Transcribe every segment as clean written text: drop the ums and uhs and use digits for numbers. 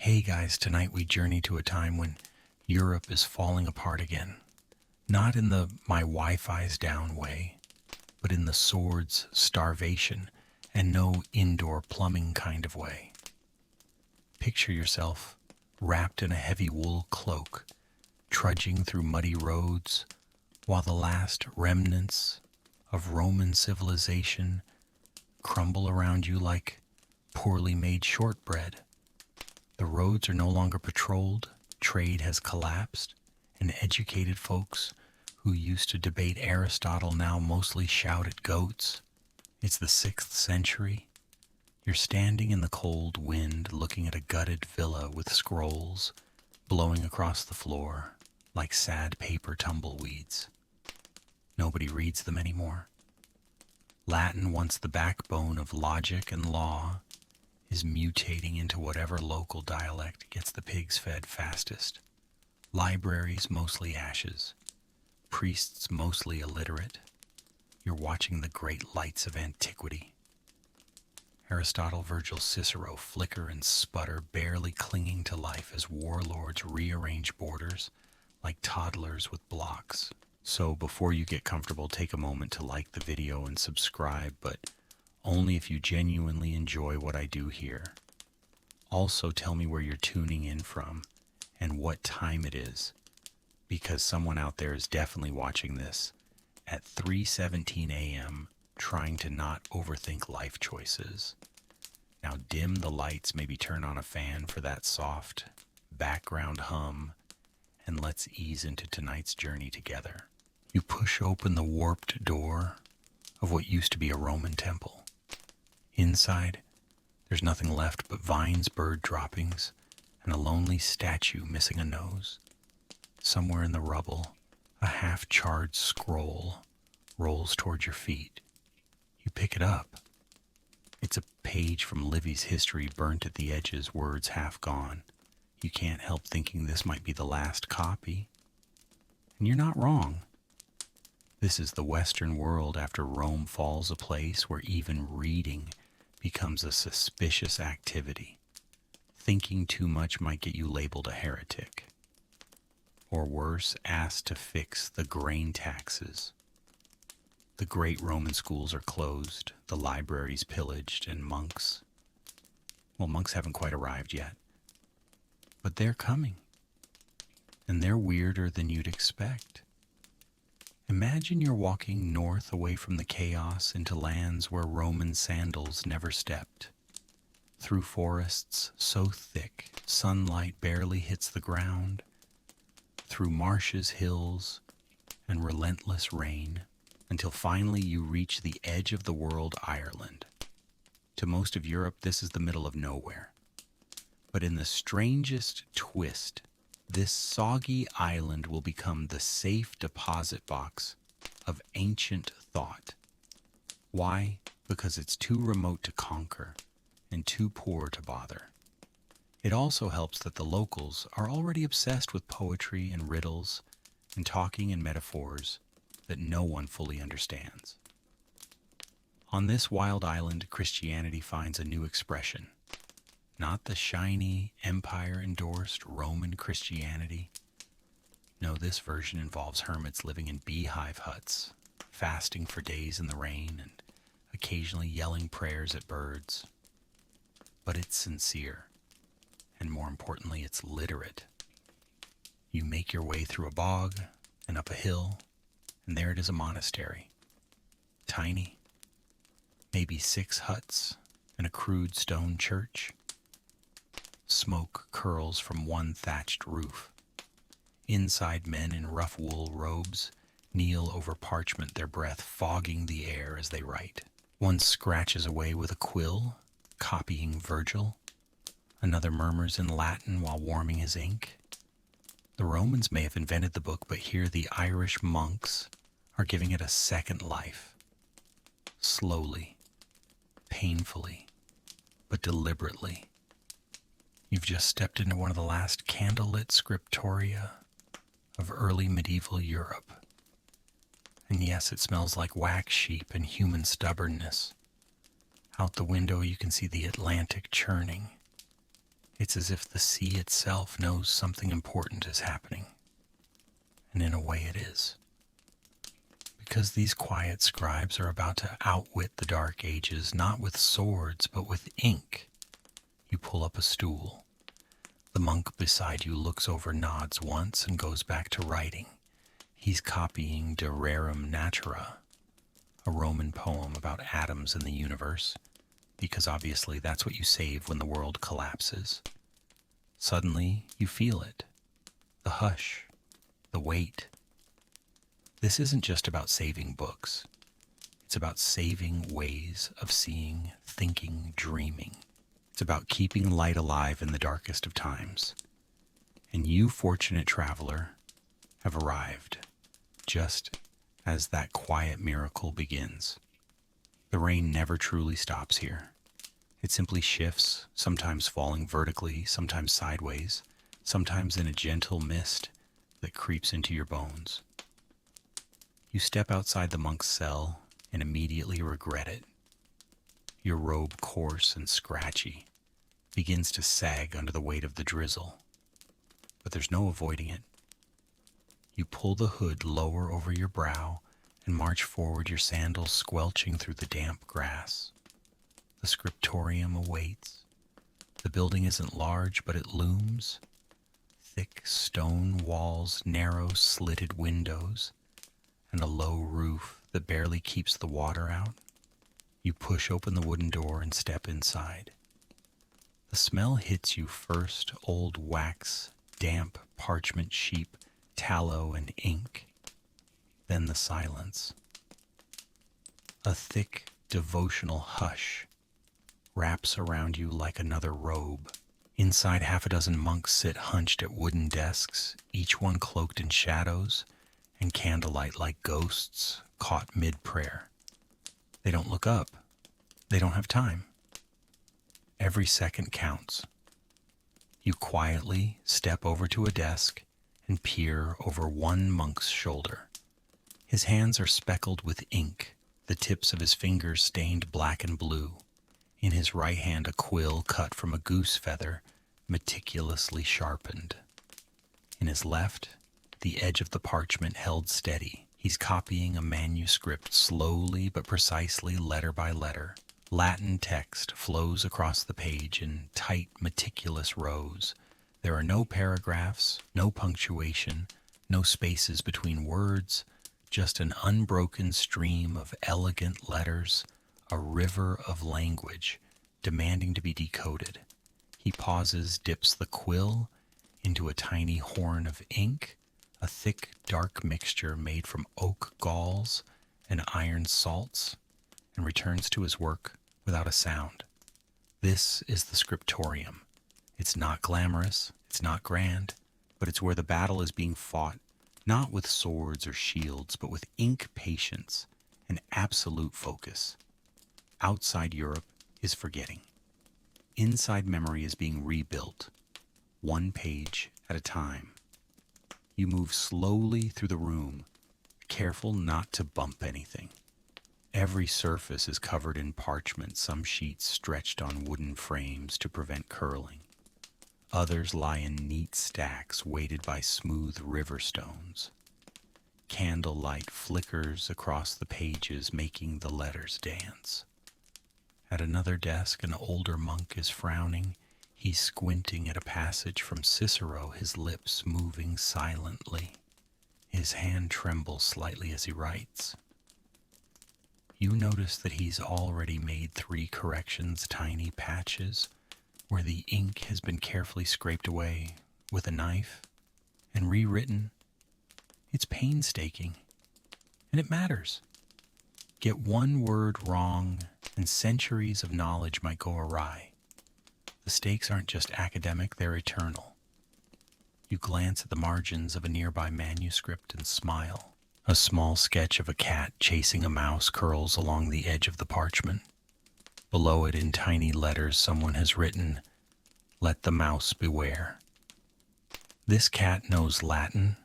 Hey guys, tonight we journey to a time when Europe is falling apart again. Not in the my Wi-Fi's down way, but in the swords, starvation, and no indoor plumbing kind of way. Picture yourself wrapped in a heavy wool cloak, trudging through muddy roads, while the last remnants of Roman civilization crumble around you like poorly made shortbread. The roads are no longer patrolled, trade has collapsed, and educated folks who used to debate Aristotle now mostly shout at goats. It's the 6th century. You're standing in the cold wind looking at a gutted villa with scrolls blowing across the floor like sad paper tumbleweeds. Nobody reads them anymore. Latin, once the backbone of logic and law, is mutating into whatever local dialect gets the pigs fed fastest. Libraries mostly ashes. Priests mostly illiterate. You're watching the great lights of antiquity. Aristotle, Virgil, Cicero flicker and sputter, barely clinging to life as warlords rearrange borders like toddlers with blocks. So before you get comfortable, take a moment to like the video and subscribe, but only if you genuinely enjoy what I do here. Also tell me where you're tuning in from and what time it is, because someone out there is definitely watching this at 3:17 a.m. trying to not overthink life choices. Now dim the lights, maybe turn on a fan for that soft background hum, and let's ease into tonight's journey together. You push open the warped door of what used to be a Roman temple. Inside, there's nothing left but vines, bird droppings, and a lonely statue missing a nose. Somewhere in the rubble, a half-charred scroll rolls toward your feet. You pick it up. It's a page from Livy's history, burnt at the edges, words half gone. You can't help thinking this might be the last copy. And you're not wrong. This is the Western world after Rome falls, a place where even reading becomes a suspicious activity. Thinking too much might get you labeled a heretic. Or worse, asked to fix the grain taxes. The great Roman schools are closed, the libraries pillaged, and monks haven't quite arrived yet. But they're coming. And they're weirder than you'd expect. Imagine you're walking north away from the chaos into lands where Roman sandals never stepped. Through forests so thick, sunlight barely hits the ground. Through marshes, hills, and relentless rain, until finally you reach the edge of the world, Ireland. To most of Europe, this is the middle of nowhere. But in the strangest twist, this soggy island will become the safe deposit box of ancient thought. Why? Because it's too remote to conquer and too poor to bother. It also helps that the locals are already obsessed with poetry and riddles and talking in metaphors that no one fully understands. On this wild island, Christianity finds a new expression. Not the shiny, empire-endorsed Roman Christianity. No, this version involves hermits living in beehive huts, fasting for days in the rain, and occasionally yelling prayers at birds. But it's sincere, and more importantly, it's literate. You make your way through a bog and up a hill, and there it is, a monastery. Tiny, maybe 6 huts and a crude stone church. Smoke curls from one thatched roof. Inside, men in rough wool robes kneel over parchment, their breath fogging the air as they write. One scratches away with a quill, copying Virgil. Another murmurs in Latin while warming his ink. The Romans may have invented the book, but here the Irish monks are giving it a second life. Slowly, painfully, but deliberately. You've just stepped into one of the last candlelit scriptoria of early medieval Europe. And yes, it smells like wax sheep and human stubbornness. Out the window you can see the Atlantic churning. It's as if the sea itself knows something important is happening, and in a way it is. Because these quiet scribes are about to outwit the Dark Ages, not with swords, but with ink. You pull up a stool. The monk beside you looks over, nods once, and goes back to writing. He's copying De Rerum Natura, a Roman poem about atoms in the universe, because obviously that's what you save when the world collapses. Suddenly, you feel it. The hush, the weight. This isn't just about saving books. It's about saving ways of seeing, thinking, dreaming. It's about keeping light alive in the darkest of times. And you, fortunate traveler, have arrived just as that quiet miracle begins. The rain never truly stops here. It simply shifts, sometimes falling vertically, sometimes sideways, sometimes in a gentle mist that creeps into your bones. You step outside the monk's cell and immediately regret it. Your robe, coarse and scratchy, begins to sag under the weight of the drizzle. But there's no avoiding it. You pull the hood lower over your brow and march forward, your sandals squelching through the damp grass. The scriptorium awaits. The building isn't large, but it looms. Thick stone walls, narrow slitted windows, and a low roof that barely keeps the water out. You push open the wooden door and step inside. The smell hits you first, old wax, damp parchment sheep, tallow and ink. Then the silence. A thick, devotional hush wraps around you like another robe. Inside, half a dozen monks sit hunched at wooden desks, each one cloaked in shadows and candlelight like ghosts caught mid-prayer. They don't look up. They don't have time. Every second counts. You quietly step over to a desk and peer over one monk's shoulder. His hands are speckled with ink, the tips of his fingers stained black and blue. In his right hand, a quill cut from a goose feather, meticulously sharpened. In his left, the edge of the parchment held steady. He's copying a manuscript slowly but precisely, letter by letter. Latin text flows across the page in tight, meticulous rows. There are no paragraphs, no punctuation, no spaces between words, just an unbroken stream of elegant letters, a river of language demanding to be decoded. He pauses, dips the quill into a tiny horn of ink, a thick, dark mixture made from oak galls and iron salts, and returns to his work without a sound. This is the scriptorium. It's not glamorous, it's not grand, but it's where the battle is being fought, not with swords or shields, but with ink patience and absolute focus. Outside Europe is forgetting. Inside memory is being rebuilt, one page at a time. You move slowly through the room, careful not to bump anything. Every surface is covered in parchment, some sheets stretched on wooden frames to prevent curling. Others lie in neat stacks weighted by smooth river stones. Candlelight flickers across the pages, making the letters dance. At another desk, an older monk is frowning. He's squinting at a passage from Cicero, his lips moving silently. His hand trembles slightly as he writes. You notice that he's already made 3 corrections, tiny patches, where the ink has been carefully scraped away with a knife and rewritten. It's painstaking, and it matters. Get one word wrong, and centuries of knowledge might go awry. The stakes aren't just academic, they're eternal. You glance at the margins of a nearby manuscript and smile. A small sketch of a cat chasing a mouse curls along the edge of the parchment. Below it, in tiny letters, someone has written, "Let the mouse beware." This cat knows Latin.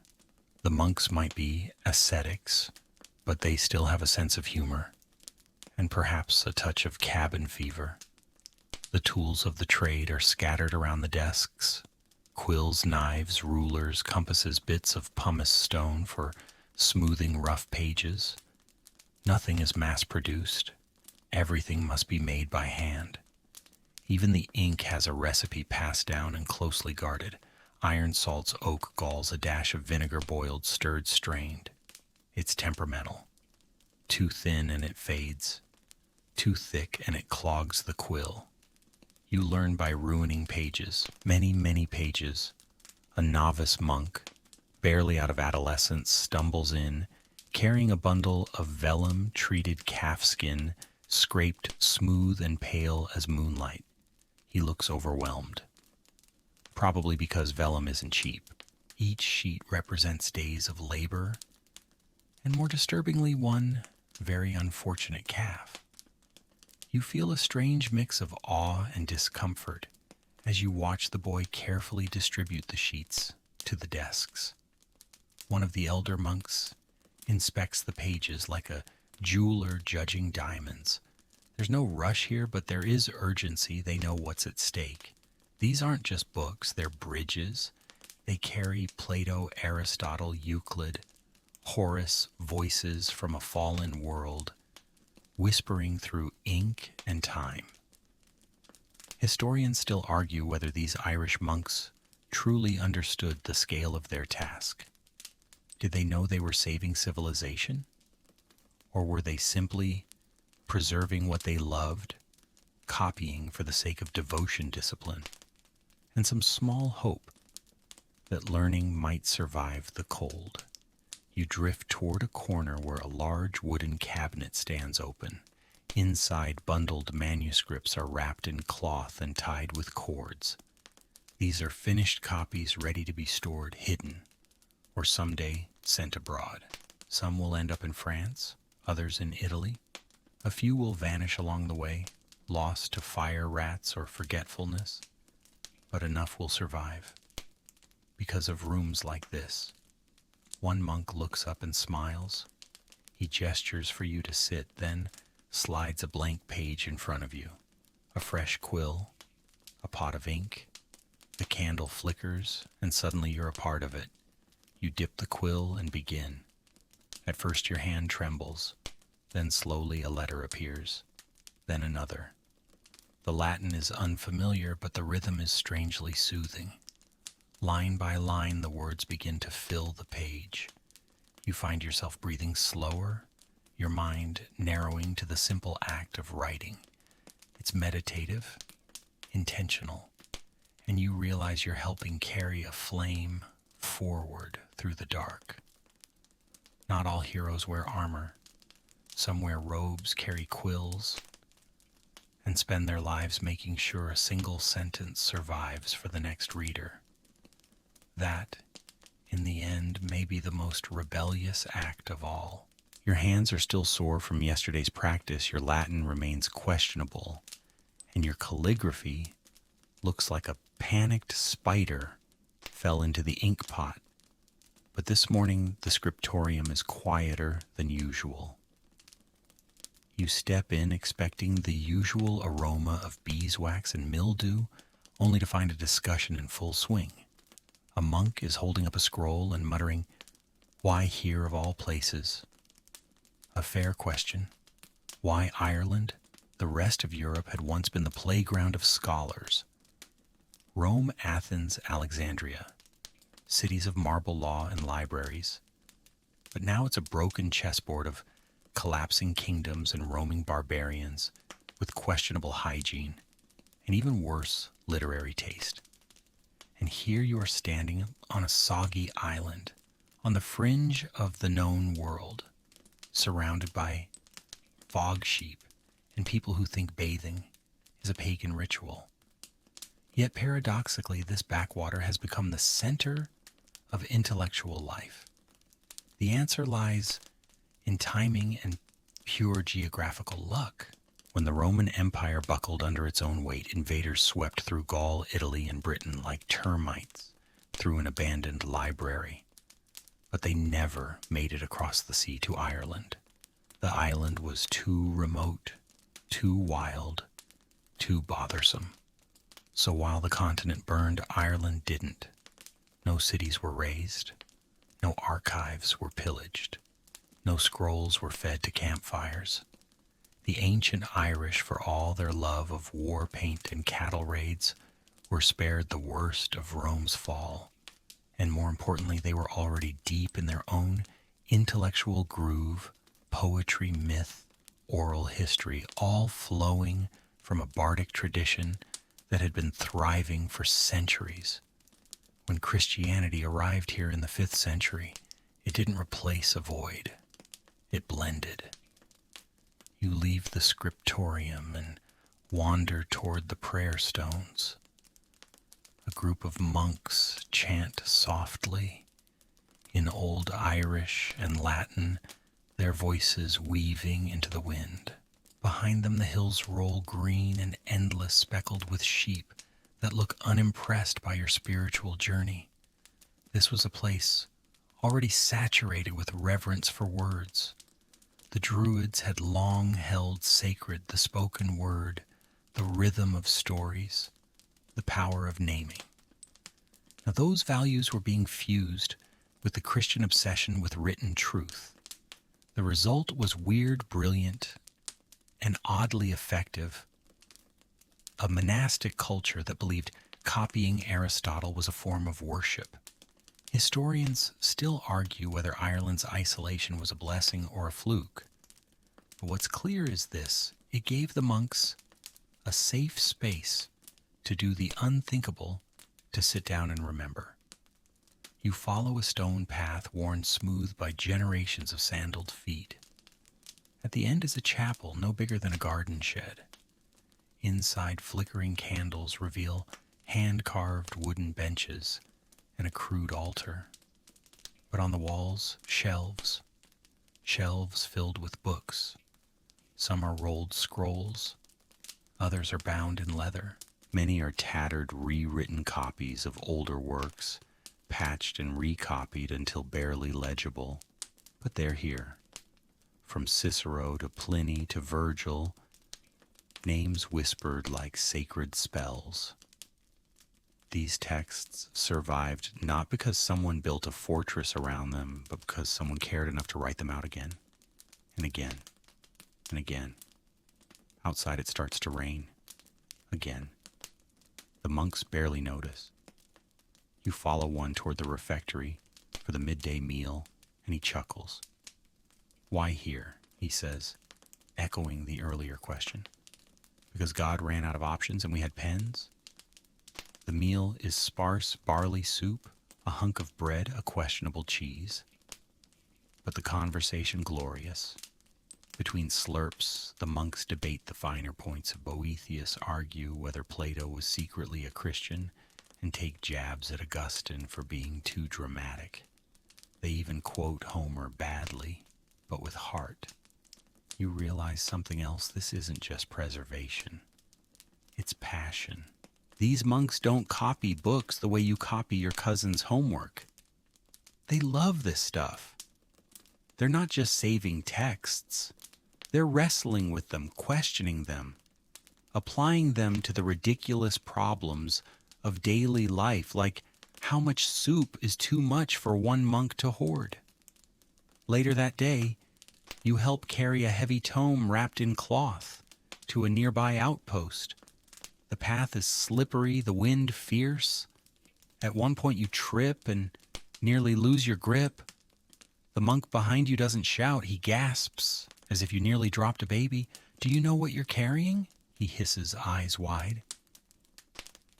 The monks might be ascetics, but they still have a sense of humor, and perhaps a touch of cabin fever. The tools of the trade are scattered around the desks: quills, knives, rulers, compasses, bits of pumice stone for smoothing rough pages. Nothing is mass-produced. Everything must be made by hand. Even the ink has a recipe passed down and closely guarded. Iron salts, oak galls, a dash of vinegar boiled, stirred, strained. It's temperamental. Too thin and it fades. Too thick and it clogs the quill. You learn by ruining pages, many, many pages. A novice monk, barely out of adolescence, stumbles in, carrying a bundle of vellum-treated calfskin, scraped smooth and pale as moonlight. He looks overwhelmed. Probably because vellum isn't cheap. Each sheet represents days of labor, and more disturbingly, one very unfortunate calf. You feel a strange mix of awe and discomfort as you watch the boy carefully distribute the sheets to the desks. One of the elder monks inspects the pages like a jeweler judging diamonds. There's no rush here, but there is urgency. They know what's at stake. These aren't just books, they're bridges. They carry Plato, Aristotle, Euclid, Horace, voices from a fallen world, whispering through ink and time. Historians still argue whether these Irish monks truly understood the scale of their task. Did they know they were saving civilization? Or were they simply preserving what they loved, copying for the sake of devotion, discipline, and some small hope that learning might survive the cold? You drift toward a corner where a large wooden cabinet stands open. Inside, bundled manuscripts are wrapped in cloth and tied with cords. These are finished copies ready to be stored, hidden, or someday sent abroad. Some will end up in France, others in Italy. A few will vanish along the way, lost to fire rats or forgetfulness, but enough will survive. Because of rooms like this. One monk looks up and smiles. He gestures for you to sit, then slides a blank page in front of you. A fresh quill, a pot of ink. The candle flickers, and suddenly you're a part of it. You dip the quill and begin. At first your hand trembles, then slowly a letter appears, then another. The Latin is unfamiliar, but the rhythm is strangely soothing. Line by line, the words begin to fill the page. You find yourself breathing slower, your mind narrowing to the simple act of writing. It's meditative, intentional, and you realize you're helping carry a flame forward through the dark. Not all heroes wear armor. Some wear robes, carry quills, and spend their lives making sure a single sentence survives for the next reader. That, in the end, may be the most rebellious act of all. Your hands are still sore from yesterday's practice, your Latin remains questionable, and your calligraphy looks like a panicked spider fell into the ink pot. But this morning, the scriptorium is quieter than usual. You step in expecting the usual aroma of beeswax and mildew, only to find a discussion in full swing. A monk is holding up a scroll and muttering, "Why here of all places?" A fair question. Why Ireland? The rest of Europe had once been the playground of scholars. Rome, Athens, Alexandria, cities of marble law and libraries. But now it's a broken chessboard of collapsing kingdoms and roaming barbarians with questionable hygiene, and even worse, literary taste. And here you are standing on a soggy island, on the fringe of the known world, surrounded by fog sheep and people who think bathing is a pagan ritual. Yet paradoxically, this backwater has become the center of intellectual life. The answer lies in timing and pure geographical luck. When the Roman Empire buckled under its own weight, invaders swept through Gaul, Italy, and Britain like termites through an abandoned library. But they never made it across the sea to Ireland. The island was too remote, too wild, too bothersome. So while the continent burned, Ireland didn't. No cities were razed, no archives were pillaged, no scrolls were fed to campfires. The ancient Irish, for all their love of war paint and cattle raids, were spared the worst of Rome's fall. And more importantly, they were already deep in their own intellectual groove, poetry, myth, oral history, all flowing from a bardic tradition that had been thriving for centuries. When Christianity arrived here in the 5th century, it didn't replace a void. It blended. You leave the scriptorium and wander toward the prayer stones. A group of monks chant softly in Old Irish and Latin, their voices weaving into the wind. Behind them the hills roll green and endless, speckled with sheep that look unimpressed by your spiritual journey. This was a place already saturated with reverence for words. The Druids had long held sacred the spoken word, the rhythm of stories, the power of naming. Now those values were being fused with the Christian obsession with written truth. The result was weird, brilliant, and oddly effective, a monastic culture that believed copying Aristotle was a form of worship. Historians still argue whether Ireland's isolation was a blessing or a fluke. But what's clear is this: it gave the monks a safe space to do the unthinkable, to sit down and remember. You follow a stone path worn smooth by generations of sandaled feet. At the end is a chapel no bigger than a garden shed. Inside, flickering candles reveal hand-carved wooden benches and a crude altar. But on the walls, shelves filled with books. Some are rolled scrolls, others are bound in leather. Many are tattered, rewritten copies of older works, patched and recopied until barely legible. But they're here. From Cicero to Pliny to Virgil, names whispered like sacred spells. These texts survived not because someone built a fortress around them, but because someone cared enough to write them out again and again and again. Outside it starts to rain. Again. The monks barely notice. You follow one toward the refectory for the midday meal, and he chuckles. Why here, he says, echoing the earlier question. Because God ran out of options and we had pens? The meal is sparse barley soup, a hunk of bread, a questionable cheese. But the conversation glorious. Between slurps, the monks debate the finer points of Boethius, argue whether Plato was secretly a Christian, and take jabs at Augustine for being too dramatic. They even quote Homer badly, but with heart. You realize something else. This isn't just preservation. It's passion. These monks don't copy books the way you copy your cousin's homework. They love this stuff. They're not just saving texts. They're wrestling with them, questioning them, applying them to the ridiculous problems of daily life, like how much soup is too much for one monk to hoard. Later that day, you help carry a heavy tome wrapped in cloth to a nearby outpost. The path is slippery, the wind fierce. At one point you trip and nearly lose your grip. The monk behind you doesn't shout, he gasps, as if you nearly dropped a baby. Do you know what you're carrying? He hisses, eyes wide.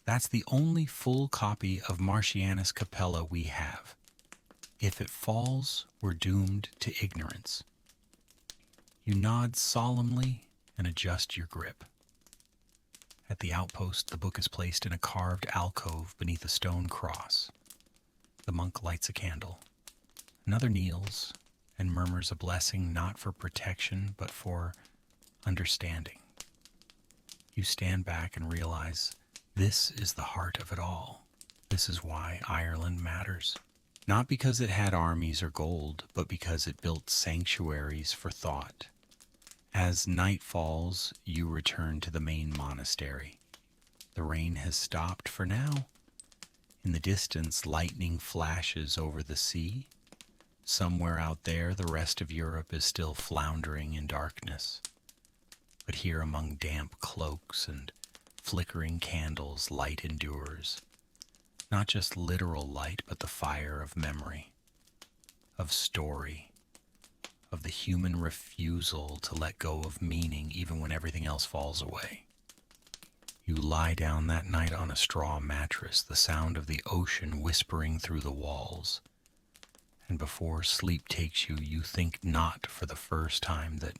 That's the only full copy of Martianus Capella we have. If it falls, we're doomed to ignorance. You nod solemnly and adjust your grip. At the outpost, the book is placed in a carved alcove beneath a stone cross. The monk lights a candle. Another kneels and murmurs a blessing not for protection, but for understanding. You stand back and realize this is the heart of it all. This is why Ireland matters. Not because it had armies or gold, but because it built sanctuaries for thought. As night falls, you return to the main monastery. The rain has stopped for now. In the distance, lightning flashes over the sea. Somewhere out there, the rest of Europe is still floundering in darkness. But here among damp cloaks and flickering candles, light endures. Not just literal light, but the fire of memory, of story, of the human refusal to let go of meaning even when everything else falls away. You lie down that night on a straw mattress, the sound of the ocean whispering through the walls. And before sleep takes you, you think not for the first time that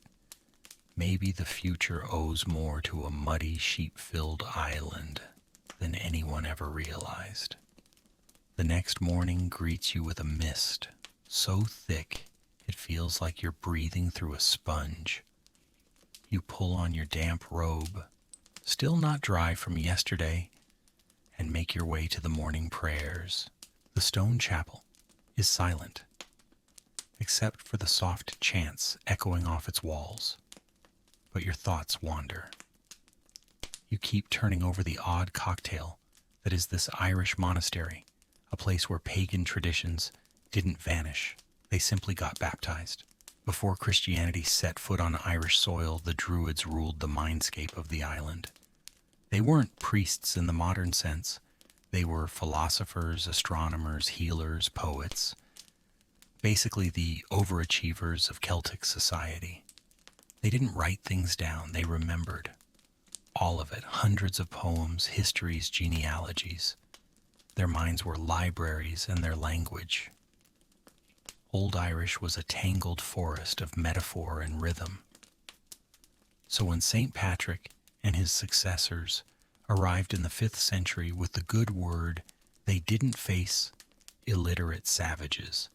maybe the future owes more to a muddy, sheep-filled island than anyone ever realized. The next morning greets you with a mist so thick it feels like you're breathing through a sponge. You pull on your damp robe, still not dry from yesterday, and make your way to the morning prayers. The stone chapel is silent, except for the soft chants echoing off its walls. But your thoughts wander. You keep turning over the odd cocktail that is this Irish monastery, a place where pagan traditions didn't vanish. They simply got baptized. Before Christianity set foot on Irish soil, the Druids ruled the mindscape of the island. They weren't priests in the modern sense. They were philosophers, astronomers, healers, poets. Basically the overachievers of Celtic society. They didn't write things down, they remembered. All of it, hundreds of poems, histories, genealogies. Their minds were libraries and their language. Old Irish was a tangled forest of metaphor and rhythm. So when St. Patrick and his successors arrived in the 5th century with the good word, they didn't face illiterate savages.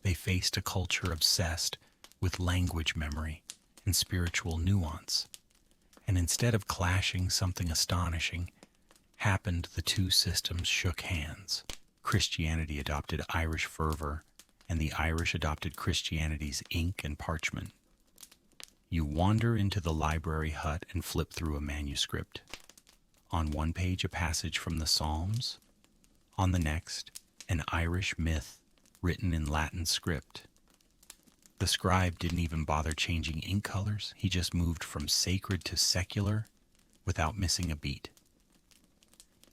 They faced a culture obsessed with language memory and spiritual nuance. And instead of clashing, something astonishing happened. The two systems shook hands. Christianity adopted Irish fervor, and the Irish adopted Christianity's ink and parchment. You wander into the library hut and flip through a manuscript. On one page, a passage from the Psalms. On the next, an Irish myth written in Latin script. The scribe didn't even bother changing ink colors. He just moved from sacred to secular without missing a beat.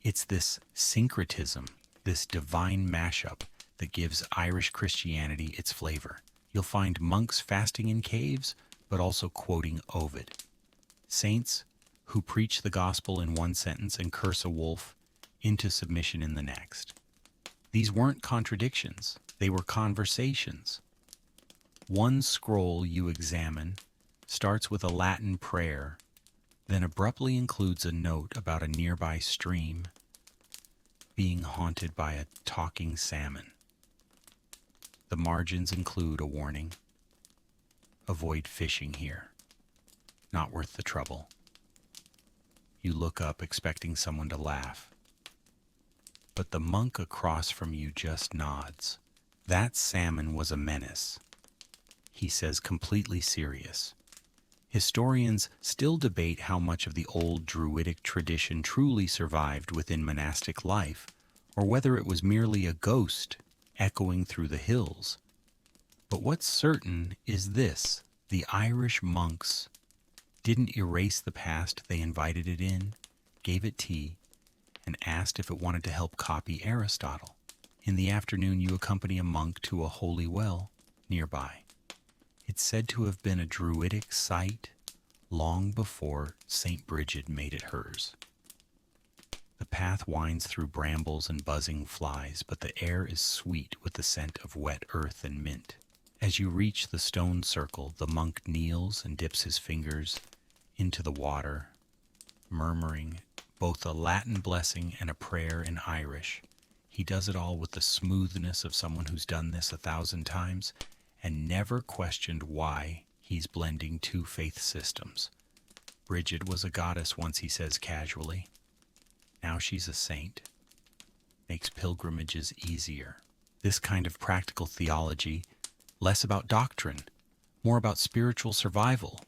It's this syncretism, this divine mashup, that gives Irish Christianity its flavor. You'll find monks fasting in caves, but also quoting Ovid. Saints who preach the gospel in one sentence and curse a wolf into submission in the next. These weren't contradictions, they were conversations. One scroll you examine starts with a Latin prayer, then abruptly includes a note about a nearby stream being haunted by a talking salmon. The margins include a warning: avoid fishing here. Not worth the trouble. You look up expecting someone to laugh. But the monk across from you just nods. That salmon was a menace, he says, completely serious. Historians still debate how much of the old Druidic tradition truly survived within monastic life, or whether it was merely a ghost echoing through the hills. But what's certain is this: the Irish monks didn't erase the past. They invited it in, gave it tea, and asked if it wanted to help copy Aristotle. In the afternoon, you accompany a monk to a holy well nearby. It's said to have been a Druidic site long before St. Bridget made it hers. The path winds through brambles and buzzing flies, but the air is sweet with the scent of wet earth and mint. As you reach the stone circle, the monk kneels and dips his fingers into the water, murmuring both a Latin blessing and a prayer in Irish. He does it all with the smoothness of someone who's done this 1,000 times and never questioned why he's blending two faith systems. Bridget was a goddess once, he says casually. Now she's a saint. Makes pilgrimages easier. This kind of practical theology, less about doctrine, more about spiritual survival,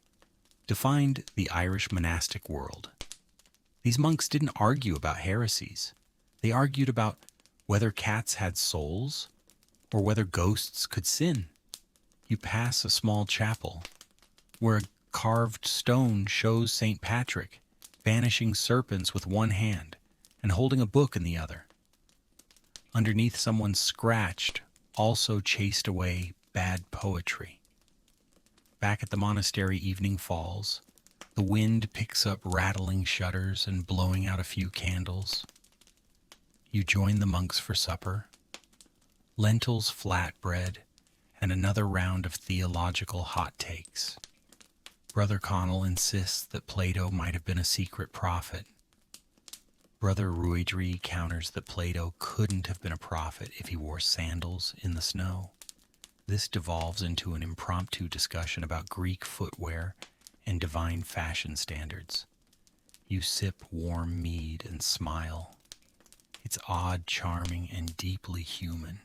defined the Irish monastic world. These monks didn't argue about heresies. They argued about whether cats had souls or whether ghosts could sin. You pass a small chapel where a carved stone shows St. Patrick banishing serpents with one hand and holding a book in the other. Underneath, someone scratched, also chased away bad poetry. Back at the monastery, evening falls. The wind picks up rattling shutters and blowing out a few candles. You join the monks for supper. Lentils, flatbread, and another round of theological hot takes. Brother Connell insists that Plato might have been a secret prophet. Brother Ruidri counters that Plato couldn't have been a prophet if he wore sandals in the snow. This devolves into an impromptu discussion about Greek footwear and divine fashion standards. You sip warm mead and smile. It's odd, charming, and deeply human.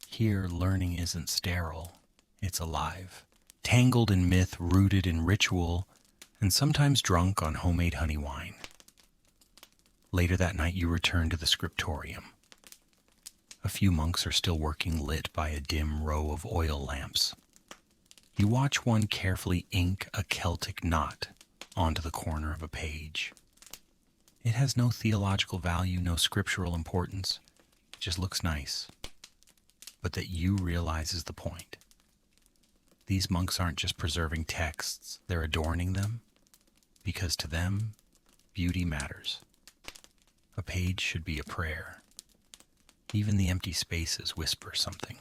Here, learning isn't sterile, it's alive. Tangled in myth, rooted in ritual, and sometimes drunk on homemade honey wine. Later that night, you return to the scriptorium. A few monks are still working, lit by a dim row of oil lamps. You watch one carefully ink a Celtic knot onto the corner of a page. It has no theological value, no scriptural importance. It just looks nice. But that you realize is the point. These monks aren't just preserving texts, they're adorning them, because to them, beauty matters. A page should be a prayer. Even the empty spaces whisper something.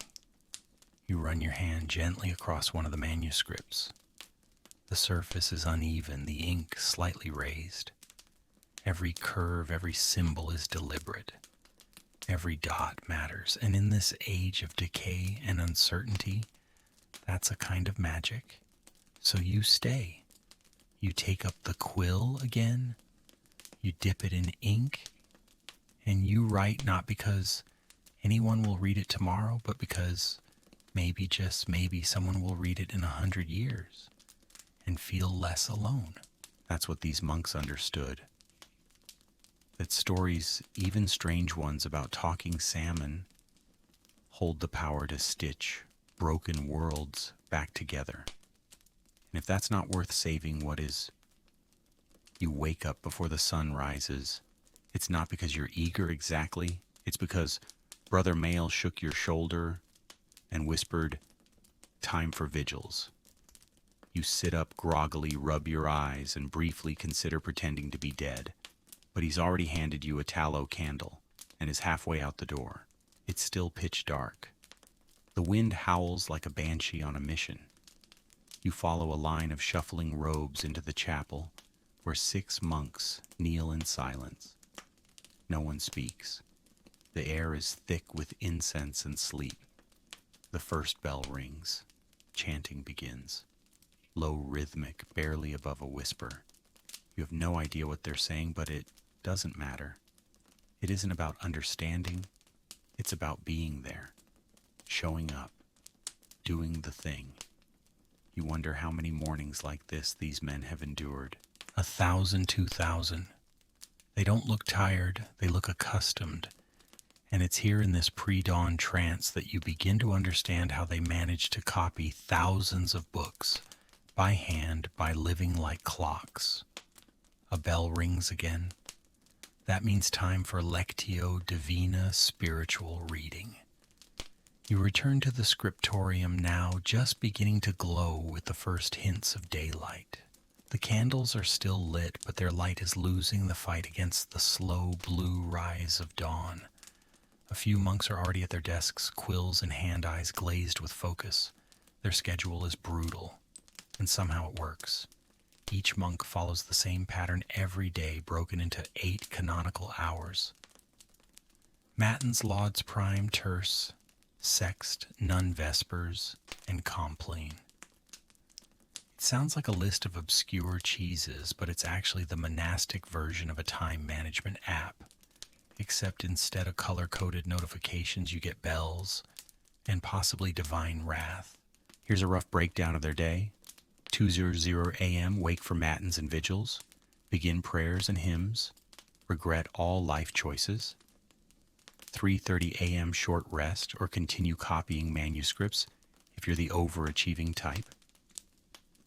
You run your hand gently across one of the manuscripts. The surface is uneven, the ink slightly raised. Every curve, every symbol is deliberate. Every dot matters, and in this age of decay and uncertainty, that's a kind of magic. So you stay. You take up the quill again, you dip it in ink, and you write not because anyone will read it tomorrow, but because maybe, just maybe, someone will read it in 100 years and feel less alone. That's what these monks understood. That stories, even strange ones about talking salmon, hold the power to stitch broken worlds back together. And if that's not worth saving, what is? You wake up before the sun rises. It's not because you're eager exactly. It's because Brother Mail shook your shoulder and whispered, "Time for vigils." You sit up groggily, rub your eyes, and briefly consider pretending to be dead. But he's already handed you a tallow candle and is halfway out the door. It's still pitch dark. The wind howls like a banshee on a mission. You follow a line of shuffling robes into the chapel, where 6 monks kneel in silence. No one speaks. The air is thick with incense and sleep. The first bell rings. Chanting begins. Low, rhythmic, barely above a whisper. You have no idea what they're saying, but it doesn't matter. It isn't about understanding. It's about being there. Showing up, doing the thing. You wonder how many mornings like this these men have endured. 1,000, 2,000. They don't look tired, they look accustomed. And it's here in this pre-dawn trance that you begin to understand how they managed to copy thousands of books, by hand, by living like clocks. A bell rings again. That means time for Lectio Divina spiritual reading. You return to the scriptorium now, just beginning to glow with the first hints of daylight. The candles are still lit, but their light is losing the fight against the slow blue rise of dawn. A few monks are already at their desks, quills and hand eyes glazed with focus. Their schedule is brutal, and somehow it works. Each monk follows the same pattern every day, broken into 8 canonical hours. Matins, lauds prime, terce, sext, nun vespers, and compline. It sounds like a list of obscure cheeses, but it's actually the monastic version of a time management app. Except instead of color-coded notifications, you get bells and possibly divine wrath. Here's a rough breakdown of their day. 2:00 a.m. wake for matins and vigils, begin prayers and hymns, regret all life choices. 3:30 a.m. short rest or continue copying manuscripts if you're the overachieving type.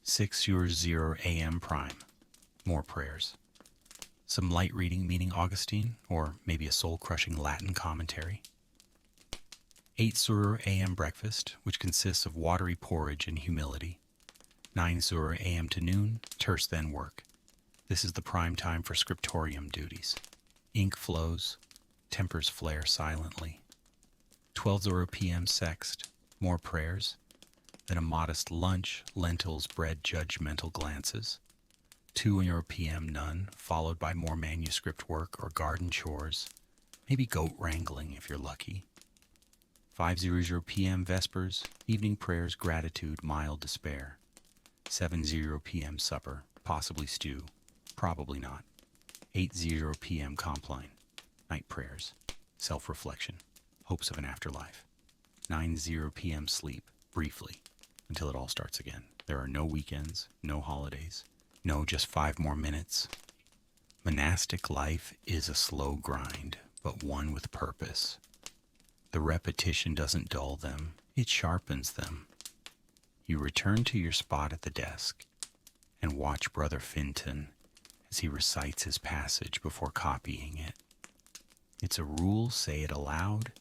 6:00 a.m. prime, more prayers. Some light reading meaning Augustine, or maybe a soul-crushing Latin commentary. 8:00 a.m. breakfast, which consists of watery porridge and humility. 9:00 a.m. to noon, terse then work. This is the prime time for scriptorium duties. Ink flows, tempers flare silently. 12:00 p.m. sext, more prayers. Then a modest lunch, lentils, bread, judgmental glances. 2:00 p.m. none, followed by more manuscript work or garden chores, maybe goat wrangling if you're lucky. 5:00 p.m. vespers, evening prayers, gratitude, mild despair. 7:00 p.m. supper, possibly stew, probably not. 8:00 p.m. compline, night prayers, self-reflection, hopes of an afterlife. 9:00 p.m. sleep, briefly, until it all starts again. There are no weekends, no holidays, no just 5 more minutes. Monastic life is a slow grind, but one with purpose. The repetition doesn't dull them, it sharpens them. You return to your spot at the desk and watch Brother Finton as he recites his passage before copying it. It's a rule, say it aloud,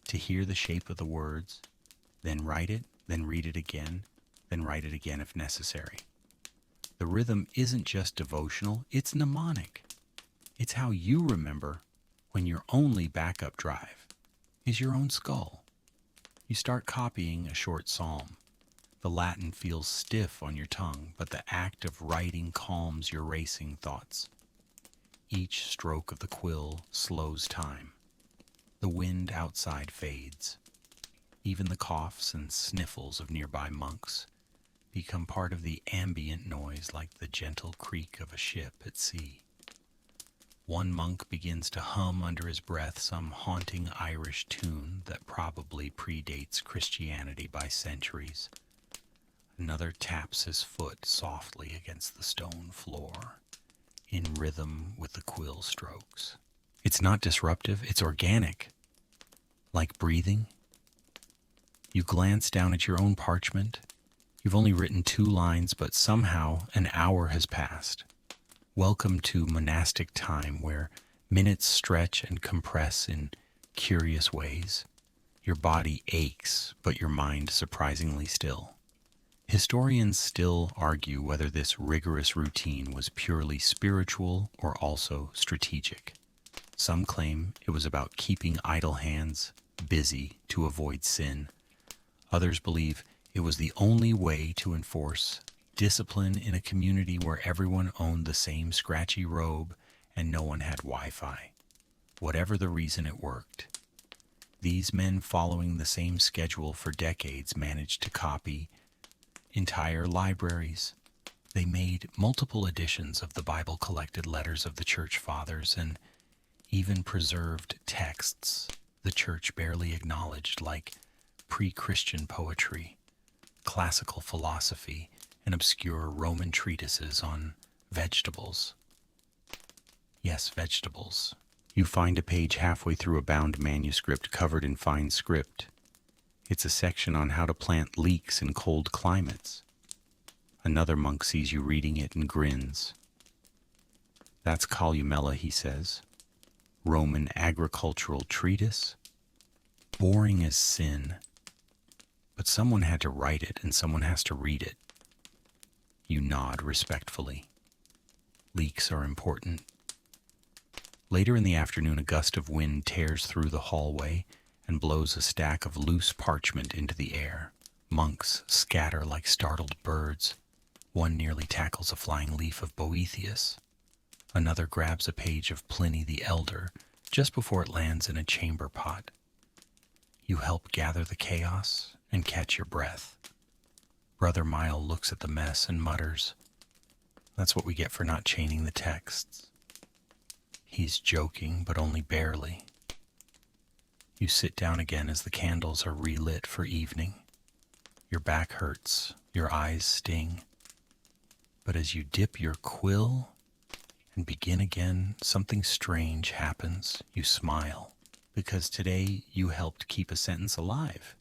to hear the shape of the words, then write it, then read it again, then write it again if necessary. The rhythm isn't just devotional, it's mnemonic. It's how you remember when your only backup drive is your own skull. You start copying a short psalm. The Latin feels stiff on your tongue, but the act of writing calms your racing thoughts. Each stroke of the quill slows time. The wind outside fades. Even the coughs and sniffles of nearby monks become part of the ambient noise, like the gentle creak of a ship at sea. One monk begins to hum under his breath some haunting Irish tune that probably predates Christianity by centuries. Another taps his foot softly against the stone floor, in rhythm with the quill strokes. It's not disruptive, it's organic. Like breathing. You glance down at your own parchment. You've only written 2 lines, but somehow an hour has passed. Welcome to monastic time, where minutes stretch and compress in curious ways. Your body aches, but your mind surprisingly still. Historians still argue whether this rigorous routine was purely spiritual or also strategic. Some claim it was about keeping idle hands busy to avoid sin. Others believe it was the only way to enforce discipline in a community where everyone owned the same scratchy robe and no one had Wi-Fi. Whatever the reason, it worked. These men, following the same schedule for decades, managed to copy entire libraries. They made multiple editions of the Bible, collected letters of the church fathers, and even preserved texts the church barely acknowledged, like pre-Christian poetry, classical philosophy, and obscure Roman treatises on vegetables. Yes, vegetables. You find a page halfway through a bound manuscript covered in fine script. It's a section on how to plant leeks in cold climates. Another monk sees you reading it and grins. That's Columella, he says. Roman agricultural treatise. Boring as sin. But someone had to write it, and someone has to read it. You nod respectfully. Leeks are important. Later in the afternoon, a gust of wind tears through the hallway and blows a stack of loose parchment into the air. Monks scatter like startled birds. One nearly tackles a flying leaf of Boethius. Another grabs a page of Pliny the Elder just before it lands in a chamber pot. You help gather the chaos and catch your breath. Brother Mile looks at the mess and mutters, "That's what we get for not chaining the texts." He's joking, but only barely. You sit down again as the candles are relit for evening. Your back hurts, your eyes sting. But as you dip your quill and begin again, something strange happens. You smile, because today you helped keep a sentence alive.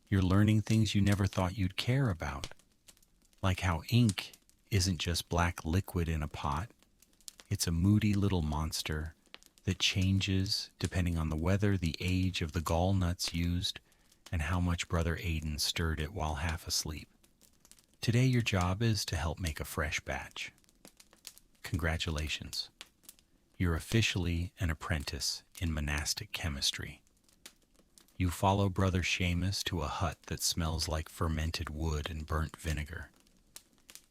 You're learning things you never thought you'd care about, like how ink isn't just black liquid in a pot. It's a moody little monster that changes depending on the weather, the age of the gall nuts used, and how much Brother Aidan stirred it while half asleep. Today your job is to help make a fresh batch. Congratulations. You're officially an apprentice in monastic chemistry. You follow Brother Seamus to a hut that smells like fermented wood and burnt vinegar.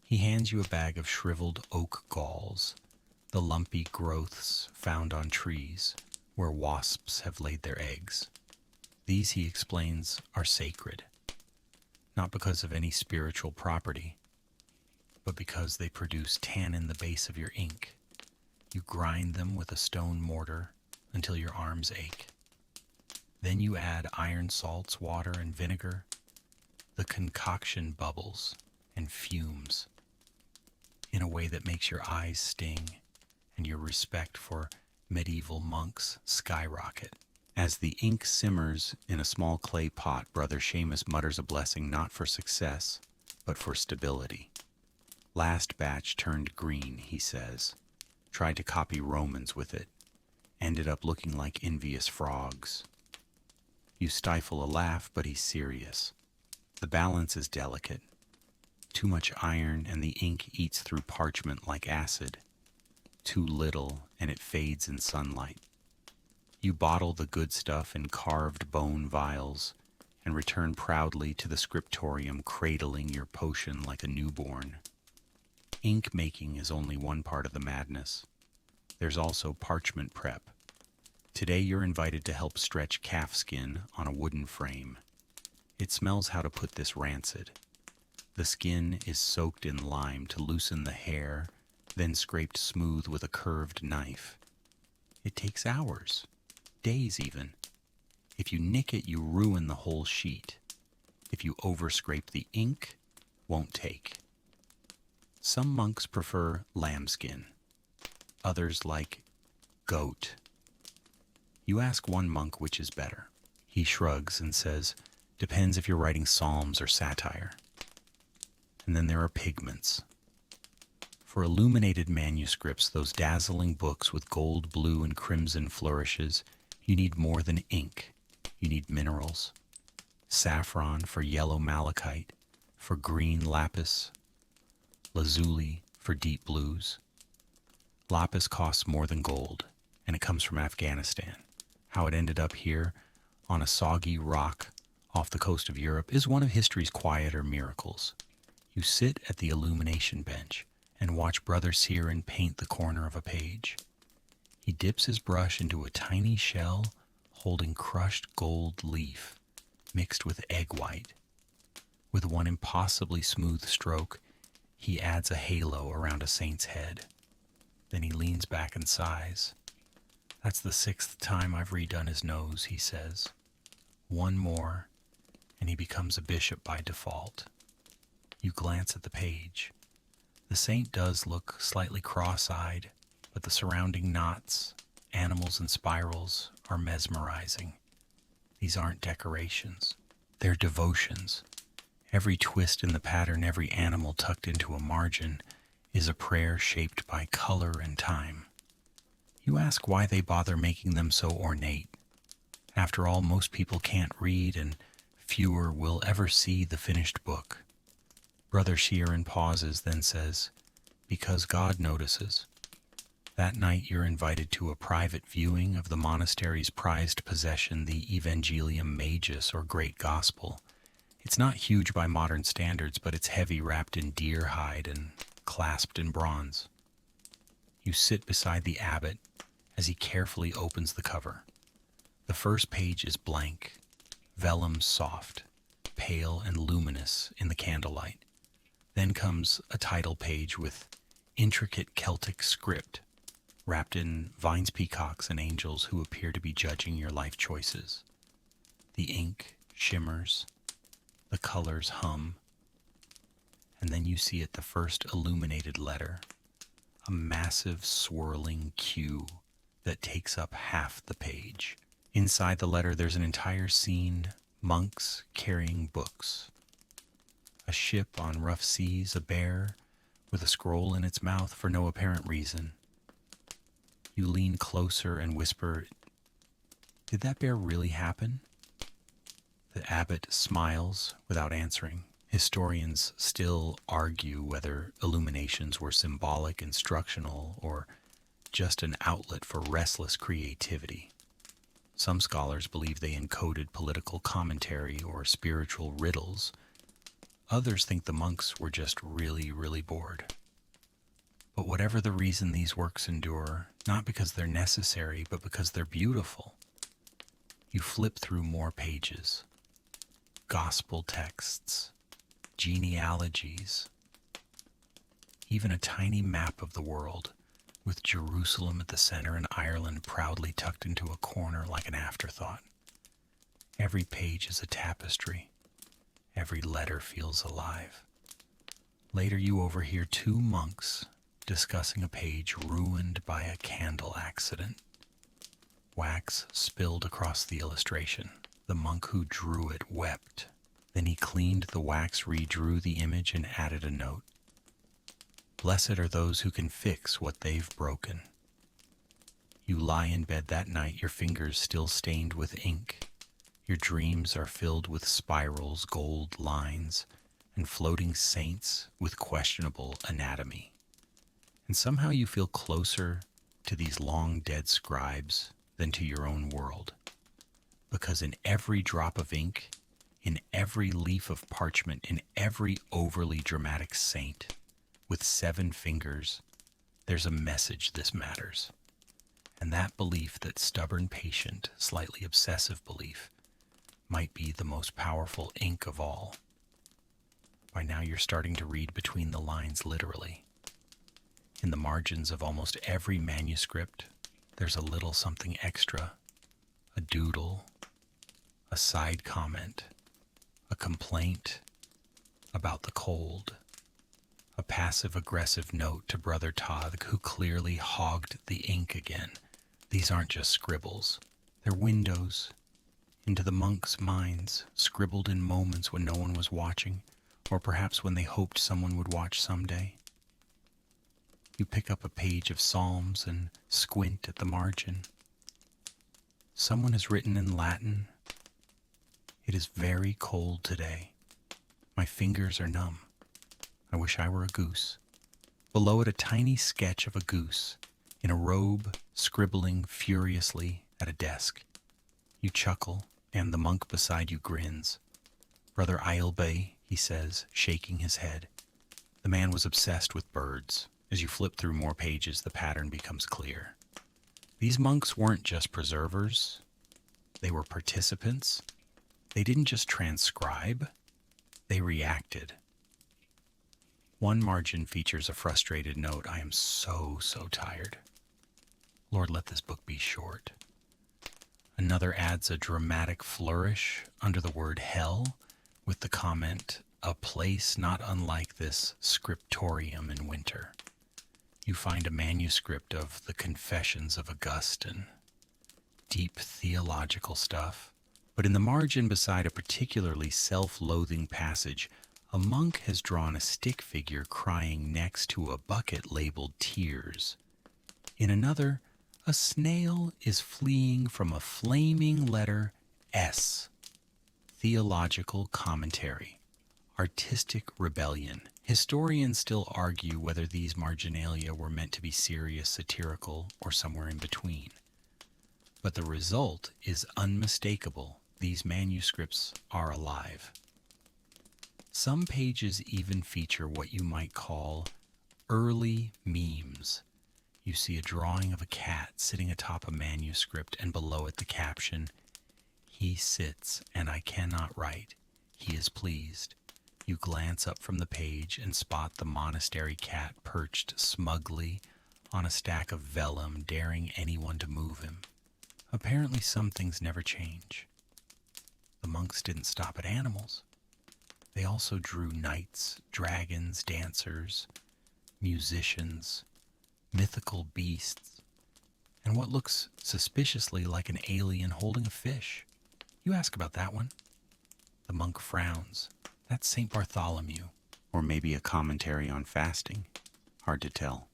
He hands you a bag of shriveled oak galls, the lumpy growths found on trees where wasps have laid their eggs. These, he explains, are sacred, not because of any spiritual property, but because they produce tannin the base of your ink. You grind them with a stone mortar until your arms ache. Then you add iron salts, water, and vinegar. The concoction bubbles and fumes in a way that makes your eyes sting and your respect for medieval monks skyrocket. As the ink simmers in a small clay pot, Brother Seamus mutters a blessing not for success, but for stability. Last batch turned green, he says. Tried to copy Romans with it. Ended up looking like envious frogs. You stifle a laugh, but he's serious. The balance is delicate. Too much iron and the ink eats through parchment like acid. Too little and it fades in sunlight. You bottle the good stuff in carved bone vials and return proudly to the scriptorium, cradling your potion like a newborn. Ink making is only one part of the madness. There's also parchment prep. Today you're invited to help stretch calfskin on a wooden frame. It smells how to put this rancid. The skin is soaked in lime to loosen the hair, then scraped smooth with a curved knife. It takes hours, days even. If you nick it, you ruin the whole sheet. If you overscrape the ink, won't take. Some monks prefer lambskin. Others like goat. You ask one monk which is better. He shrugs and says, depends if you're writing psalms or satire. And then there are pigments. For illuminated manuscripts, those dazzling books with gold, blue, and crimson flourishes, you need more than ink. You need minerals. Saffron for yellow malachite, for green lapis, lazuli for deep blues. Lapis costs more than gold, and it comes from Afghanistan. How it ended up here on a soggy rock off the coast of Europe is one of history's quieter miracles. You sit at the illumination bench and watch Brother Cicero paint the corner of a page. He dips his brush into a tiny shell holding crushed gold leaf mixed with egg white. With one impossibly smooth stroke, he adds a halo around a saint's head. Then he leans back and sighs. That's the 6th time I've redone his nose, he says. One more, and he becomes a bishop by default. You glance at the page. The saint does look slightly cross-eyed, but the surrounding knots, animals, and spirals are mesmerizing. These aren't decorations. They're devotions. Every twist in the pattern, every animal tucked into a margin, is a prayer shaped by color and time. You ask why they bother making them so ornate. After all, most people can't read, and fewer will ever see the finished book. Brother Sheeran pauses, then says, because God notices. That night you're invited to a private viewing of the monastery's prized possession, the Evangelium Magus, or Great Gospel. It's not huge by modern standards, but it's heavy, wrapped in deer hide and clasped in bronze. You sit beside the abbot as he carefully opens the cover. The first page is blank, vellum soft, pale and luminous in the candlelight. Then comes a title page with intricate Celtic script, wrapped in vines, peacocks, and angels who appear to be judging your life choices. The ink shimmers, the colors hum, And then you see at the first illuminated letter a massive swirling Q that takes up half the page. Inside the letter, there's an entire scene: monks carrying books, a ship on rough seas, a bear with a scroll in its mouth for no apparent reason. You lean closer and whisper, "Did that bear really happen?" The abbot smiles without answering. Historians still argue whether illuminations were symbolic, instructional, or just an outlet for restless creativity. Some scholars believe they encoded political commentary or spiritual riddles. Others think the monks were just really, really bored. But whatever the reason, these works endure, not because they're necessary, but because they're beautiful. You flip through more pages. Gospel texts, genealogies, even a tiny map of the world, with Jerusalem at the center and Ireland proudly tucked into a corner like an afterthought. Every page is a tapestry. Every letter feels alive. Later you overhear two monks discussing a page ruined by a candle accident. Wax spilled across the illustration. The monk who drew it wept. Then he cleaned the wax, redrew the image, and added a note. "Blessed are those who can fix what they've broken." You lie in bed that night, your fingers still stained with ink. Your dreams are filled with spirals, gold lines, and floating saints with questionable anatomy. And somehow you feel closer to these long-dead scribes than to your own world. Because in every drop of ink, in every leaf of parchment, in every overly dramatic saint with 7 fingers, there's a message this matters. And that belief, that stubborn, patient, slightly obsessive belief, might be the most powerful ink of all. By now you're starting to read between the lines literally. In the margins of almost every manuscript, there's a little something extra, a doodle, a side comment, a complaint about the cold, a passive-aggressive note to Brother Todd, who clearly hogged the ink again. These aren't just scribbles. They're windows into the monks' minds, scribbled in moments when no one was watching, or perhaps when they hoped someone would watch someday. You pick up a page of Psalms and squint at the margin. Someone has written in Latin, "It is very cold today. My fingers are numb. I wish I were a goose." Below it, a tiny sketch of a goose in a robe, scribbling furiously at a desk. You chuckle, and the monk beside you grins. "Brother Eilbe," he says, shaking his head. The man was obsessed with birds. As you flip through more pages, the pattern becomes clear. These monks weren't just preservers. They were participants. They didn't just transcribe. They reacted. One margin features a frustrated note, "I am so tired. Lord, let this book be short." Another adds a dramatic flourish under the word hell with the comment, "A place not unlike this scriptorium in winter." You find a manuscript of the Confessions of Augustine. Deep theological stuff. But in the margin beside a particularly self-loathing passage, a monk has drawn a stick figure crying next to a bucket labeled tears. In another, a snail is fleeing from a flaming letter S. Theological commentary. Artistic rebellion. Historians still argue whether these marginalia were meant to be serious, satirical, or somewhere in between. But the result is unmistakable. These manuscripts are alive. Some pages even feature what you might call early memes. You see a drawing of a cat sitting atop a manuscript, and below it the caption, "He sits, and I cannot write. He is pleased." You glance up from the page and spot the monastery cat perched smugly on a stack of vellum, daring anyone to move him. Apparently some things never change. The monks didn't stop at animals. They also drew knights, dragons, dancers, musicians, mythical beasts, and what looks suspiciously like an alien holding a fish. You ask about that one. The monk frowns. That's St. Bartholomew. Or maybe a commentary on fasting. Hard to tell.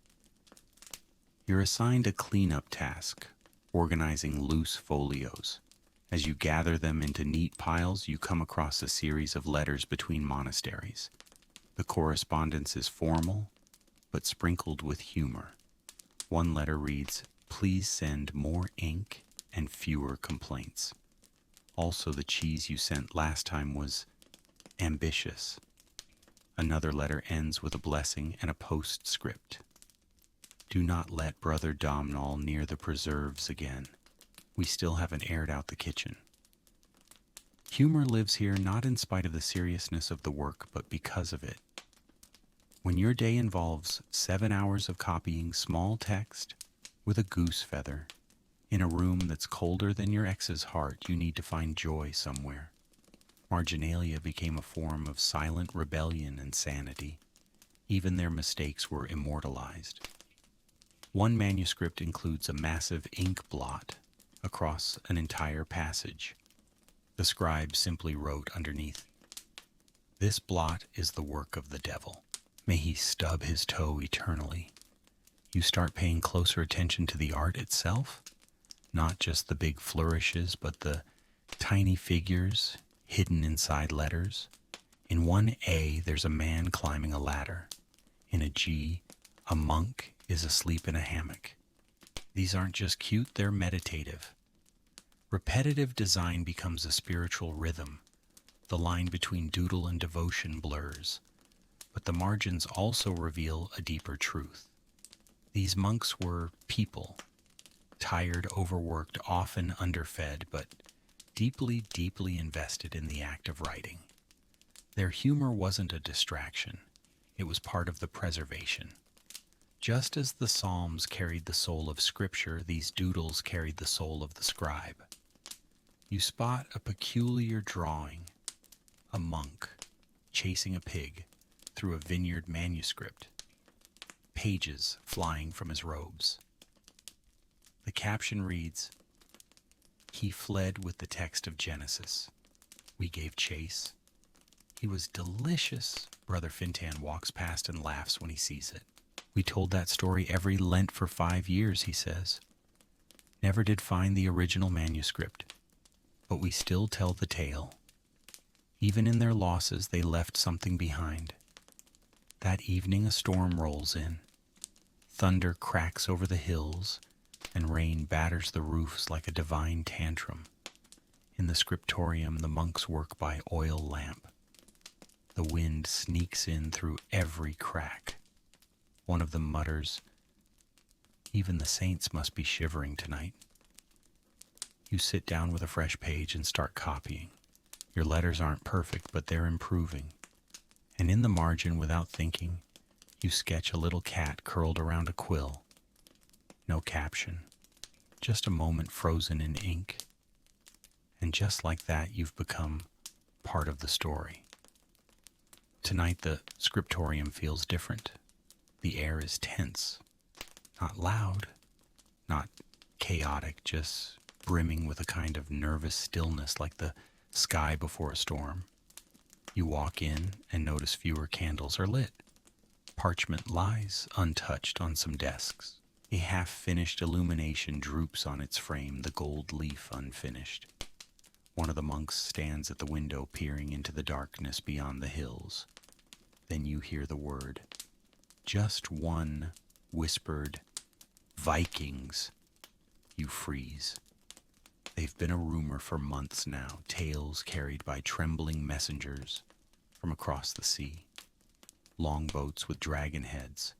You're assigned a cleanup task, organizing loose folios. As you gather them into neat piles, you come across a series of letters between monasteries. The correspondence is formal, but sprinkled with humor. One letter reads, "Please send more ink and fewer complaints." Also, the cheese you sent last time was ambitious. Another letter ends with a blessing and a postscript. Do not let Brother Domnall near the preserves again. We still haven't aired out the kitchen. Humor lives here not in spite of the seriousness of the work, but because of it. When your day involves 7 hours of copying small text with a goose feather in a room that's colder than your ex's heart, you need to find joy somewhere. Marginalia became a form of silent rebellion and sanity. Even their mistakes were immortalized. One manuscript includes a massive ink blot across an entire passage. The scribe simply wrote underneath, "This blot is the work of the devil. May he stub his toe eternally." You start paying closer attention to the art itself, not just the big flourishes, but the tiny figures hidden inside letters. In one A, there's a man climbing a ladder. In a G, a monk is asleep in a hammock. These aren't just cute, they're meditative. Repetitive design becomes a spiritual rhythm. The line between doodle and devotion blurs, but the margins also reveal a deeper truth. These monks were people, tired, overworked, often underfed, but deeply, deeply invested in the act of writing. Their humor wasn't a distraction. It was part of the preservation. Just as the Psalms carried the soul of Scripture, these doodles carried the soul of the scribe. You spot a peculiar drawing, a monk chasing a pig through a vineyard manuscript, pages flying from his robes. The caption reads, "He fled with the text of Genesis. We gave chase. He was delicious." Brother Fintan walks past and laughs when he sees it. "We told that story every Lent for 5 years," he says. "Never did find the original manuscript, but we still tell the tale. Even in their losses, they left something behind. That evening, a storm rolls in. Thunder cracks over the hills, and rain batters the roofs like a divine tantrum. In the scriptorium, the monks work by oil lamp. The wind sneaks in through every crack. One of them mutters, 'Even the saints must be shivering tonight.' You sit down with a fresh page and start copying. Your letters aren't perfect, but they're improving. And in the margin, without thinking, you sketch a little cat curled around a quill. No caption, just a moment frozen in ink. And just like that, you've become part of the story. Tonight, the scriptorium feels different. The air is tense, not loud, not chaotic, just brimming with a kind of nervous stillness like the sky before a storm. You walk in and notice fewer candles are lit. Parchment lies untouched on some desks. A half-finished illumination droops on its frame, the gold leaf unfinished. One of the monks stands at the window peering into the darkness beyond the hills. Then you hear the word. Just one whispered, "Vikings." You freeze. They've been a rumor for months now, tales carried by trembling messengers from across the sea. Longboats with dragon heads,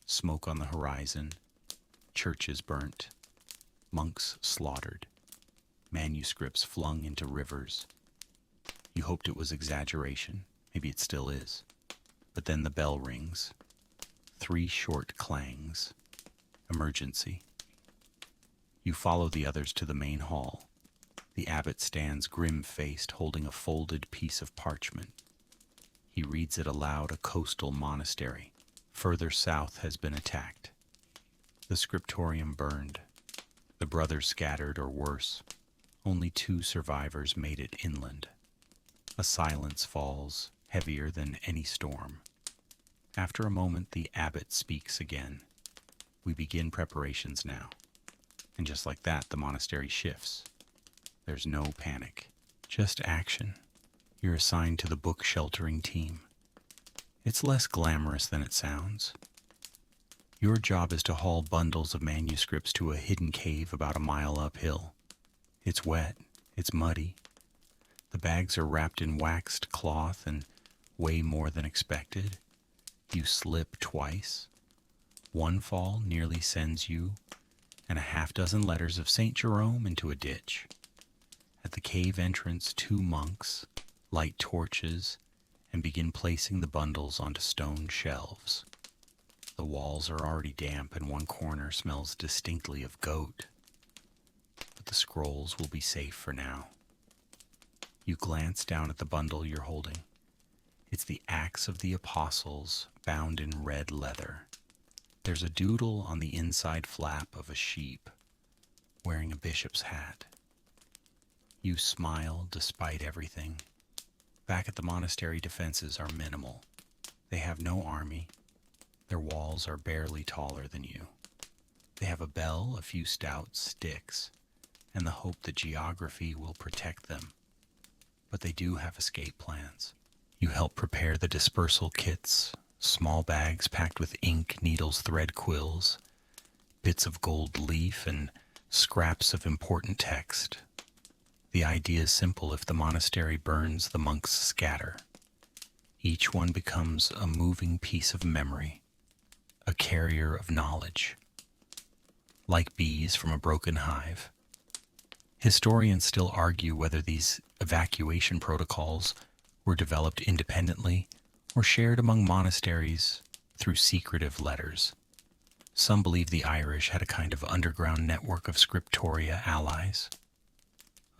smoke on the horizon, churches burnt, monks slaughtered, manuscripts flung into rivers. You hoped it was exaggeration, maybe it still is. But then the bell rings. 3 short clangs. Emergency. You follow the others to the main hall. The abbot stands grim-faced, holding a folded piece of parchment. He reads it aloud. A coastal monastery further south has been attacked. The scriptorium burned. The brothers scattered, or worse. Only 2 survivors made it inland. A silence falls, heavier than any storm. After a moment, the abbot speaks again. We begin preparations now. And just like that, the monastery shifts. There's no panic, just action. You're assigned to the book sheltering team. It's less glamorous than it sounds. Your job is to haul bundles of manuscripts to a hidden cave about a mile uphill. It's wet, it's muddy. The bags are wrapped in waxed cloth and weigh more than expected. You slip twice. One fall nearly sends you and a half-dozen letters of St. Jerome into a ditch. At the cave entrance, 2 monks light torches and begin placing the bundles onto stone shelves. The walls are already damp and one corner smells distinctly of goat. But the scrolls will be safe for now. You glance down at the bundle you're holding. It's the Acts of the Apostles bound in red leather. There's a doodle on the inside flap of a sheep wearing a bishop's hat. You smile despite everything. Back at the monastery, defenses are minimal. They have no army. Their walls are barely taller than you. They have a bell, a few stout sticks, and the hope that geography will protect them. But they do have escape plans. You help prepare the dispersal kits, small bags packed with ink, needles, thread, quills, bits of gold leaf, and scraps of important text. The idea is simple. If the monastery burns, the monks scatter. Each one becomes a moving piece of memory, a carrier of knowledge. Like bees from a broken hive. Historians still argue whether these evacuation protocols were developed independently or shared among monasteries through secretive letters. Some believe the Irish had a kind of underground network of scriptoria allies.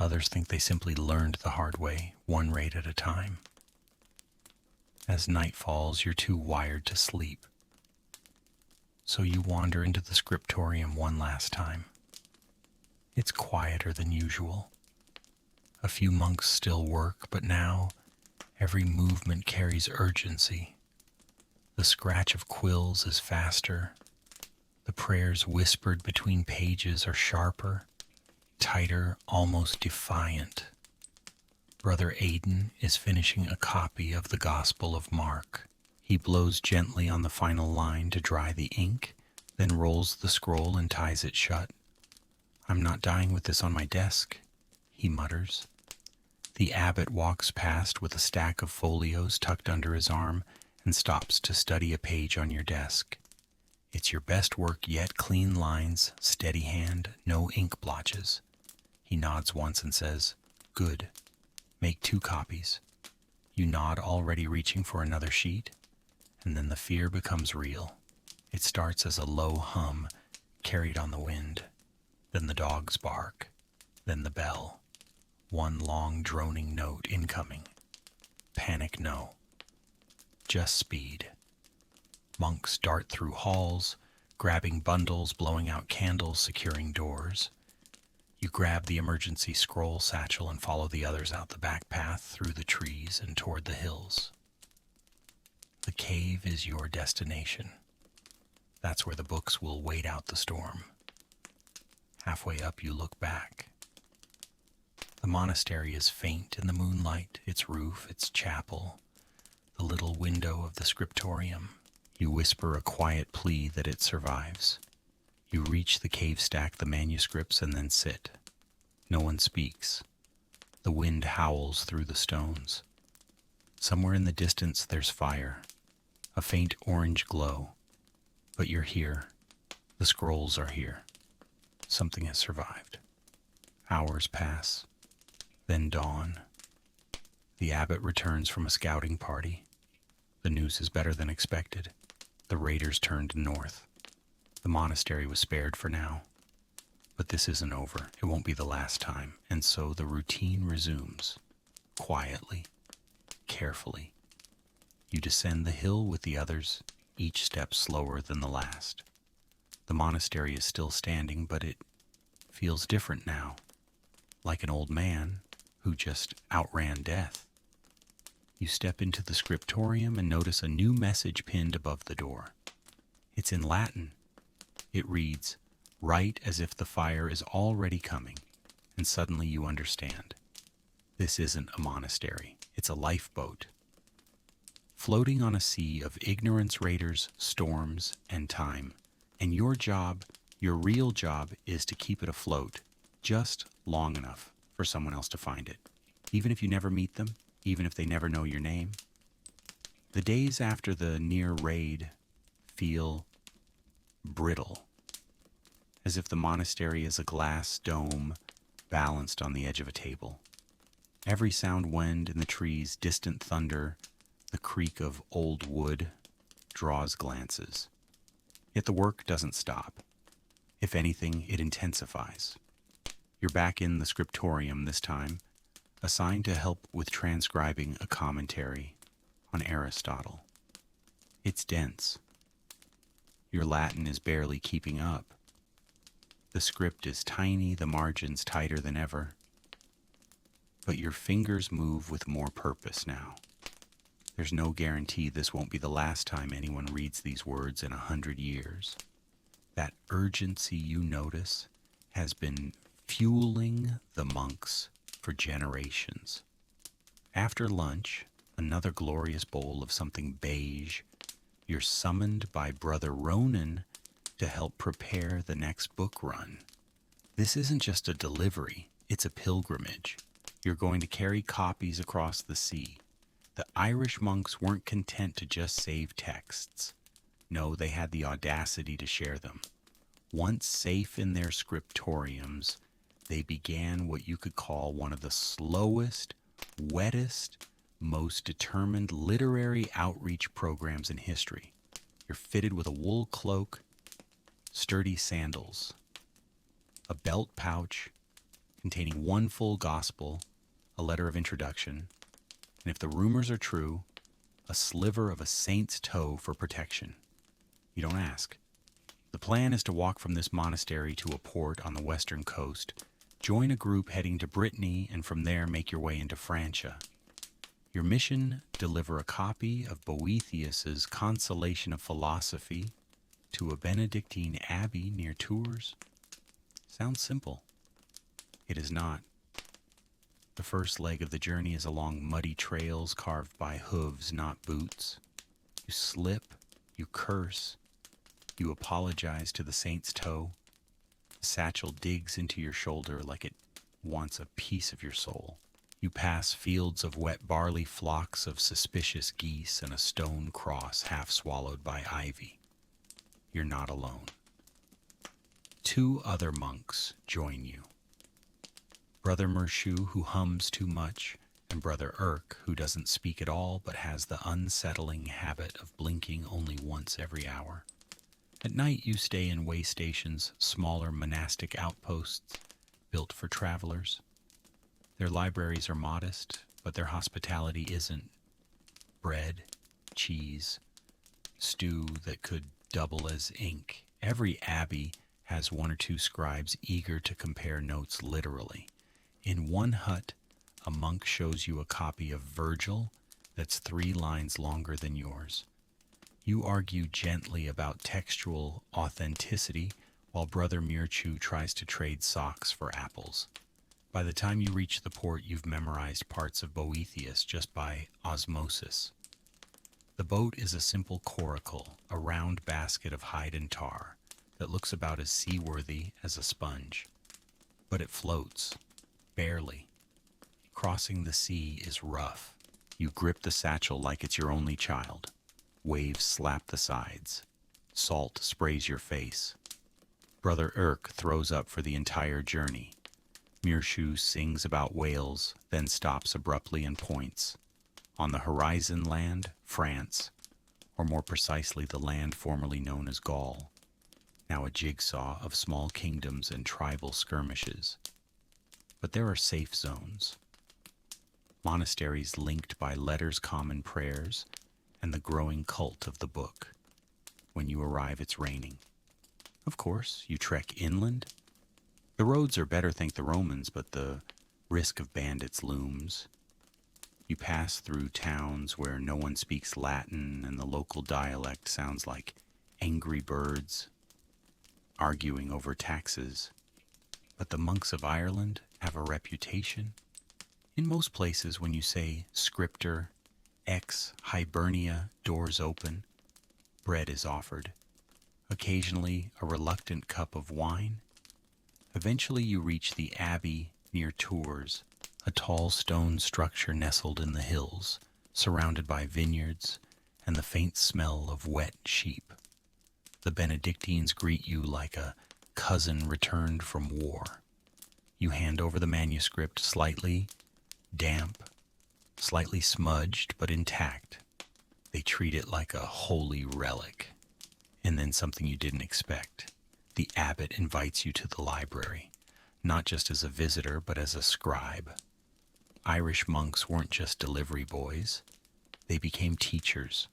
Others think they simply learned the hard way, one raid at a time. As night falls, you're too wired to sleep. So you wander into the scriptorium one last time. It's quieter than usual. A few monks still work, but now every movement carries urgency. The scratch of quills is faster. The prayers whispered between pages are sharper, tighter, almost defiant. Brother Aidan is finishing a copy of the Gospel of Mark. He blows gently on the final line to dry the ink, then rolls the scroll and ties it shut. "I'm not dying with this on my desk," he mutters. The abbot walks past with a stack of folios tucked under his arm and stops to study a page on your desk. It's your best work yet, clean lines, steady hand, no ink blotches. He nods once and says, "Good. Make 2 copies." You nod, already reaching for another sheet, and then the fear becomes real. It starts as a low hum carried on the wind. Then the dogs bark. Then the bell. One long droning note incoming. Panic no. Just speed. Monks dart through halls, grabbing bundles, blowing out candles, securing doors. You grab the emergency scroll satchel and follow the others out the back path through the trees and toward the hills. The cave is your destination. That's where the books will wait out the storm. Halfway up, you look back. The monastery is faint in the moonlight, its roof, its chapel, the little window of the scriptorium. You whisper a quiet plea that it survives. You reach the cave stack, the manuscripts, and then sit. No one speaks. The wind howls through the stones. Somewhere in the distance there's fire, a faint orange glow. But you're here. The scrolls are here. Something has survived. Hours pass. Then dawn. The abbot returns from a scouting party. The news is better than expected. The raiders turned north. The monastery was spared for now. But this isn't over. It won't be the last time. And so the routine resumes. Quietly. Carefully. You descend the hill with the others, each step slower than the last. The monastery is still standing, but it feels different now, like an old man who just outran death. You step into the scriptorium and notice a new message pinned above the door. It's in Latin. It reads, "Write as if the fire is already coming," and suddenly you understand. This isn't a monastery, it's a lifeboat. Floating on a sea of ignorance raiders, storms, and time. And your job, your real job, is to keep it afloat just long enough for someone else to find it. Even if you never meet them, even if they never know your name. The days after the near raid feel brittle, as if the monastery is a glass dome balanced on the edge of a table. Every sound wind in the trees, distant thunder, the creak of old wood draws glances. Yet the work doesn't stop. If anything, it intensifies. You're back in the scriptorium this time, assigned to help with transcribing a commentary on Aristotle. It's dense. Your Latin is barely keeping up. The script is tiny, the margins tighter than ever. But your fingers move with more purpose now. There's no guarantee this won't be the last time anyone reads these words in 100 years. That urgency you notice has been fueling the monks for generations. After lunch, another glorious bowl of something beige, you're summoned by Brother Ronan to help prepare the next book run. This isn't just a delivery, it's a pilgrimage. You're going to carry copies across the sea. The Irish monks weren't content to just save texts. No, they had the audacity to share them. Once safe in their scriptoriums, they began what you could call one of the slowest, wettest, most determined literary outreach programs in history. You're fitted with a wool cloak, sturdy sandals, a belt pouch containing one full gospel, a letter of introduction, and if the rumors are true, a sliver of a saint's toe for protection. You don't ask. The plan is to walk from this monastery to a port on the western coast, join a group heading to Brittany, and from there make your way into Francia. Your mission, deliver a copy of Boethius's Consolation of Philosophy to a Benedictine abbey near Tours. Sounds simple. It is not. The first leg of the journey is along muddy trails carved by hooves, not boots. You slip, you curse, you apologize to the saint's toe. The satchel digs into your shoulder like it wants a piece of your soul. You pass fields of wet barley, flocks of suspicious geese, and a stone cross half swallowed by ivy. You're not alone. 2 other monks join you. Brother Mershu, who hums too much, and Brother Urk, who doesn't speak at all but has the unsettling habit of blinking only once every hour. At night you stay in way stations, smaller monastic outposts built for travelers. Their libraries are modest, but their hospitality isn't. Bread, cheese, stew that could double as ink. Every abbey has 1 or 2 scribes eager to compare notes literally. In one hut, a monk shows you a copy of Virgil that's 3 lines longer than yours. You argue gently about textual authenticity while Brother Mirchu tries to trade socks for apples. By the time you reach the port, you've memorized parts of Boethius just by osmosis. The boat is a simple coracle, a round basket of hide and tar that looks about as seaworthy as a sponge. But it floats. Barely. Crossing the sea is rough. You grip the satchel like it's your only child. Waves slap the sides. Salt sprays your face. Brother Urk throws up for the entire journey. Mirshu sings about whales, then stops abruptly and points. On the horizon land, France, or more precisely the land formerly known as Gaul, now a jigsaw of small kingdoms and tribal skirmishes. But there are safe zones. Monasteries linked by letters, common prayers, and the growing cult of the book. When you arrive, it's raining. Of course, you trek inland. The roads are better, thank the Romans, but the risk of bandits looms. You pass through towns where no one speaks Latin and the local dialect sounds like angry birds arguing over taxes. But the monks of Ireland have a reputation. In most places, when you say scriptor, ex hibernia, doors open, bread is offered. Occasionally, a reluctant cup of wine. Eventually, you reach the abbey near Tours, a tall stone structure nestled in the hills, surrounded by vineyards and the faint smell of wet sheep. The Benedictines greet you like a cousin returned from war. You hand over the manuscript, slightly damp, slightly smudged, but intact. They treat it like a holy relic. And then something you didn't expect. The abbot invites you to the library, not just as a visitor, but as a scribe. Irish monks weren't just delivery boys. They became teachers.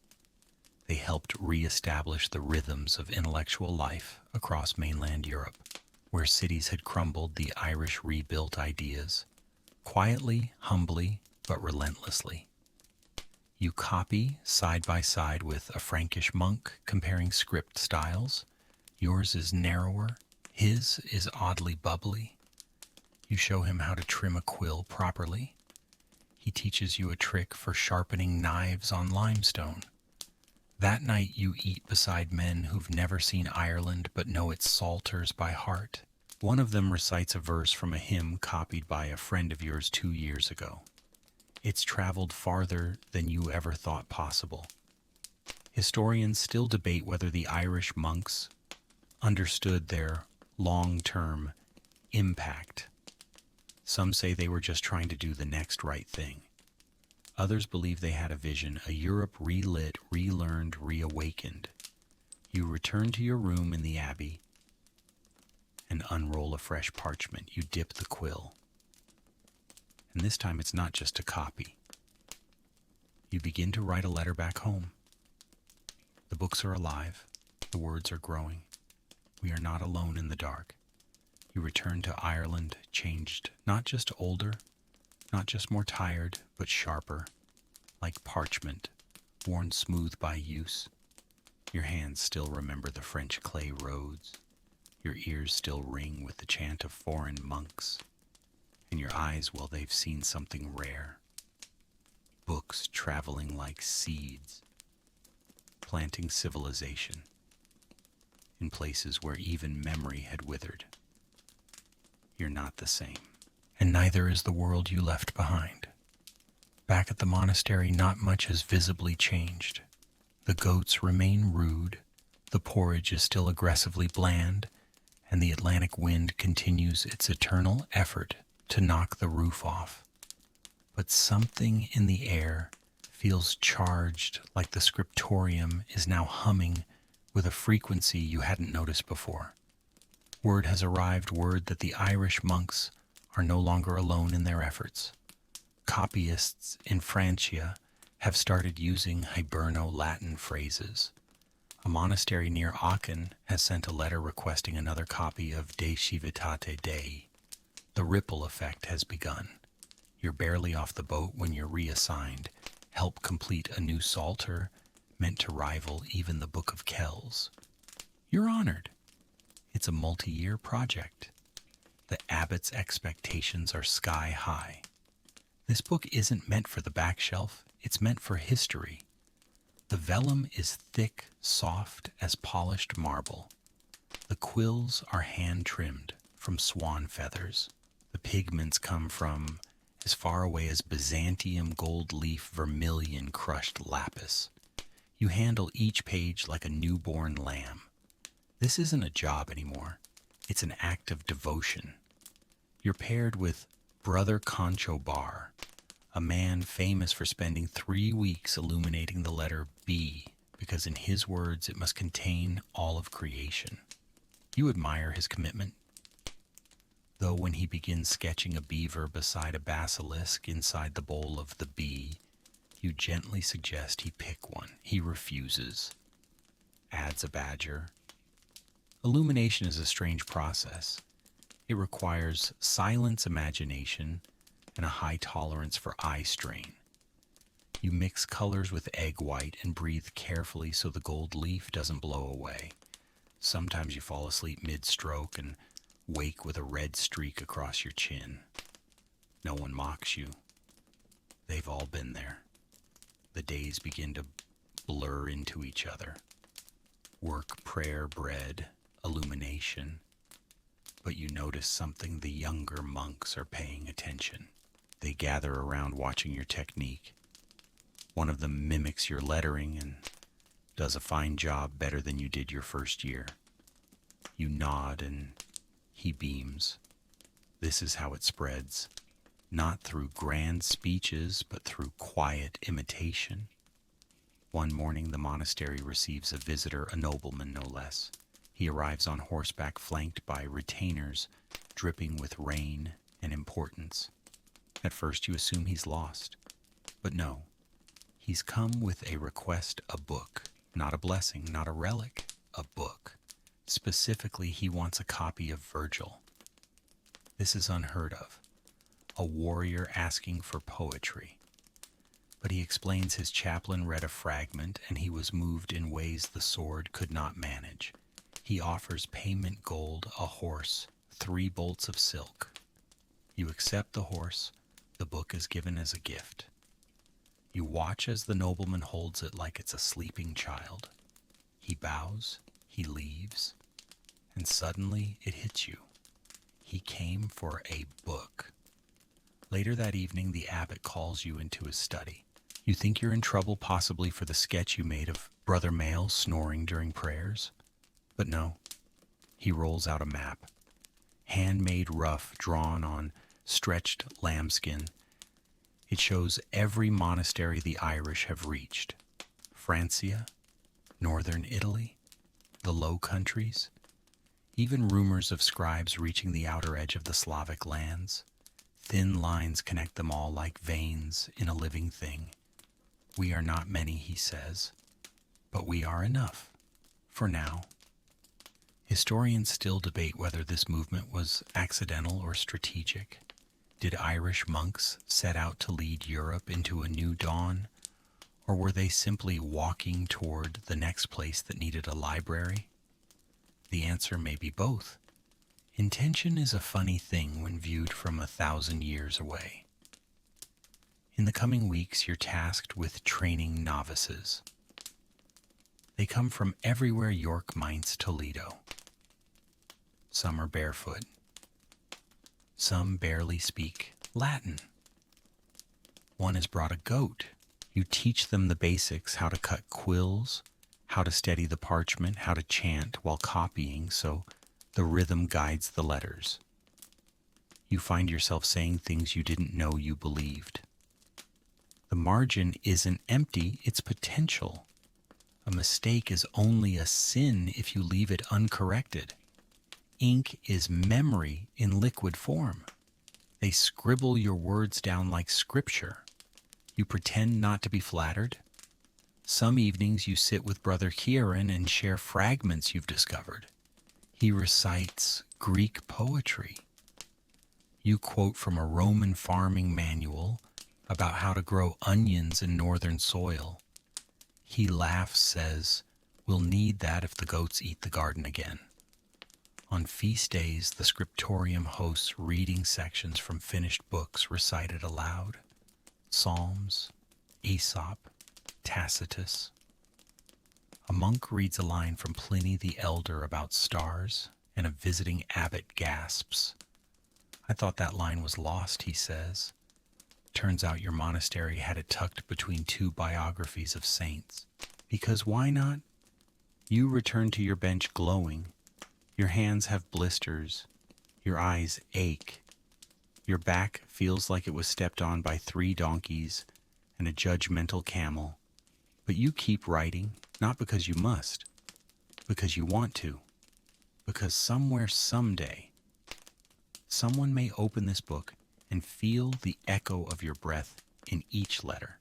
They helped re-establish the rhythms of intellectual life across mainland Europe. Where cities had crumbled, the Irish rebuilt ideas, quietly, humbly, but relentlessly. You copy side by side with a Frankish monk comparing script styles. Yours is narrower, his is oddly bubbly. You show him how to trim a quill properly. He teaches you a trick for sharpening knives on limestone. That night you eat beside men who've never seen Ireland but know its psalters by heart. One of them recites a verse from a hymn copied by a friend of yours 2 years ago. It's traveled farther than you ever thought possible. Historians still debate whether the Irish monks understood their long-term impact. Some say they were just trying to do the next right thing. Others believe they had a vision, a Europe relit, relearned, reawakened. You return to your room in the abbey and unroll a fresh parchment. You dip the quill. And this time it's not just a copy. You begin to write a letter back home. The books are alive. The words are growing. We are not alone in the dark. You return to Ireland changed, not just older, not just more tired, but sharper, like parchment, worn smooth by use. Your hands still remember the French clay roads. Your ears still ring with the chant of foreign monks. And your eyes, well, they've seen something rare. Books traveling like seeds, planting civilization in places where even memory had withered. You're not the same. And neither is the world you left behind. Back at the monastery, not much has visibly changed. The goats remain rude, the porridge is still aggressively bland, and the Atlantic wind continues its eternal effort to knock the roof off. But something in the air feels charged, like the scriptorium is now humming with a frequency you hadn't noticed before. Word has arrived, word that the Irish monks are no longer alone in their efforts. Copyists in Francia have started using Hiberno-Latin phrases. A monastery near Aachen has sent a letter requesting another copy of De Civitate Dei. The ripple effect has begun. You're barely off the boat when you're reassigned. Help complete a new psalter meant to rival even the Book of Kells. You're honored. It's a multi-year project. The abbot's expectations are sky high. This book isn't meant for the back shelf, it's meant for history. The vellum is thick, soft as polished marble. The quills are hand-trimmed from swan feathers. The pigments come from as far away as Byzantium gold leaf vermilion crushed lapis. You handle each page like a newborn lamb. This isn't a job anymore. It's an act of devotion. You're paired with Brother Concho Bar, a man famous for spending 3 weeks illuminating the letter B, because in his words it must contain all of creation. You admire his commitment, though when he begins sketching a beaver beside a basilisk inside the bowl of the B, You gently suggest he pick one. He refuses, adds a badger. Illumination is a strange process. It requires silence, imagination, and a high tolerance for eye strain. You mix colors with egg white and breathe carefully so the gold leaf doesn't blow away. Sometimes you fall asleep mid-stroke and wake with a red streak across your chin. No one mocks you. They've all been there. The days begin to blur into each other. Work, prayer, bread, illumination. But you notice something: the younger monks are paying attention. They gather around watching your technique. One of them mimics your lettering and does a fine job, better than you did your first year. You nod and he beams. This is how it spreads. Not through grand speeches, but through quiet imitation. One morning the monastery receives a visitor, a nobleman no less. He arrives on horseback, flanked by retainers dripping with rain and importance. At first you assume he's lost, but no. He's come with a request, a book. Not a blessing, not a relic, a book. Specifically, he wants a copy of Virgil. This is unheard of. A warrior asking for poetry. But he explains his chaplain read a fragment and he was moved in ways the sword could not manage. He offers payment gold, a horse, 3 bolts of silk. You accept the horse. The book is given as a gift. You watch as the nobleman holds it like it's a sleeping child. He bows, he leaves, and suddenly it hits you. He came for a book. Later that evening, the abbot calls you into his study. You think you're in trouble, possibly for the sketch you made of Brother Male snoring during prayers. But no, he rolls out a map. Handmade rough, drawn on stretched lambskin. It shows every monastery the Irish have reached. Francia, northern Italy, the Low Countries, even rumors of scribes reaching the outer edge of the Slavic lands. Thin lines connect them all like veins in a living thing. We are not many, he says, but we are enough, for now. Historians still debate whether this movement was accidental or strategic. Did Irish monks set out to lead Europe into a new dawn, or were they simply walking toward the next place that needed a library? The answer may be both. Intention is a funny thing when viewed from 1,000 years away. In the coming weeks, you're tasked with training novices. They come from everywhere: York, Mainz, Toledo. Some are barefoot. Some barely speak Latin. One has brought a goat. You teach them the basics: how to cut quills, how to steady the parchment, how to chant while copying so the rhythm guides the letters. You find yourself saying things you didn't know you believed. The margin isn't empty, it's potential. A mistake is only a sin if you leave it uncorrected. Ink is memory in liquid form. They scribble your words down like scripture. You pretend not to be flattered. Some evenings you sit with Brother Kieran and share fragments you've discovered. He recites Greek poetry. You quote from a Roman farming manual about how to grow onions in northern soil. He laughs, says, "We'll need that if the goats eat the garden again." On feast days, the scriptorium hosts reading sections from finished books recited aloud. Psalms, Aesop, Tacitus. A monk reads a line from Pliny the Elder about stars, and a visiting abbot gasps. "I thought that line was lost," he says. Turns out your monastery had it tucked between 2 biographies of saints. Because why not? You return to your bench glowing. Your hands have blisters. Your eyes ache. Your back feels like it was stepped on by 3 donkeys and a judgmental camel. But you keep writing, not because you must, because you want to. Because somewhere, someday, someone may open this book and feel the echo of your breath in each letter.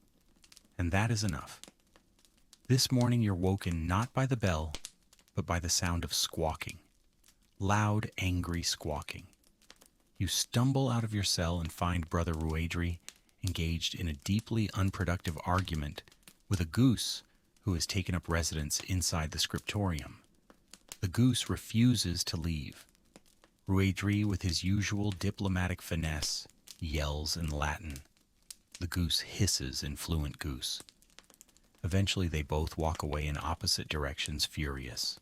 and that is enough. This morning you're woken not by the bell, but by the sound of squawking. Loud, angry squawking. You stumble out of your cell and find Brother Ruadri engaged in a deeply unproductive argument with a goose who has taken up residence inside the scriptorium. The goose refuses to leave. Ruadri, with his usual diplomatic finesse, yells in Latin. The goose hisses in fluent goose. Eventually they both walk away in opposite directions, furious.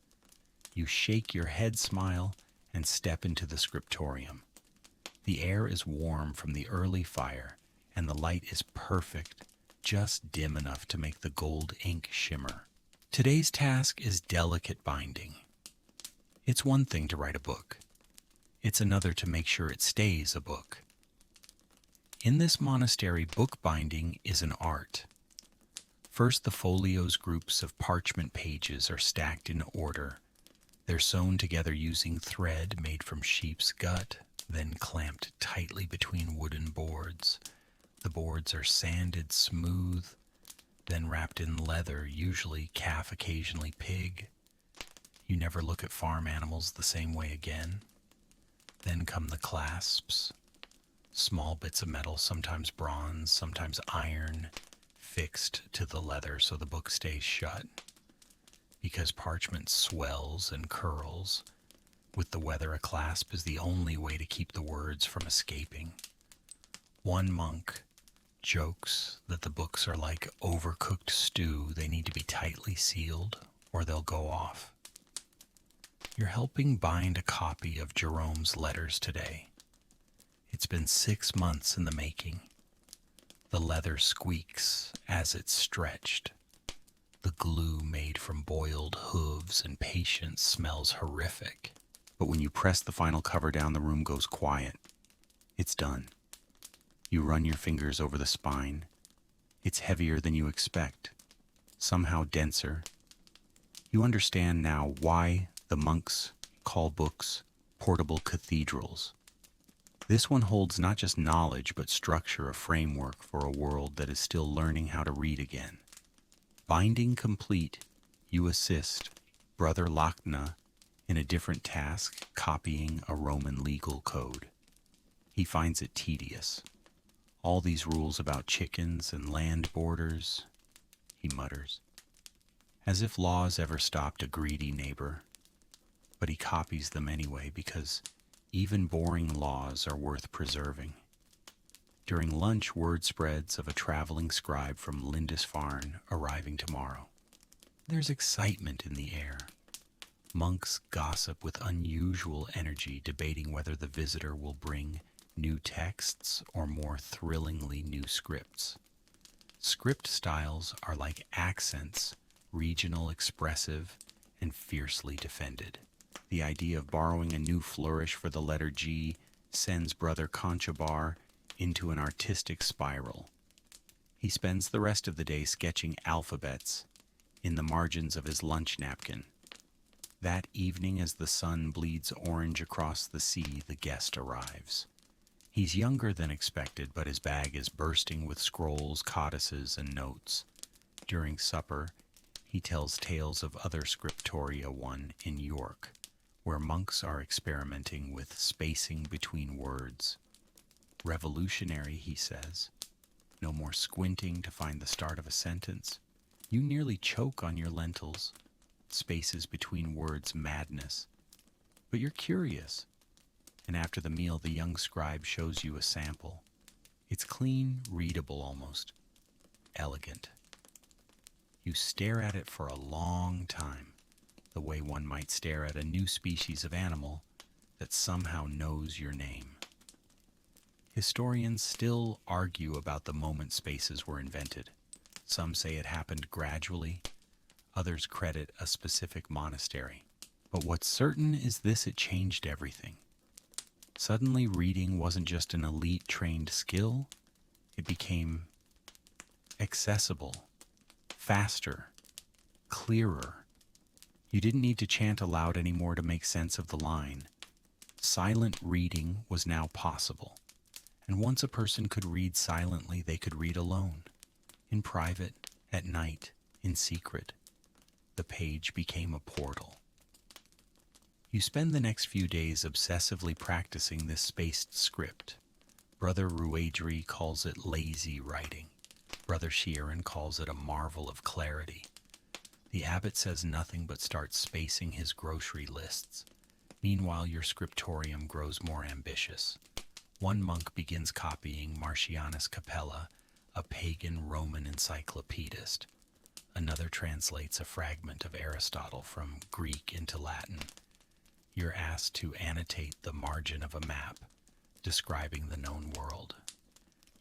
You shake your head smile and step into the scriptorium. The air is warm from the early fire, and the light is perfect, just dim enough to make the gold ink shimmer. Today's task is delicate binding. It's one thing to write a book. It's another to make sure it stays a book. In this monastery, book binding is an art. First, the folios groups of parchment pages are stacked in order. They're sewn together using thread made from sheep's gut, then clamped tightly between wooden boards. The boards are sanded smooth, then wrapped in leather, usually calf, occasionally pig. You never look at farm animals the same way again. Then come the clasps, small bits of metal, sometimes bronze, sometimes iron, fixed to the leather so the book stays shut. Because parchment swells and curls, with the weather a clasp is the only way to keep the words from escaping. One monk jokes that the books are like overcooked stew. They need to be tightly sealed or they'll go off. You're helping bind a copy of Jerome's letters today. It's been 6 months in the making. The leather squeaks as it's stretched. The glue made from boiled hooves and patience smells horrific. But when you press the final cover down, the room goes quiet. It's done. You run your fingers over the spine. It's heavier than you expect, somehow denser. You understand now why the monks call books portable cathedrals. This one holds not just knowledge, but structure, a framework for a world that is still learning how to read again. Binding complete, you assist Brother Lachna in a different task, copying a Roman legal code. He finds it tedious. All these rules about chickens and land borders, he mutters, as if laws ever stopped a greedy neighbor. But he copies them anyway because even boring laws are worth preserving. During lunch, word spreads of a traveling scribe from Lindisfarne arriving tomorrow. There's excitement in the air. Monks gossip with unusual energy, debating whether the visitor will bring new texts or more thrillingly new scripts. Script styles are like accents, regional, expressive, and fiercely defended. The idea of borrowing a new flourish for the letter G sends Brother Conchabar into an artistic spiral. He spends the rest of the day sketching alphabets in the margins of his lunch napkin. That evening, as the sun bleeds orange across the sea, the guest arrives. He's younger than expected, but his bag is bursting with scrolls, codices, and notes. During supper, he tells tales of other scriptoria, one in York, where monks are experimenting with spacing between words. Revolutionary, he says. No more squinting to find the start of a sentence. You nearly choke on your lentils. Spaces between words, madness. But you're curious. And after the meal, the young scribe shows you a sample. It's clean, readable almost, elegant. You stare at it for a long time, the way one might stare at a new species of animal that somehow knows your name. Historians still argue about the moment spaces were invented. Some say it happened gradually, others credit a specific monastery. But what's certain is this: it changed everything. Suddenly, reading wasn't just an elite trained skill, it became accessible, faster, clearer. You didn't need to chant aloud anymore to make sense of the line. Silent reading was now possible. And once a person could read silently, they could read alone. In private, at night, in secret, the page became a portal. You spend the next few days obsessively practicing this spaced script. Brother Ruageri calls it lazy writing. Brother Sheeran calls it a marvel of clarity. The abbot says nothing but starts spacing his grocery lists. Meanwhile, your scriptorium grows more ambitious. One monk begins copying Marcianus Capella, a pagan Roman encyclopedist. Another translates a fragment of Aristotle from Greek into Latin. You're asked to annotate the margin of a map, describing the known world.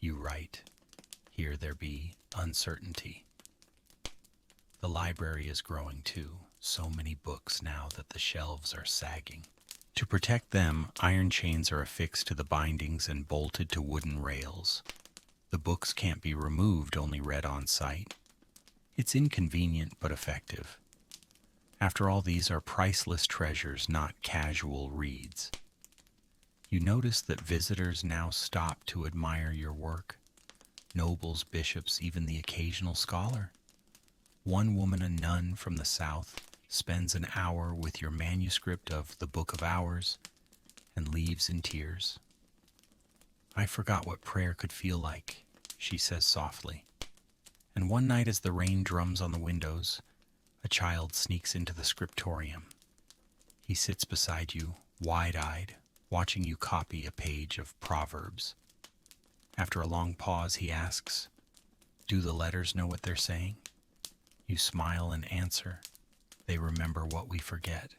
You write, "Here there be uncertainty." The library is growing too, so many books now that the shelves are sagging. To protect them, iron chains are affixed to the bindings and bolted to wooden rails. The books can't be removed, only read on sight. It's inconvenient but effective. After all, these are priceless treasures, not casual reads. You notice that visitors now stop to admire your work. Nobles, bishops, even the occasional scholar. One woman, a nun from the south, spends an hour with your manuscript of the Book of Hours and leaves in tears. "I forgot what prayer could feel like," she says softly. And one night, as the rain drums on the windows, a child sneaks into the scriptorium. He sits beside you, wide-eyed, watching you copy a page of Proverbs. After a long pause, he asks, "Do the letters know what they're saying?" You smile and answer, "They remember what we forget."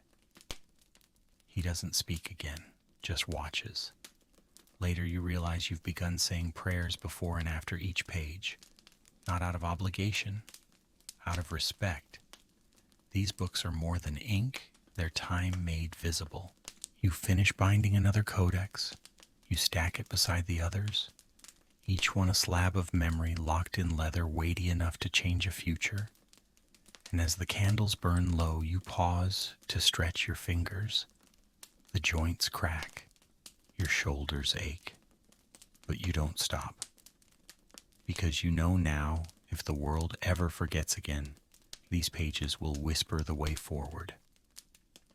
He doesn't speak again, just watches. Later you realize you've begun saying prayers before and after each page, not out of obligation, out of respect. These books are more than ink, they're time made visible. You finish binding another codex, you stack it beside the others, each one a slab of memory locked in leather weighty enough to change a future. And as the candles burn low, you pause to stretch your fingers. The joints crack, your shoulders ache, but you don't stop. Because you know now, if the world ever forgets again, these pages will whisper the way forward,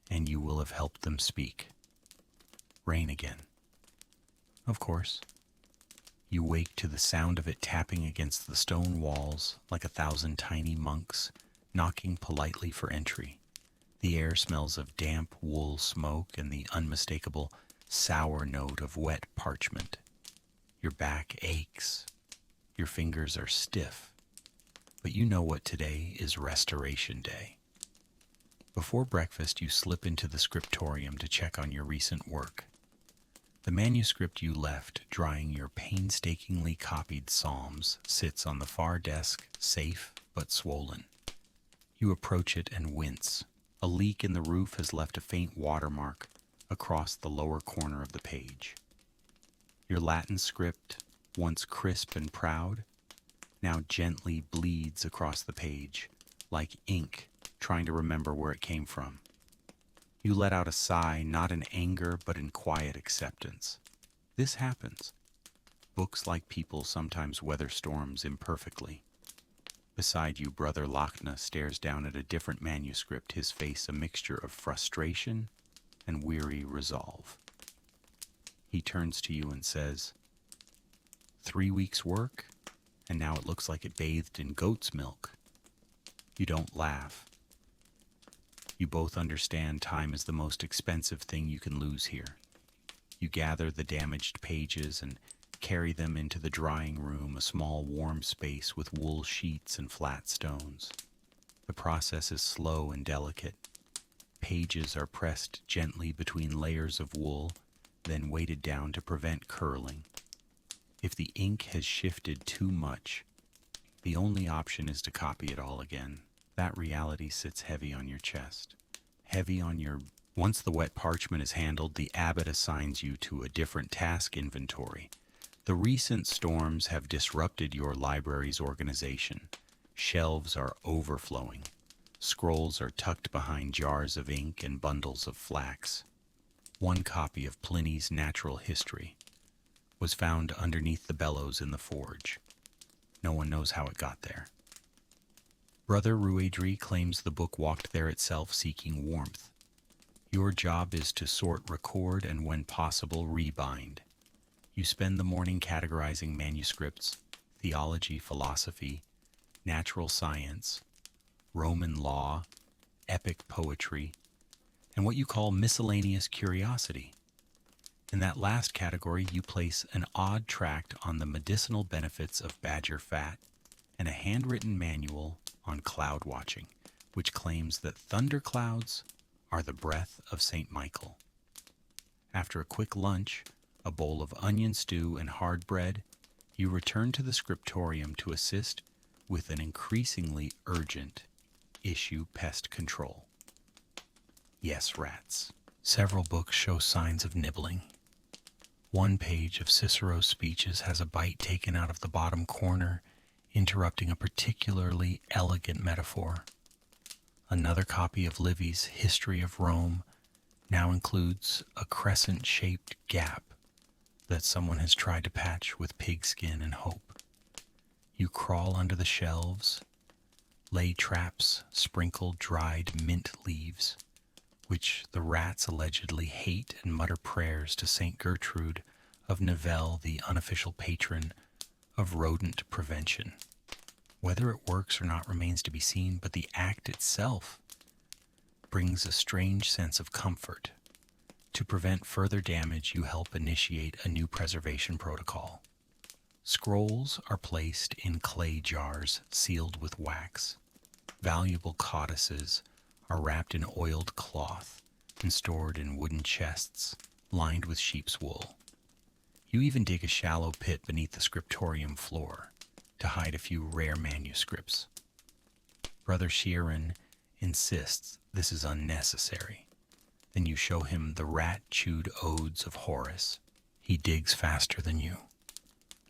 and you will have helped them speak. Rain again. Of course. You wake to the sound of it tapping against the stone walls like 1,000 tiny monks knocking politely for entry. The air smells of damp wool smoke and the unmistakable sour note of wet parchment. Your back aches. Your fingers are stiff. But you know what today is Restoration Day. Before breakfast, you slip into the scriptorium to check on your recent work. The manuscript you left drying your painstakingly copied psalms sits on the far desk, safe but swollen. You approach it and wince. A leak in the roof has left a faint watermark across the lower corner of the page. Your Latin script, once crisp and proud, now gently bleeds across the page, like ink trying to remember where it came from. You let out a sigh, not in anger, but in quiet acceptance. This happens. Books, like people, sometimes weather storms imperfectly. Beside you, Brother Lachna stares down at a different manuscript, his face a mixture of frustration and weary resolve. He turns to you and says, 3 weeks' work, and now it looks like it bathed in goat's milk. You don't laugh. You both understand time is the most expensive thing you can lose here. You gather the damaged pages and carry them into the drying room, a small warm space with wool sheets and flat stones. The process is slow and delicate. Pages are pressed gently between layers of wool, then weighted down to prevent curling. If the ink has shifted too much, the only option is to copy it all again. That reality sits heavy on your chest, heavy on your... Once the wet parchment is handled, the abbot assigns you to a different task inventory. The recent storms have disrupted your library's organization. Shelves are overflowing. Scrolls are tucked behind jars of ink and bundles of flax. One copy of Pliny's Natural History was found underneath the bellows in the forge. No one knows how it got there. Brother Ruidri claims the book walked there itself seeking warmth. Your job is to sort, record, and when possible, rebind. You spend the morning categorizing manuscripts, theology, philosophy, natural science, Roman law, epic poetry, and what you call miscellaneous curiosity. In that last category, you place an odd tract on the medicinal benefits of badger fat and a handwritten manual on cloud watching, which claims that thunderclouds are the breath of St. Michael. After a quick lunch, a bowl of onion stew and hard bread, you return to the scriptorium to assist with an increasingly urgent issue pest control. Yes, rats. Several books show signs of nibbling. One page of Cicero's speeches has a bite taken out of the bottom corner, interrupting a particularly elegant metaphor. Another copy of Livy's History of Rome now includes a crescent-shaped gap that someone has tried to patch with pigskin and hope. You crawl under the shelves, lay traps, sprinkle dried mint leaves, which the rats allegedly hate, and mutter prayers to St. Gertrude of Nivelles, the unofficial patron of rodent prevention. Whether it works or not remains to be seen, but the act itself brings a strange sense of comfort. To prevent further damage, you help initiate a new preservation protocol. Scrolls are placed in clay jars sealed with wax. Valuable codices are wrapped in oiled cloth and stored in wooden chests lined with sheep's wool. You even dig a shallow pit beneath the scriptorium floor to hide a few rare manuscripts. Brother Sheeran insists this is unnecessary. Then you show him the rat-chewed odes of Horace. He digs faster than you.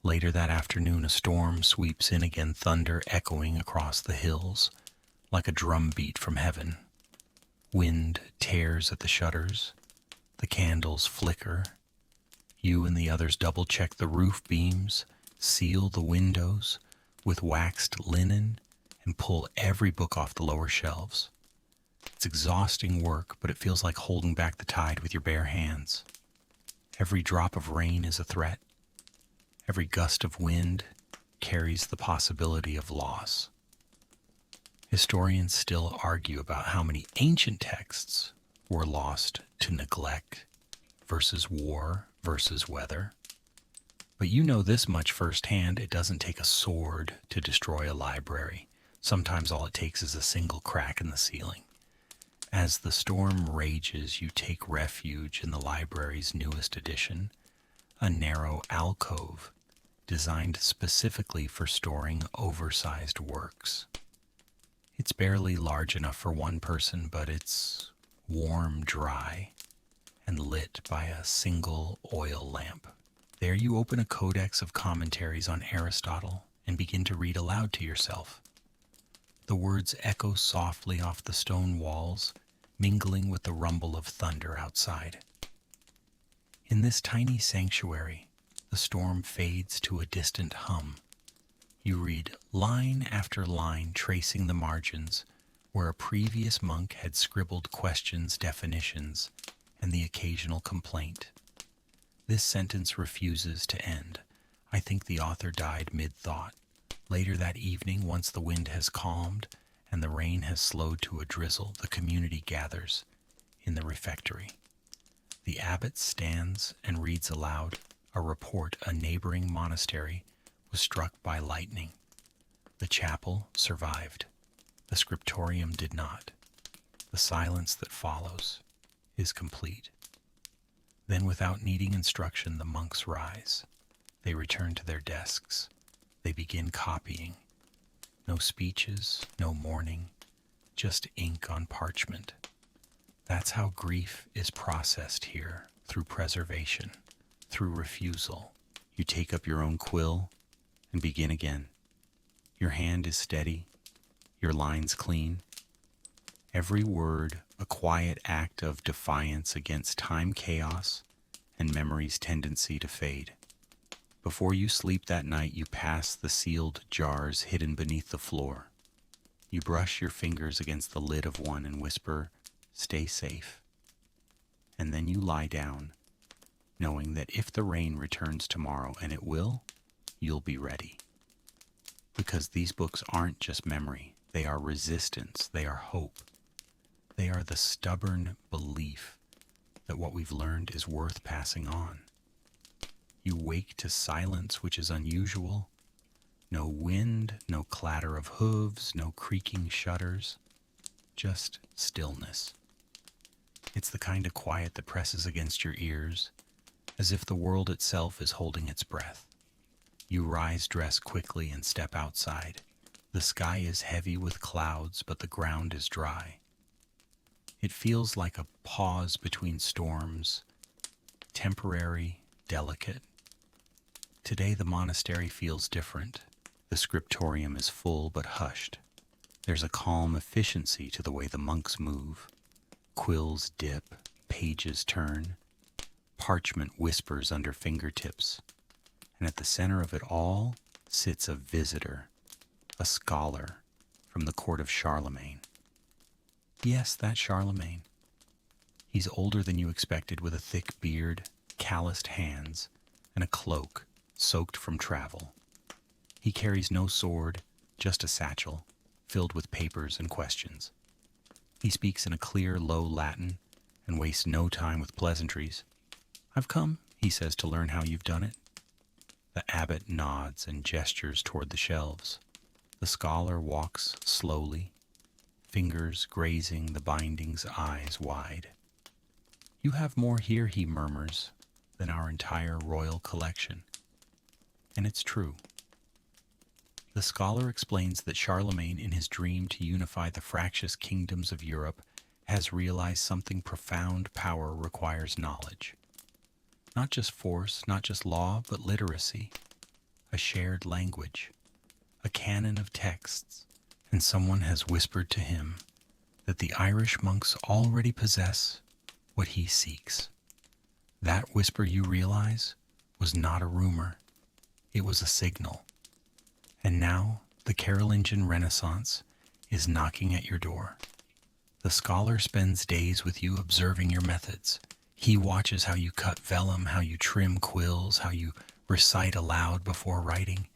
Later that afternoon, a storm sweeps in again, thunder echoing across the hills like a drumbeat from heaven. Wind tears at the shutters. The candles flicker. You and the others double-check the roof beams, seal the windows with waxed linen, and pull every book off the lower shelves. It's exhausting work, but it feels like holding back the tide with your bare hands. Every drop of rain is a threat. Every gust of wind carries the possibility of loss. Historians still argue about how many ancient texts were lost to neglect versus war versus weather. But you know this much firsthand: it doesn't take a sword to destroy a library. Sometimes all it takes is a single crack in the ceiling. As the storm rages, you take refuge in the library's newest edition, a narrow alcove designed specifically for storing oversized works. It's barely large enough for one person, but it's warm, dry, and lit by a single oil lamp. There you open a codex of commentaries on Aristotle and begin to read aloud to yourself. The words echo softly off the stone walls, mingling with the rumble of thunder outside. In this tiny sanctuary, the storm fades to a distant hum. You read line after line, tracing the margins where a previous monk had scribbled questions, definitions, and the occasional complaint. This sentence refuses to end. I think the author died mid-thought. Later that evening, once the wind has calmed and the rain has slowed to a drizzle, the community gathers in the refectory. The abbot stands and reads aloud a report: a neighboring monastery was struck by lightning. The chapel survived. The scriptorium did not. The silence that follows is complete. Then, without needing instruction, the monks rise. They return to their desks. They begin copying. No speeches, no mourning, just ink on parchment. That's how grief is processed here, through preservation, through refusal. You take up your own quill and begin again. Your hand is steady, your lines clean. Every word a quiet act of defiance against time chaos and memory's tendency to fade. Before you sleep that night, you pass the sealed jars hidden beneath the floor. You brush your fingers against the lid of one and whisper, "Stay safe." And then you lie down, knowing that if the rain returns tomorrow, and it will, you'll be ready. Because these books aren't just memory, they are resistance, they are hope. They are the stubborn belief that what we've learned is worth passing on. You wake to silence which is unusual. No wind, no clatter of hooves, no creaking shutters, just stillness. It's the kind of quiet that presses against your ears, as if the world itself is holding its breath. You rise, dress quickly, and step outside. The sky is heavy with clouds, but the ground is dry. It feels like a pause between storms, temporary, delicate. Today the monastery feels different. The scriptorium is full but hushed. There's a calm efficiency to the way the monks move. Quills dip, pages turn, parchment whispers under fingertips. And at the center of it all sits a visitor, a scholar from the court of Charlemagne. Yes, that Charlemagne. He's older than you expected, with a thick beard, calloused hands, and a cloak soaked from travel. He carries no sword, just a satchel filled with papers and questions. He speaks in a clear, low Latin and wastes no time with pleasantries. "I've come," he says, "to learn how you've done it." The abbot nods and gestures toward the shelves. The scholar walks slowly, fingers grazing the bindings, eyes wide. "You have more here," he murmurs, "than our entire royal collection." And it's true. The scholar explains that Charlemagne, in his dream to unify the fractious kingdoms of Europe, has realized something profound. Power requires knowledge. Not just force, not just law, but literacy, a shared language, a canon of texts. And someone has whispered to him that the Irish monks already possess what he seeks. That whisper, you realize, was not a rumor. It was a signal. And now the Carolingian Renaissance is knocking at your door. The scholar spends days with you observing your methods. He watches how you cut vellum, how you trim quills, how you recite aloud before writing.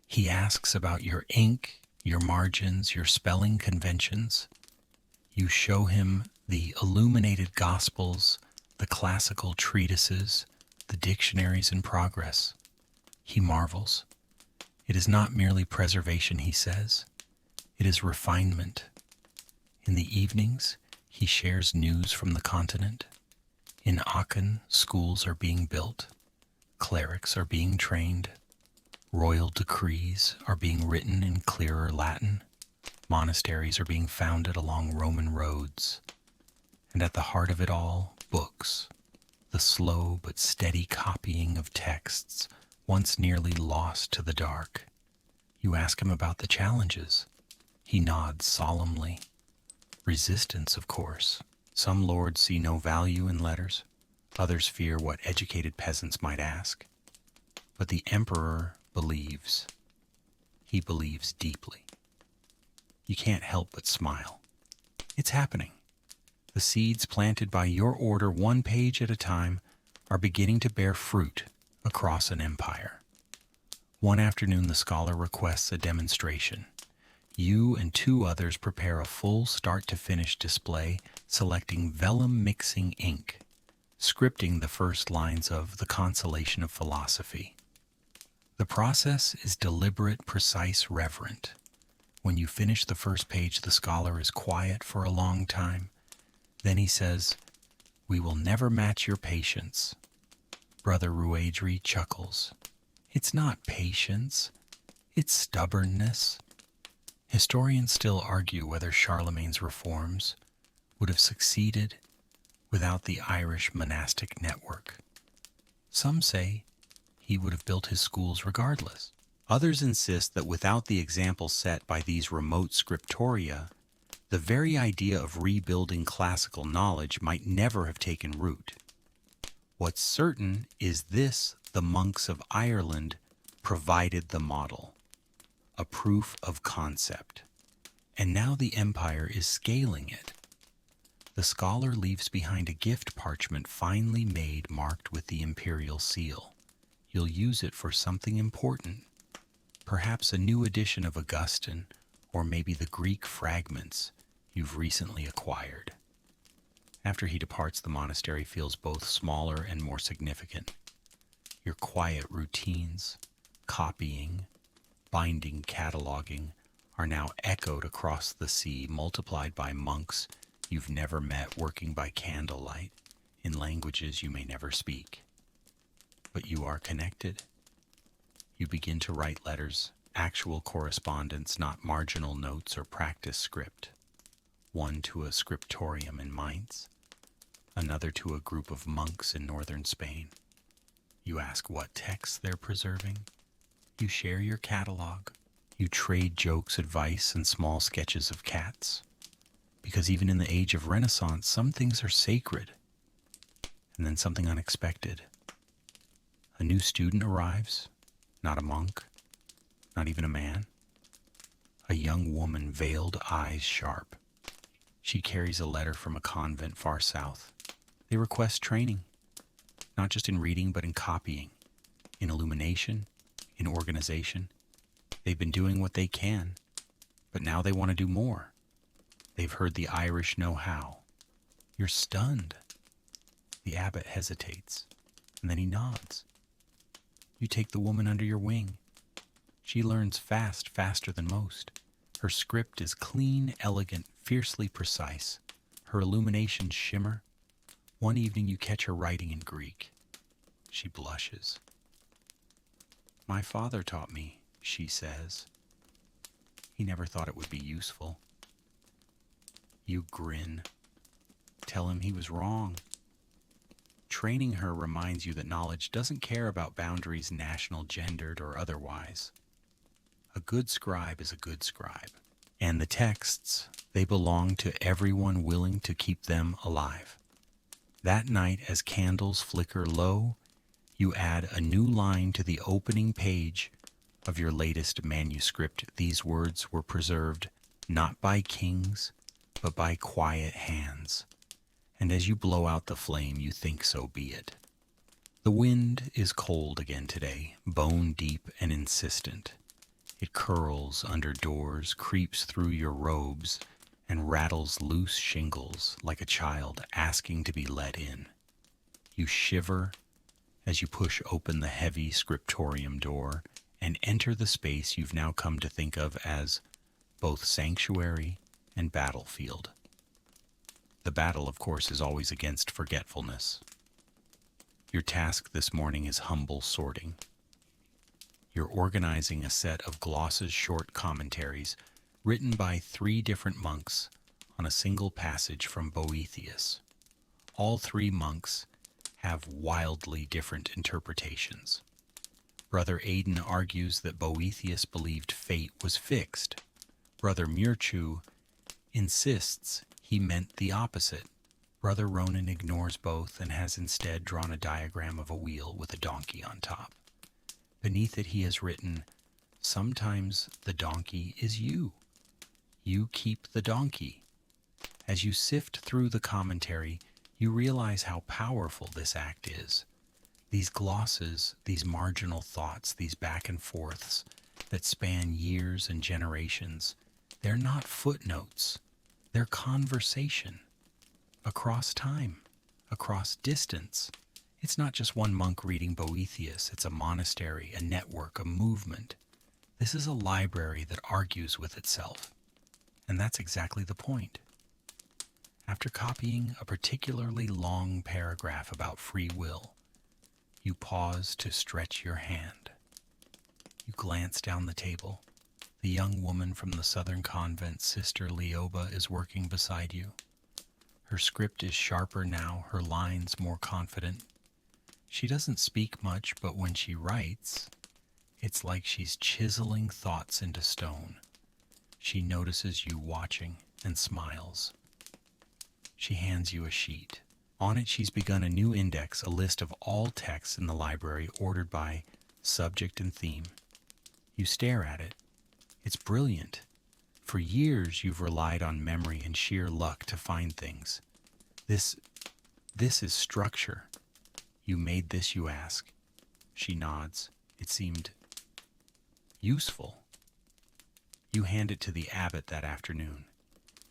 He asks about your ink, your margins, your spelling conventions. You show him the illuminated Gospels, the classical treatises, the dictionaries in progress. He marvels. It is not merely preservation, he says. It is refinement. In the evenings, he shares news from the continent. In Aachen, schools are being built. Clerics are being trained. Royal decrees are being written in clearer Latin. Monasteries are being founded along Roman roads. And at the heart of it all, books. The slow but steady copying of texts, once nearly lost to the dark. You ask him about the challenges. He nods solemnly. Resistance, of course. Some lords see no value in letters. Others fear what educated peasants might ask. But the emperor believes. He believes deeply. You can't help but smile. It's happening. The seeds planted by your order, one page at a time, are beginning to bear fruit across an empire. One afternoon, the scholar requests a demonstration. You and 2 others prepare a full start-to-finish display, selecting vellum-mixing ink, scripting the first lines of The Consolation of Philosophy. The process is deliberate, precise, reverent. When you finish the first page, the scholar is quiet for a long time. Then he says, "We will never match your patience." Brother Ruadri chuckles. It's not patience, it's stubbornness. Historians still argue whether Charlemagne's reforms would have succeeded without the Irish monastic network. Some say he would have built his schools regardless. Others insist that without the example set by these remote scriptoria, the very idea of rebuilding classical knowledge might never have taken root. What's certain is this: the monks of Ireland provided the model, a proof of concept, and now the empire is scaling it. The scholar leaves behind a gift parchment finely made, marked with the imperial seal. You'll use it for something important, perhaps a new edition of Augustine, or maybe the Greek fragments you've recently acquired. After he departs, the monastery feels both smaller and more significant. Your quiet routines, copying, binding, cataloging, are now echoed across the sea, multiplied by monks you've never met, working by candlelight in languages you may never speak. But you are connected. You begin to write letters, actual correspondence, not marginal notes or practice script. One to a scriptorium in Mainz, another to a group of monks in northern Spain. You ask what texts they're preserving. You share your catalog. You trade jokes, advice, and small sketches of cats. Because even in the age of Renaissance, some things are sacred. And then something unexpected. A new student arrives, not a monk, not even a man. A young woman, veiled, eyes sharp. She carries a letter from a convent far south. They request training, not just in reading, but in copying, in illumination, in organization. They've been doing what they can, but now they want to do more. They've heard the Irish know how. You're stunned. The abbot hesitates, and then he nods. You take the woman under your wing. She learns fast, faster than most. Her script is clean, elegant, fiercely precise. Her illuminations shimmer. One evening you catch her writing in Greek. She blushes. My father taught me, she says. He never thought it would be useful. You grin. Tell him he was wrong. Training her reminds you that knowledge doesn't care about boundaries, national, gendered, or otherwise. A good scribe is a good scribe. And the texts, they belong to everyone willing to keep them alive. That night, as candles flicker low, you add a new line to the opening page of your latest manuscript. These words were preserved not by kings, but by quiet hands. And as you blow out the flame, you think, so be it. The wind is cold again today, bone deep and insistent. It curls under doors, creeps through your robes, and rattles loose shingles like a child asking to be let in. You shiver as you push open the heavy scriptorium door and enter the space you've now come to think of as both sanctuary and battlefield. The battle, of course, is always against forgetfulness. Your task this morning is humble sorting. You're organizing a set of glosses, short commentaries written by 3 different monks on a single passage from Boethius. All 3 monks have wildly different interpretations. Brother Aidan argues that Boethius believed fate was fixed. Brother Murchu insists he meant the opposite. Brother Ronan ignores both and has instead drawn a diagram of a wheel with a donkey on top. Beneath it he has written, "Sometimes the donkey is you. You keep the donkey." As you sift through the commentary, you realize how powerful this act is. These glosses, these marginal thoughts, these back and forths that span years and generations, they're not footnotes. They're conversation. Across time, across distance. It's not just one monk reading Boethius. It's a monastery, a network, a movement. This is a library that argues with itself. And that's exactly the point. After copying a particularly long paragraph about free will, you pause to stretch your hand. You glance down the table. The young woman from the southern convent, Sister Leoba, is working beside you. Her script is sharper now, her lines more confident. She doesn't speak much, but when she writes, it's like she's chiseling thoughts into stone. She notices you watching and smiles. She hands you a sheet. On it, she's begun a new index, a list of all texts in the library ordered by subject and theme. You stare at it. It's brilliant. For years, you've relied on memory and sheer luck to find things. This is structure. You made this, you ask. She nods. It seemed useful. You hand it to the abbot that afternoon.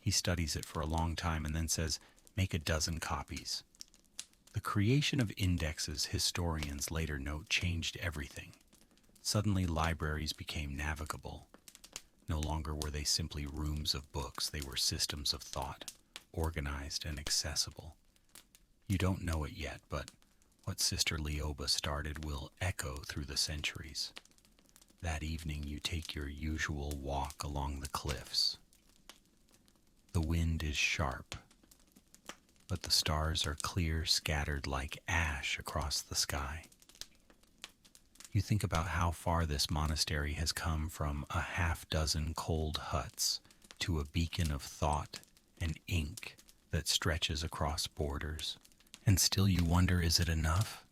He studies it for a long time and then says, make a dozen copies. The creation of indexes, historians later note, changed everything. Suddenly, libraries became navigable. No longer were they simply rooms of books, they were systems of thought, organized and accessible. You don't know it yet, but what Sister Leoba started will echo through the centuries. That evening, you take your usual walk along the cliffs. The wind is sharp, but the stars are clear, scattered like ash across the sky. You think about how far this monastery has come, from a half-dozen cold huts to a beacon of thought and ink that stretches across borders. And still you wonder, is it enough?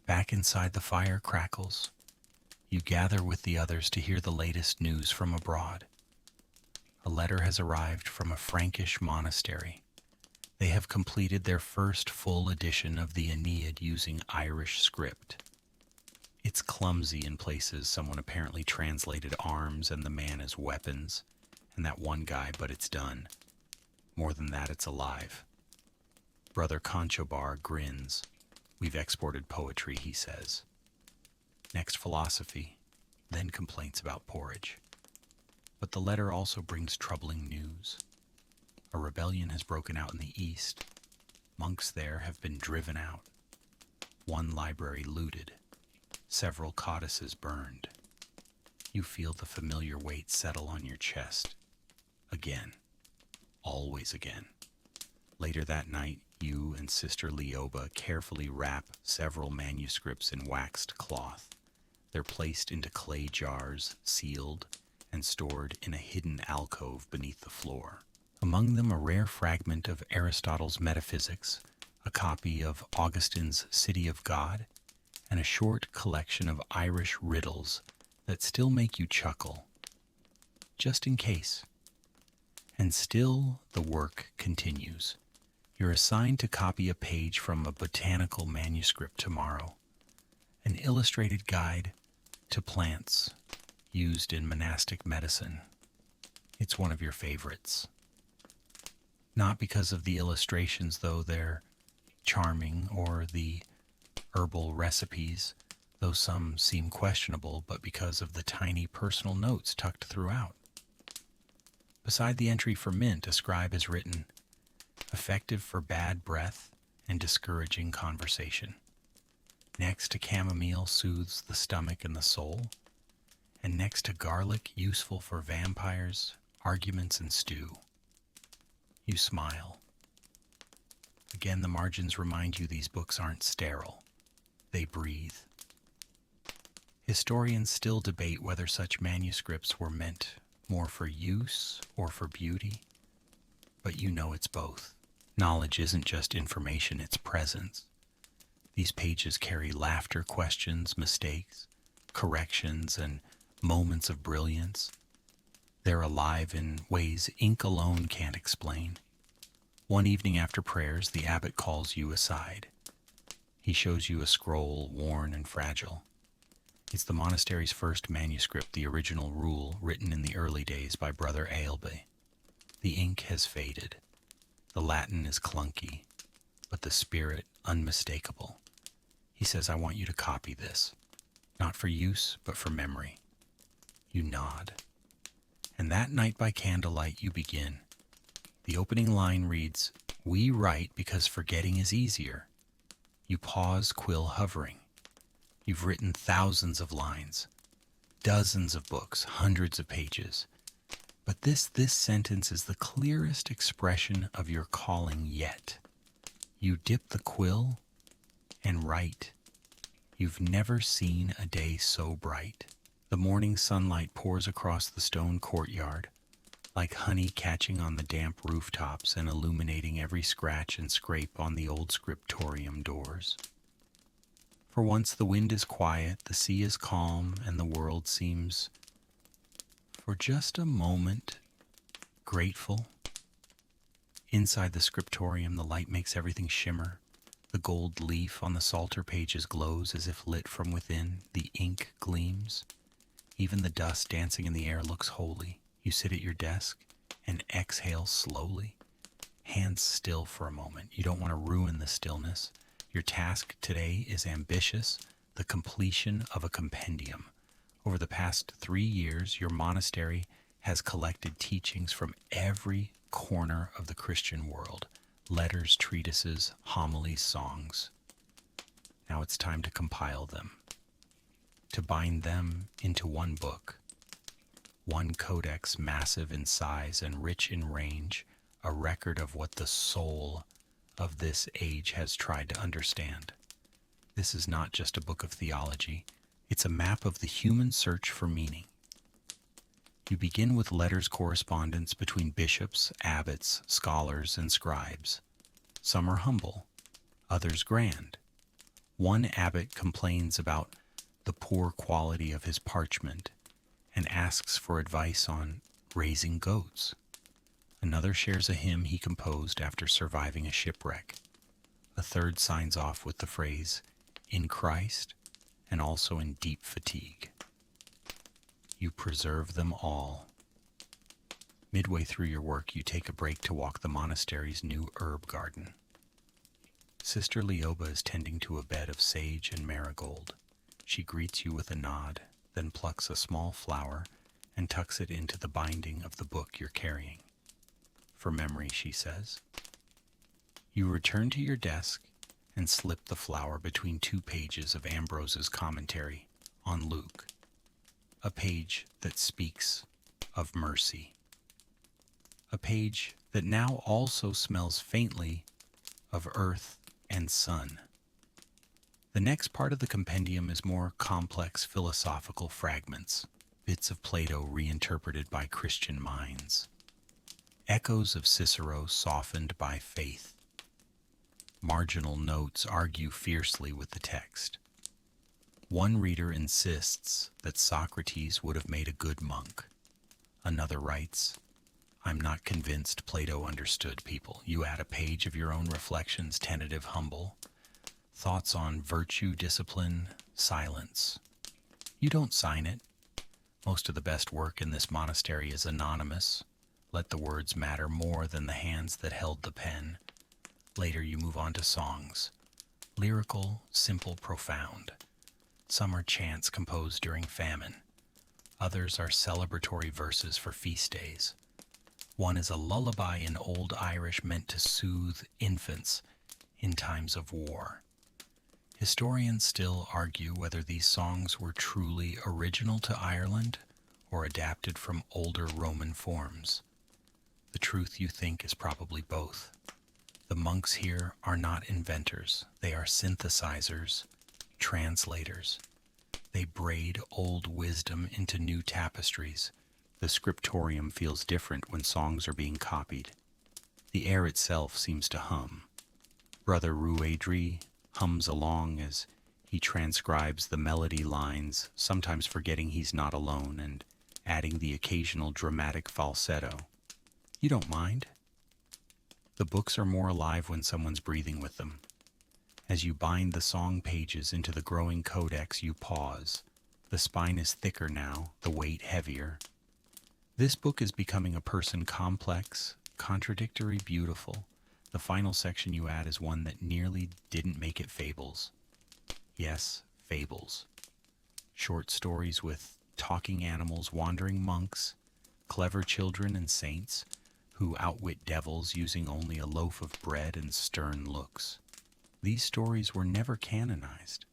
Back inside the fire crackles. You gather with the others to hear the latest news from abroad. A letter has arrived from a Frankish monastery. They have completed their first full edition of the Aeneid using Irish script. It's clumsy in places. Someone apparently translated arms and the man as weapons, and that one guy, but it's done. More than that, it's alive. Brother Conchobar grins. We've exported poetry, he says. Next philosophy, then complaints about porridge. But the letter also brings troubling news. A rebellion has broken out in the east. Monks there have been driven out. One library looted. Several codices burned. You feel the familiar weight settle on your chest. Again. Always again. Later that night, you and Sister Leoba carefully wrap several manuscripts in waxed cloth. They're placed into clay jars, sealed, and stored in a hidden alcove beneath the floor. Among them, a rare fragment of Aristotle's Metaphysics, a copy of Augustine's City of God, and a short collection of Irish riddles that still make you chuckle. Just in case. And still the work continues. You're assigned to copy a page from a botanical manuscript tomorrow, an illustrated guide to plants used in monastic medicine. It's one of your favorites. Not because of the illustrations, though they're charming, or the herbal recipes, though some seem questionable, but because of the tiny personal notes tucked throughout. Beside the entry for mint, a scribe has written, effective for bad breath and discouraging conversation. Next to chamomile, soothes the stomach and the soul. And next to garlic, useful for vampires, arguments, and stew. You smile. Again, the margins remind you these books aren't sterile. They breathe. Historians still debate whether such manuscripts were meant more for use or for beauty, but you know it's both. Knowledge isn't just information, it's presence. These pages carry laughter, questions, mistakes, corrections, and moments of brilliance. They're alive in ways ink alone can't explain. One evening after prayers, the abbot calls you aside. He shows you a scroll, worn and fragile. It's the monastery's first manuscript, the original rule, written in the early days by Brother Ailbe. The ink has faded. The Latin is clunky, but the spirit unmistakable. He says, I want you to copy this, not for use, but for memory. You nod. And that night by candlelight you begin. The opening line reads, we write because forgetting is easier. You pause, quill hovering. You've written thousands of lines, dozens of books, hundreds of pages. But this sentence is the clearest expression of your calling yet. You dip the quill and write. You've never seen a day so bright. The morning sunlight pours across the stone courtyard. like honey catching on the damp rooftops and illuminating every scratch and scrape on the old scriptorium doors. For once the wind is quiet, the sea is calm, and the world seems, for just a moment, grateful. Inside the scriptorium, the light makes everything shimmer. The gold leaf on the psalter pages glows as if lit from within. The ink gleams. Even the dust dancing in the air looks holy. You sit at your desk and exhale slowly, hands still for a moment. You don't want to ruin the stillness. Your task today is ambitious, the completion of a compendium. Over the past 3 years, your monastery has collected teachings from every corner of the Christian world. Letters, treatises, homilies, songs. Now it's time to compile them, to bind them into one book, one codex, massive in size and rich in range, a record of what the soul of this age has tried to understand. This is not just a book of theology, it's a map of the human search for meaning. You begin with letters correspondence between bishops, abbots, scholars, and scribes. Some are humble, others grand. One abbot complains about the poor quality of his parchment and asks for advice on raising goats. Another shares a hymn he composed after surviving a shipwreck. A third signs off with the phrase, "In Christ," and also in deep fatigue. You preserve them all. Midway through your work, you take a break to walk the monastery's new herb garden. Sister Leoba is tending to a bed of sage and marigold. She greets you with a nod, then plucks a small flower and tucks it into the binding of the book you're carrying. For memory, she says. You return to your desk and slip the flower between 2 pages of Ambrose's commentary on Luke, a page that speaks of mercy, a page that now also smells faintly of earth and sun. The next part of the compendium is more complex philosophical fragments, bits of Plato reinterpreted by Christian minds, echoes of Cicero softened by faith. Marginal notes argue fiercely with the text. One reader insists that Socrates would have made a good monk. Another writes, "I'm not convinced Plato understood people." You add a page of your own reflections, tentative, humble, thoughts on virtue, discipline, silence. You don't sign it. Most of the best work in this monastery is anonymous. Let the words matter more than the hands that held the pen. Later you move on to songs. Lyrical, simple, profound. Some are chants composed during famine. Others are celebratory verses for feast days. One is a lullaby in Old Irish meant to soothe infants in times of war. Historians still argue whether these songs were truly original to Ireland or adapted from older Roman forms. The truth, you think, is probably both. The monks here are not inventors. They are synthesizers, translators. They braid old wisdom into new tapestries. The scriptorium feels different when songs are being copied. The air itself seems to hum. Brother Ruedri hums along as he transcribes the melody lines, sometimes forgetting he's not alone and adding the occasional dramatic falsetto. You don't mind. The books are more alive when someone's breathing with them. As you bind the song pages into the growing codex, you pause. The spine is thicker now, the weight heavier. This book is becoming a person complex, contradictory, beautiful. The final section you add is one that nearly didn't make it fables. Yes, fables. Short stories with talking animals, wandering monks, clever children and saints who outwit devils using only a loaf of bread and stern looks. These stories were never canonized.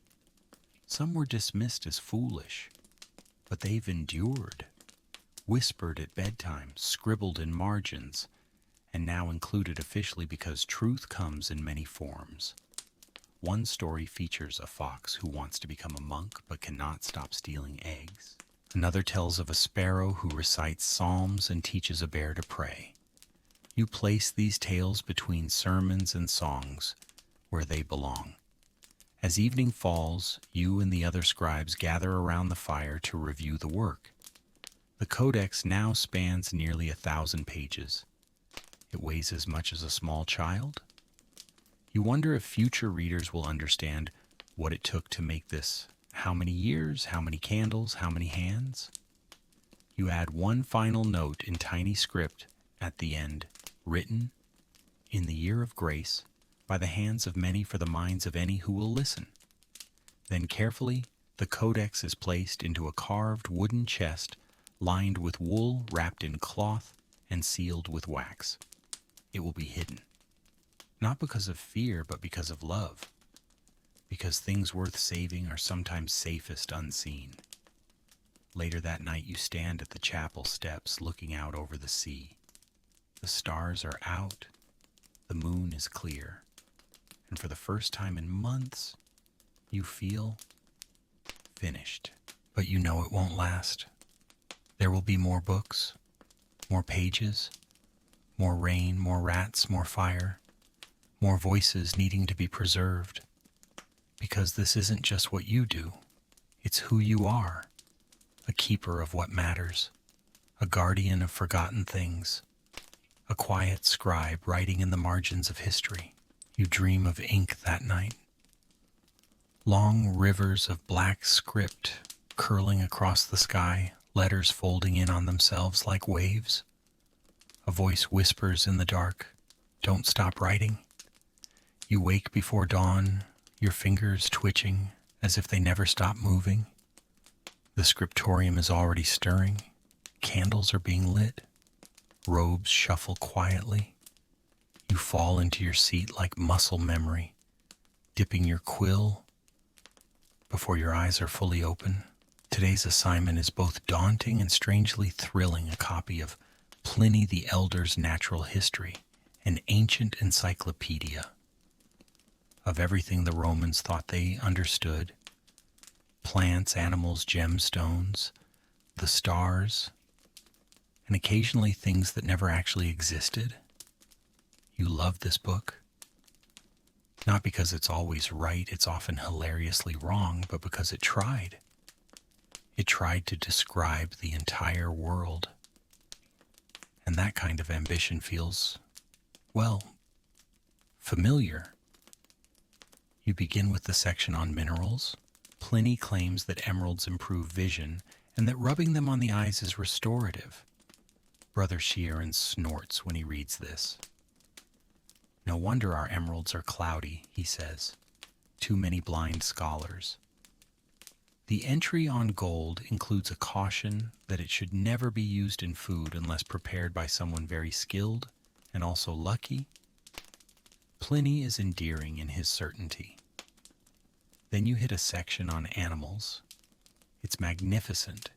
Some were dismissed as foolish, but they've endured, whispered at bedtime, scribbled in margins, and now included officially because truth comes in many forms. One story features a fox who wants to become a monk but cannot stop stealing eggs. Another tells of a sparrow who recites psalms and teaches a bear to pray. You place these tales between sermons and songs where they belong. As evening falls, you and the other scribes gather around the fire to review the work. The codex now spans nearly 1,000 pages. It weighs as much as a small child. You wonder if future readers will understand what it took to make this. How many years, how many candles, how many hands? You add one final note in tiny script at the end, written in the year of grace, by the hands of many for the minds of any who will listen. Then carefully, the codex is placed into a carved wooden chest lined with wool wrapped in cloth and sealed with wax. It will be hidden, not because of fear, but because of love, because things worth saving are sometimes safest unseen. Later that night, you stand at the chapel steps looking out over the sea. The stars are out, the moon is clear, and for the first time in months, you feel finished. But you know it won't last. There will be more books, more pages, more rain, more rats, more fire, more voices needing to be preserved. Because this isn't just what you do, it's who you are, a keeper of what matters, a guardian of forgotten things, a quiet scribe writing in the margins of history. You dream of ink that night. Long rivers of black script curling across the sky, letters folding in on themselves like waves. A voice whispers in the dark, "Don't stop writing." You wake before dawn, your fingers twitching as if they never stop moving. The scriptorium is already stirring. Candles are being lit. Robes shuffle quietly. You fall into your seat like muscle memory, dipping your quill before your eyes are fully open. Today's assignment is both daunting and strangely thrilling, a copy of Pliny the Elder's Natural History, an ancient encyclopedia of everything the Romans thought they understood: plants, animals, gemstones, the stars, and occasionally things that never actually existed. You love this book, not because it's always right, it's often hilariously wrong, but because it tried. It tried to describe the entire world. And that kind of ambition feels, well, familiar. You begin with the section on minerals. Pliny claims that emeralds improve vision and that rubbing them on the eyes is restorative. Brother Sheeran snorts when he reads this. No wonder our emeralds are cloudy, he says. Too many blind scholars. The entry on gold includes a caution that it should never be used in food unless prepared by someone very skilled and also lucky. Pliny is endearing in his certainty. Then you hit a section on animals. It's magnificent.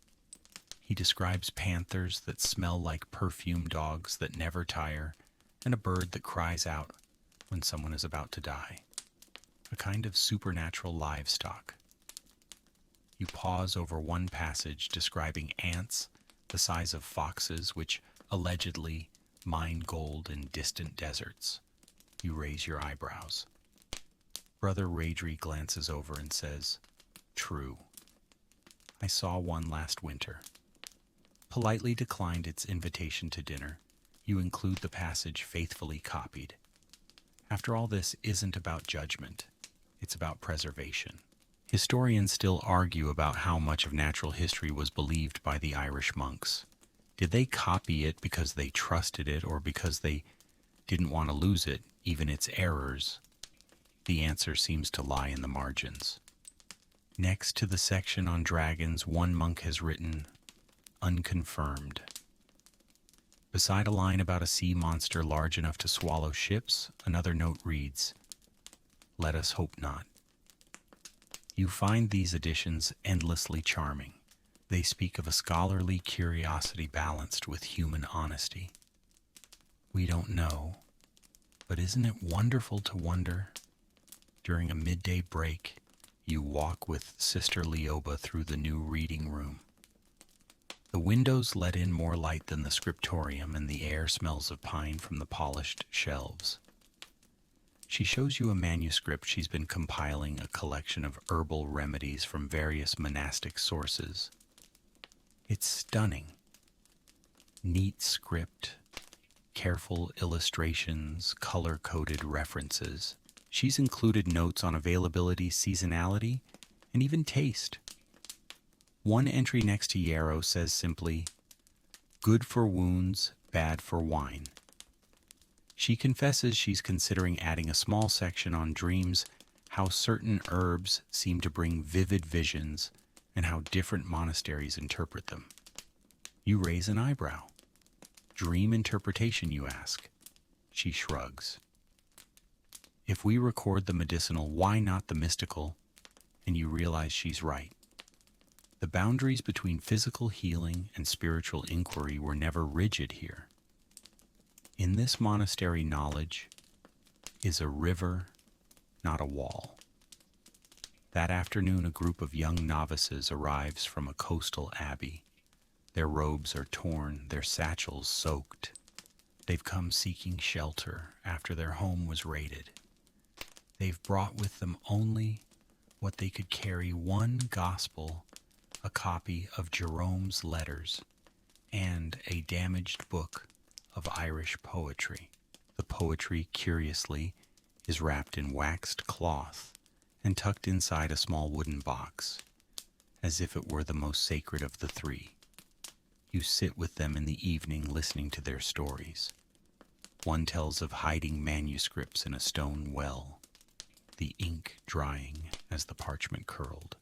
He describes panthers that smell like perfume dogs that never tire, and a bird that cries out when someone is about to die. A kind of supernatural livestock. You pause over one passage describing ants the size of foxes which allegedly mine gold in distant deserts. You raise your eyebrows. Brother Radri glances over and says, "True. I saw one last winter." Politely declined its invitation to dinner. You include the passage faithfully copied. After all, this isn't about judgment. It's about preservation. Historians still argue about how much of natural history was believed by the Irish monks. Did they copy it because they trusted it or because they didn't want to lose it, even its errors? The answer seems to lie in the margins. Next to the section on dragons, one monk has written, "Unconfirmed." Beside a line about a sea monster large enough to swallow ships, another note reads, "Let us hope not." You find these additions endlessly charming. They speak of a scholarly curiosity balanced with human honesty. We don't know, but isn't it wonderful to wonder? During a midday break, you walk with Sister Leoba through the new reading room. The windows let in more light than the scriptorium, and the air smells of pine from the polished shelves. She shows you a manuscript she's been compiling, a collection of herbal remedies from various monastic sources. It's stunning. Neat script, careful illustrations, color-coded references. She's included notes on availability, seasonality, and even taste. One entry next to yarrow says simply, "Good for wounds, bad for wine." She confesses she's considering adding a small section on dreams, how certain herbs seem to bring vivid visions, and how different monasteries interpret them. You raise an eyebrow. Dream interpretation, you ask. She shrugs. If we record the medicinal, why not the mystical? And you realize she's right. The boundaries between physical healing and spiritual inquiry were never rigid here. In this monastery, knowledge is a river, not a wall. That afternoon, a group of young novices arrives from a coastal abbey. Their robes are torn, their satchels soaked. They've come seeking shelter after their home was raided. They've brought with them only what they could carry: one gospel, a copy of Jerome's letters, and a damaged book of Irish poetry. The poetry, curiously, is wrapped in waxed cloth and tucked inside a small wooden box, as if it were the most sacred of the three. You sit with them in the evening listening to their stories. One tells of hiding manuscripts in a stone well, the ink drying as the parchment curled.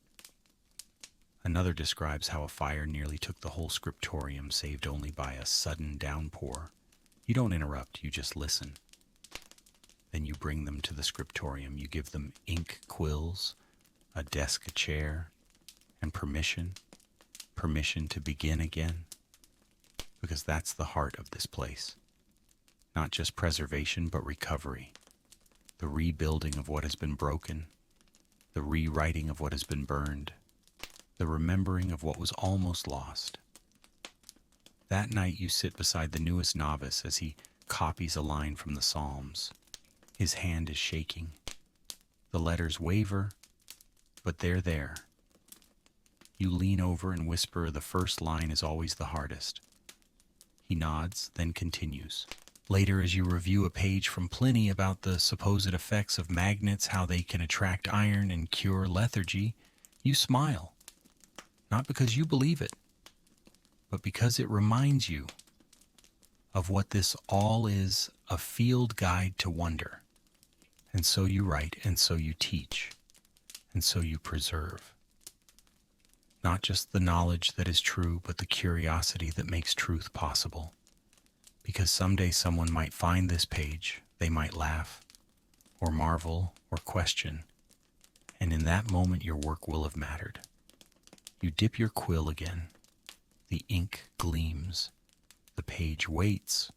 Another describes how a fire nearly took the whole scriptorium, saved only by a sudden downpour. You don't interrupt, you just listen. Then you bring them to the scriptorium. You give them ink quills, a desk, a chair, and permission to begin again. Because that's the heart of this place. Not just preservation, but recovery. The rebuilding of what has been broken, the rewriting of what has been burned, the remembering of what was almost lost. That night you sit beside the newest novice as he copies a line from the Psalms. His hand is shaking. The letters waver, but they're there. You lean over and whisper, "The first line is always the hardest." He nods, then continues. Later, as you review a page from Pliny about the supposed effects of magnets, how they can attract iron and cure lethargy, you smile. Not because you believe it, but because it reminds you of what this all is, a field guide to wonder. And so you write, and so you teach, and so you preserve. Not just the knowledge that is true, but the curiosity that makes truth possible. Because someday someone might find this page, they might laugh, or marvel, or question, and in that moment your work will have mattered. You dip your quill again. The ink gleams. The page waits.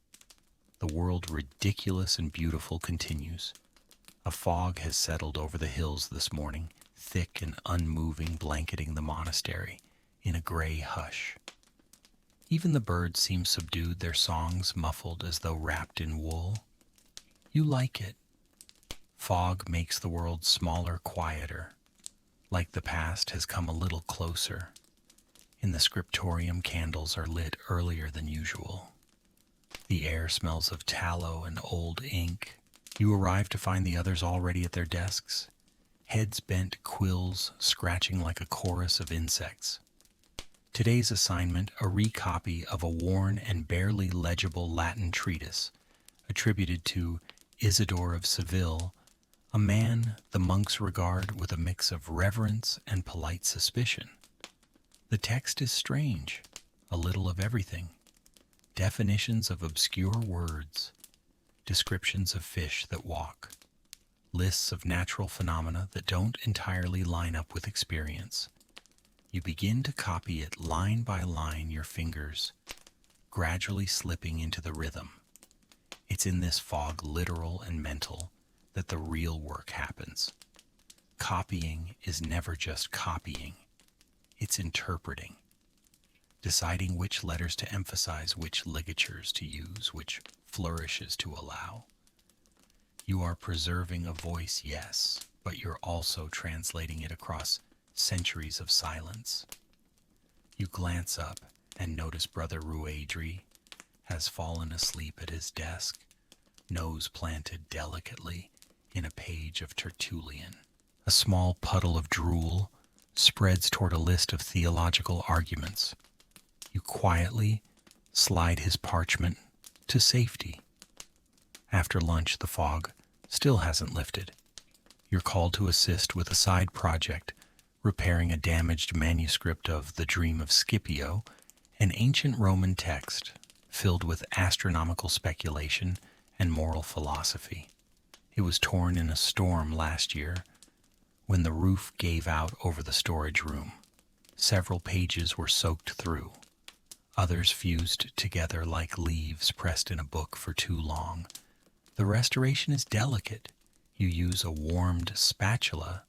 The world, ridiculous and beautiful, continues. A fog has settled over the hills this morning, thick and unmoving, blanketing the monastery in a gray hush. Even the birds seem subdued, their songs muffled as though wrapped in wool. You like it. Fog makes the world smaller, quieter, like the past has come a little closer. In the scriptorium, candles are lit earlier than usual. The air smells of tallow and old ink. You arrive to find the others already at their desks, heads bent, quills scratching like a chorus of insects. Today's assignment, a recopy of a worn and barely legible Latin treatise attributed to Isidore of Seville, a man the monks regard with a mix of reverence and polite suspicion. The text is strange, a little of everything. Definitions of obscure words, descriptions of fish that walk, lists of natural phenomena that don't entirely line up with experience. You begin to copy it line by line, your fingers gradually slipping into the rhythm. It's in this fog, literal and mental, that the real work happens. Copying is never just copying, it's interpreting. deciding which letters to emphasize, which ligatures to use, which flourishes to allow. You are preserving a voice, yes, but you're also translating it across centuries of silence. You glance up and notice Brother Ruadri has fallen asleep at his desk, nose planted delicately in a page of Tertullian. A small puddle of drool spreads toward a list of theological arguments. You quietly slide his parchment to safety. After lunch, the fog still hasn't lifted. You're called to assist with a side project, repairing a damaged manuscript of The Dream of Scipio, an ancient Roman text filled with astronomical speculation and moral philosophy. It was torn in a storm last year when the roof gave out over the storage room. Several pages were soaked through. Others fused together like leaves pressed in a book for too long. The restoration is delicate. You use a warmed spatula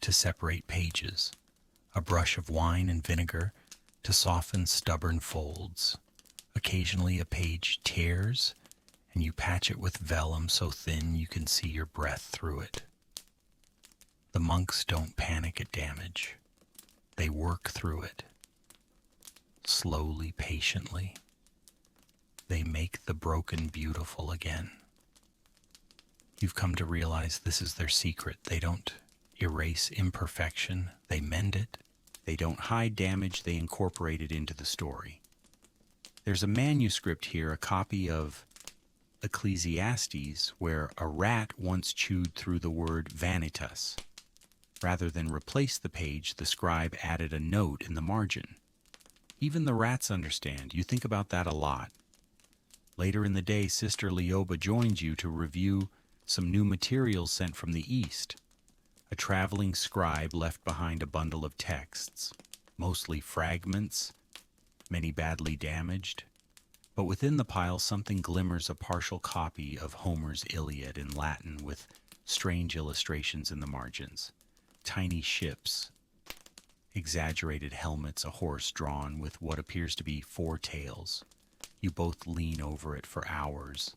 to separate pages, a brush of wine and vinegar to soften stubborn folds. Occasionally a page tears, and you patch it with vellum so thin you can see your breath through it. The monks don't panic at damage. They work through it. Slowly, patiently, they make the broken beautiful again. You've come to realize this is their secret. They don't erase imperfection, they mend it. They don't hide damage, they incorporate it into the story. There's a manuscript here, a copy of Ecclesiastes, where a rat once chewed through the word vanitas. Rather than replace the page, the scribe added a note in the margin. Even the rats understand. You think about that a lot. Later in the day, Sister Leoba joins you to review some new materials sent from the East. A traveling scribe left behind a bundle of texts, mostly fragments, many badly damaged. But within the pile, something glimmers, a partial copy of Homer's Iliad in Latin with strange illustrations in the margins. Tiny ships, exaggerated helmets, a horse drawn with what appears to be 4 tails. You both lean over it for hours.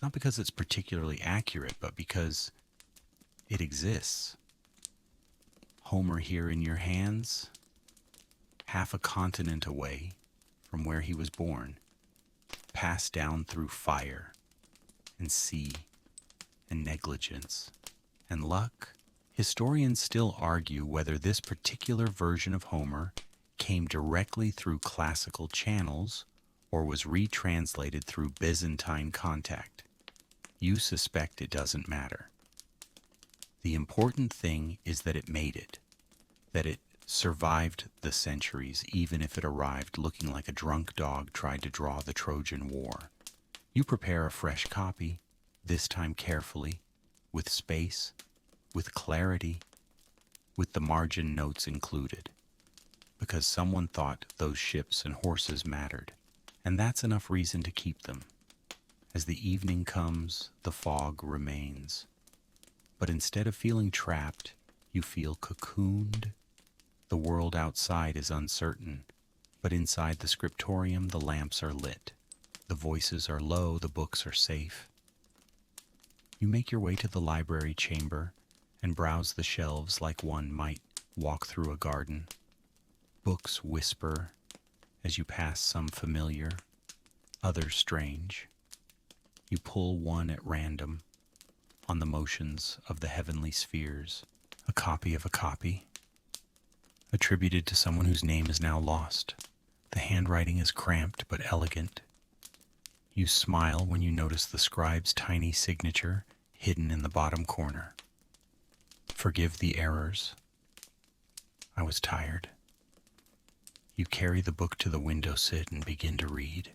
Not because it's particularly accurate, but because it exists. Homer here in your hands, half a continent away from where he was born, passed down through fire and sea and negligence and luck. Historians still argue whether this particular version of Homer came directly through classical channels or was retranslated through Byzantine contact. You suspect it doesn't matter. The important thing is that it made it, that it survived the centuries, even if it arrived looking like a drunk dog tried to draw the Trojan War. You prepare a fresh copy, this time carefully, with space, with clarity, with the margin notes included, because someone thought those ships and horses mattered, and that's enough reason to keep them. As the evening comes, the fog remains, but instead of feeling trapped, you feel cocooned. The world outside is uncertain, but inside the scriptorium the lamps are lit. The voices are low, the books are safe. You make your way to the library chamber and browse the shelves like one might walk through a garden. Books whisper as you pass some familiar, others strange. You pull one at random on the motions of the heavenly spheres, a copy of a copy, attributed to someone whose name is now lost. The handwriting is cramped but elegant. You smile when you notice the scribe's tiny signature hidden in the bottom corner. Forgive the errors. I was tired. You carry the book to the window sit and begin to read.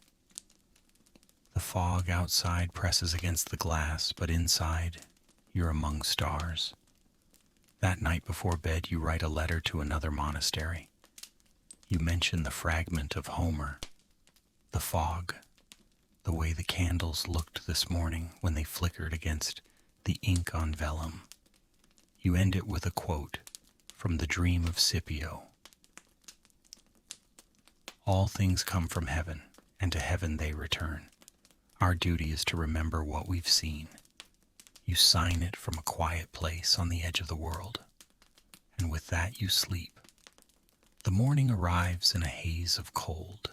The fog outside presses against the glass, but inside, you're among stars. That night before bed, you write a letter to another monastery. You mention the fragment of Homer, the fog, the way the candles looked this morning when they flickered against the ink on vellum. You end it with a quote from The Dream of Scipio. All things come from heaven, and to heaven they return. Our duty is to remember what we've seen. You sign it from a quiet place on the edge of the world, and with that you sleep. The morning arrives in a haze of cold.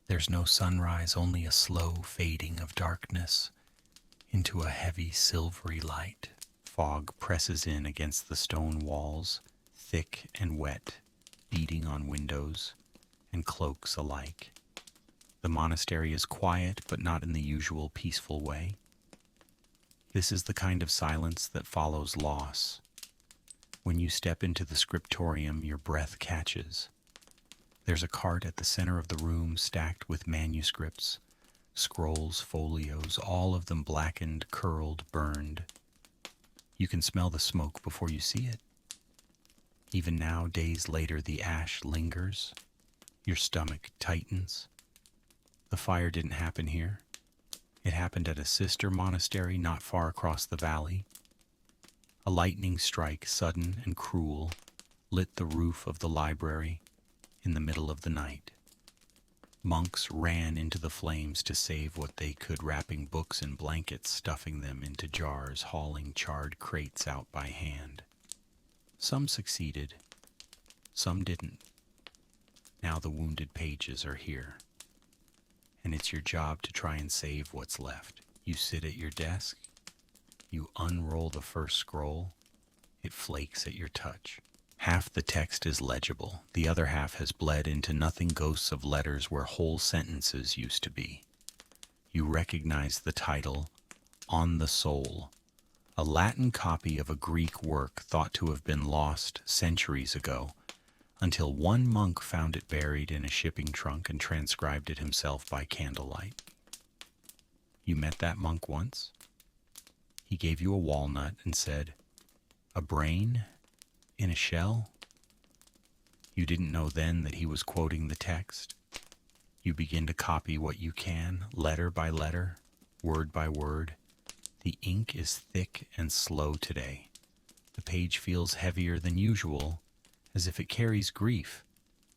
There's no sunrise, only a slow fading of darkness into a heavy silvery light. Fog presses in against the stone walls, thick and wet, beating on windows and cloaks alike. The monastery is quiet, but not in the usual peaceful way. This is the kind of silence that follows loss. When you step into the scriptorium, your breath catches. There's a cart at the center of the room stacked with manuscripts, scrolls, folios, all of them blackened, curled, burned. You can smell the smoke before you see it. Even now, days later, the ash lingers. Your stomach tightens. The fire didn't happen here. It happened at a sister monastery not far across the valley. A lightning strike, sudden and cruel, lit the roof of the library in the middle of the night. Monks ran into the flames to save what they could, wrapping books in blankets, stuffing them into jars, hauling charred crates out by hand. Some succeeded, some didn't. Now the wounded pages are here, and it's your job to try and save what's left. You sit at your desk, you unroll the first scroll, it flakes at your touch. Half the text is legible, the other half has bled into nothing ghosts of letters where whole sentences used to be. You recognize the title, On the Soul, a Latin copy of a Greek work thought to have been lost centuries ago, until one monk found it buried in a shipping trunk and transcribed it himself by candlelight. You met that monk once? He gave you a walnut and said, "A brain in a shell?" You didn't know then that he was quoting the text. You begin to copy what you can, letter by letter, word by word. The ink is thick and slow today. The page feels heavier than usual, as if it carries grief.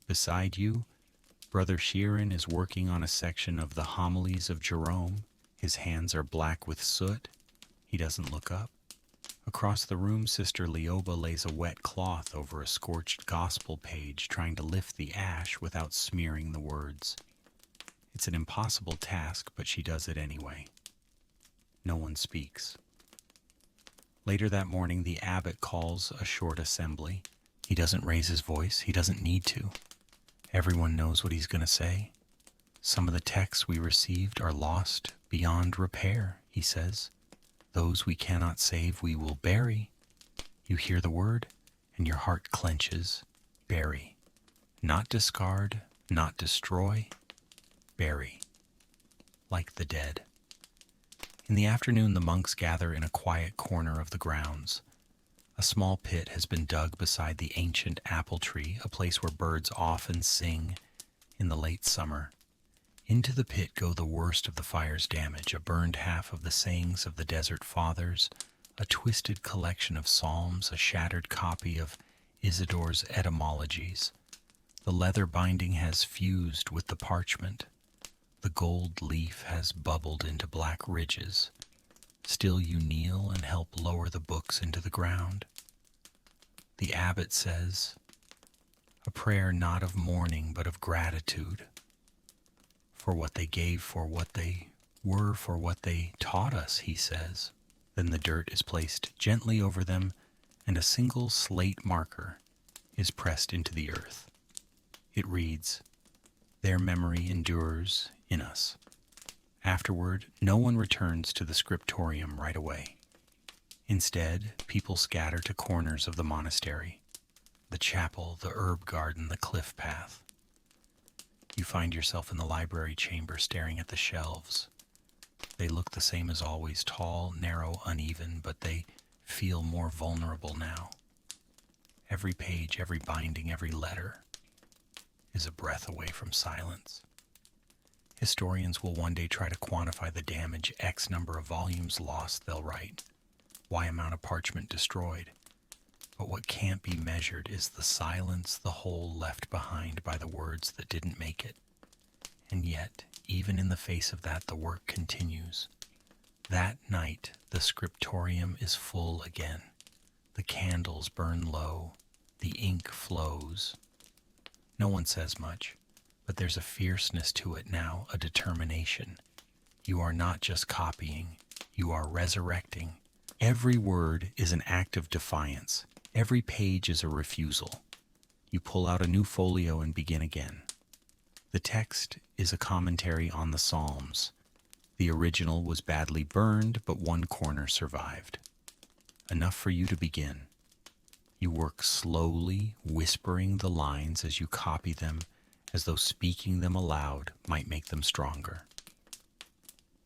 Beside you, Brother Sheeran is working on a section of the homilies of Jerome. His hands are black with soot. He doesn't look up. Across the room, Sister Leoba lays a wet cloth over a scorched gospel page, trying to lift the ash without smearing the words. It's an impossible task, but she does it anyway. No one speaks. Later that morning, the abbot calls a short assembly. He doesn't raise his voice. He doesn't need to. Everyone knows what he's going to say. Some of the texts we received are lost beyond repair, he says. Those we cannot save, we will bury. You hear the word, and your heart clenches. Bury. Not discard, not destroy. Bury. Like the dead. In the afternoon, the monks gather in a quiet corner of the grounds. A small pit has been dug beside the ancient apple tree, a place where birds often sing in the late summer. Into the pit go the worst of the fire's damage, a burned half of the sayings of the Desert Fathers, a twisted collection of psalms, a shattered copy of Isidore's etymologies. The leather binding has fused with the parchment. The gold leaf has bubbled into black ridges. Still you kneel and help lower the books into the ground. The abbot says, a prayer not of mourning but of gratitude, for what they gave, for what they were, for what they taught us, he says. Then the dirt is placed gently over them, and a single slate marker is pressed into the earth. It reads, "Their memory endures in us." Afterward, no one returns to the scriptorium right away. Instead, people scatter to corners of the monastery, the chapel, the herb garden, the cliff path. You find yourself in the library chamber staring at the shelves. They look the same as always, tall, narrow, uneven, but they feel more vulnerable now. Every page, every binding, every letter is a breath away from silence. Historians will one day try to quantify the damage. X number of volumes lost, they'll write. Y amount of parchment destroyed. But what can't be measured is the silence, the hole left behind by the words that didn't make it. And yet, even in the face of that, the work continues. That night, the scriptorium is full again. The candles burn low. The ink flows. No one says much, but there's a fierceness to it now, a determination. You are not just copying, you are resurrecting. Every word is an act of defiance. Every page is a refusal. You pull out a new folio and begin again. The text is a commentary on the Psalms. The original was badly burned, but one corner survived. Enough for you to begin. You work slowly, whispering the lines as you copy them, as though speaking them aloud might make them stronger.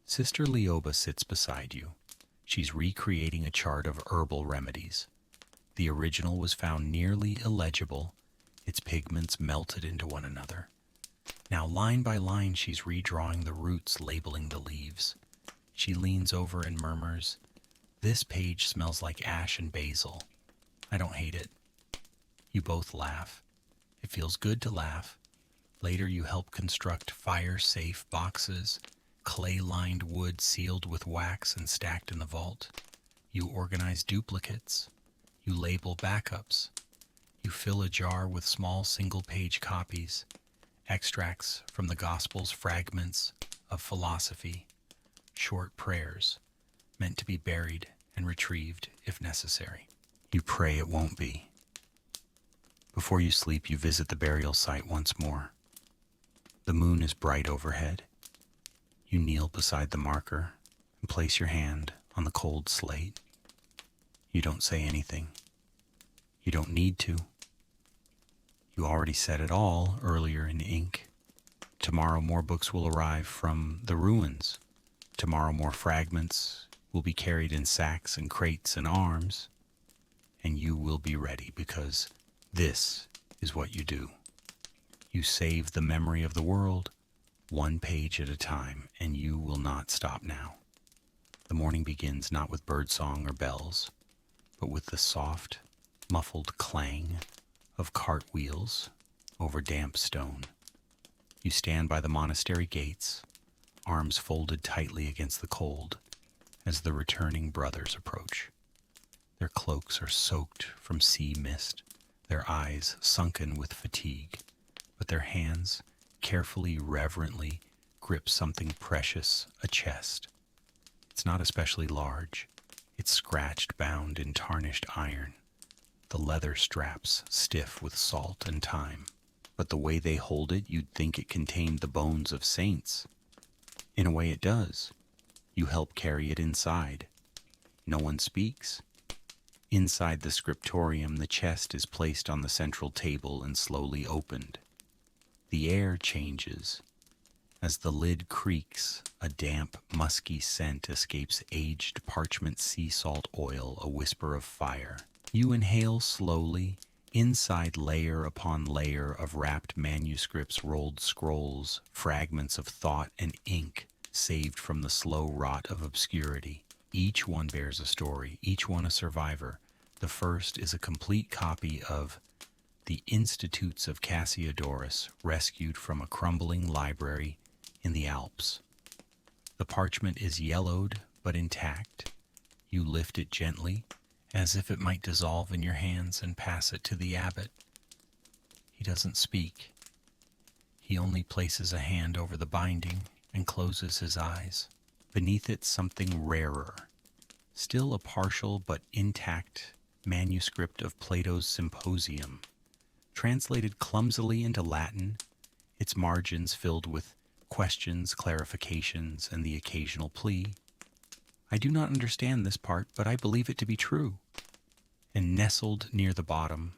Sister Leoba sits beside you. She's recreating a chart of herbal remedies. The original was found nearly illegible, its pigments melted into one another. Now, line by line, she's redrawing the roots, labeling the leaves. She leans over and murmurs, "This page smells like ash and basil. I don't hate it." You both laugh. It feels good to laugh. Later, you help construct fire-safe boxes, clay-lined wood sealed with wax and stacked in the vault. You organize duplicates. You label backups. You fill a jar with small single-page copies, extracts from the Gospels, fragments of philosophy, short prayers meant to be buried and retrieved if necessary. You pray it won't be. Before you sleep, you visit the burial site once more. The moon is bright overhead. You kneel beside the marker and place your hand on the cold slate. You don't say anything. You don't need to. You already said it all earlier in ink. Tomorrow more books will arrive from the ruins. Tomorrow more fragments will be carried in sacks and crates and arms. And you will be ready, because this is what you do. You save the memory of the world, one page at a time, and you will not stop now. The morning begins not with birdsong or bells, but with the soft, muffled clang of cartwheels over damp stone. You stand by the monastery gates, arms folded tightly against the cold, as the returning brothers approach. Their cloaks are soaked from sea mist, their eyes sunken with fatigue, but their hands carefully, reverently grip something precious, a chest. It's not especially large. It's scratched, bound in tarnished iron, the leather straps stiff with salt and time. But the way they hold it, you'd think it contained the bones of saints. In a way it does. You help carry it inside. No one speaks. Inside the scriptorium, the chest is placed on the central table and slowly opened. The air changes. As the lid creaks, a damp, musky scent escapes aged parchment sea salt oil, a whisper of fire. You inhale slowly, inside layer upon layer of wrapped manuscripts, rolled scrolls, fragments of thought and ink saved from the slow rot of obscurity. Each one bears a story, each one a survivor. The first is a complete copy of The Institutes of Cassiodorus, rescued from a crumbling library in the Alps. The parchment is yellowed but intact. You lift it gently, as if it might dissolve in your hands, and pass it to the abbot. He doesn't speak. He only places a hand over the binding and closes his eyes. Beneath it, something rarer, still a partial but intact manuscript of Plato's Symposium, translated clumsily into Latin, its margins filled with questions, clarifications, and the occasional plea. I do not understand this part, but I believe it to be true. And nestled near the bottom,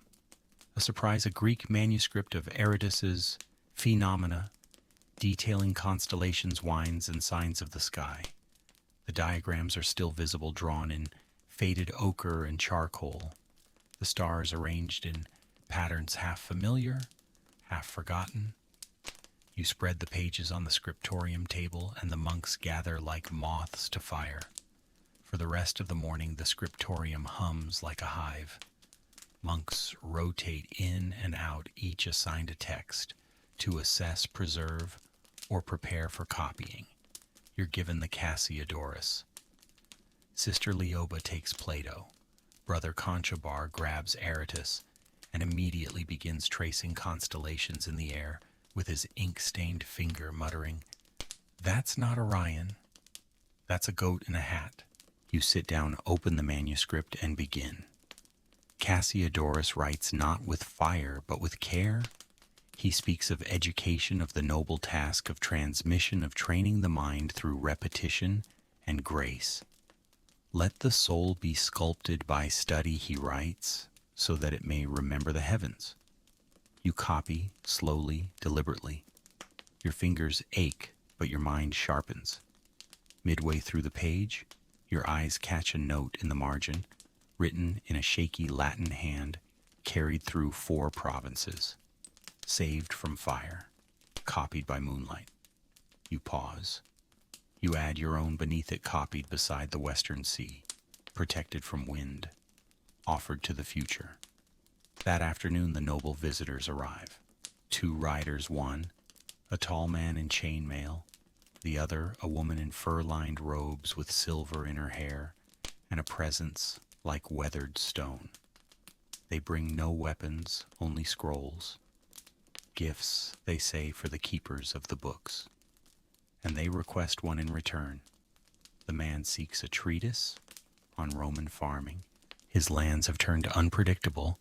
a Greek manuscript of Herodotus's Phenomena, detailing constellations, winds, and signs of the sky. The diagrams are still visible, drawn in faded ochre and charcoal, the stars arranged in patterns half familiar, half forgotten. You spread the pages on the scriptorium table, and the monks gather like moths to fire. For the rest of the morning, the scriptorium hums like a hive. Monks rotate in and out, each assigned a text to assess, preserve, or prepare for copying. You're given the Cassiodorus. Sister Leoba takes Plato. Brother Conchobar grabs Aratus and immediately begins tracing constellations in the air with his ink-stained finger, muttering, "That's not Orion. That's a goat in a hat." You sit down, open the manuscript, and begin. Cassiodorus writes not with fire, but with care. He speaks of education, of the noble task of transmission, of training the mind through repetition and grace. Let the soul be sculpted by study, he writes, so that it may remember the heavens. You copy, slowly, deliberately. Your fingers ache, but your mind sharpens. Midway through the page, your eyes catch a note in the margin, written in a shaky Latin hand, carried through 4 provinces. Saved from fire, copied by moonlight. You pause. You add your own beneath it, copied beside the western sea, protected from wind, offered to the future. That afternoon the noble visitors arrive. 2 riders, one, a tall man in chainmail, the other a woman in fur-lined robes with silver in her hair, and a presence like weathered stone. They bring no weapons, only scrolls. Gifts, they say, for the keepers of the books. And they request one in return. The man seeks a treatise on Roman farming. His lands have turned unpredictable,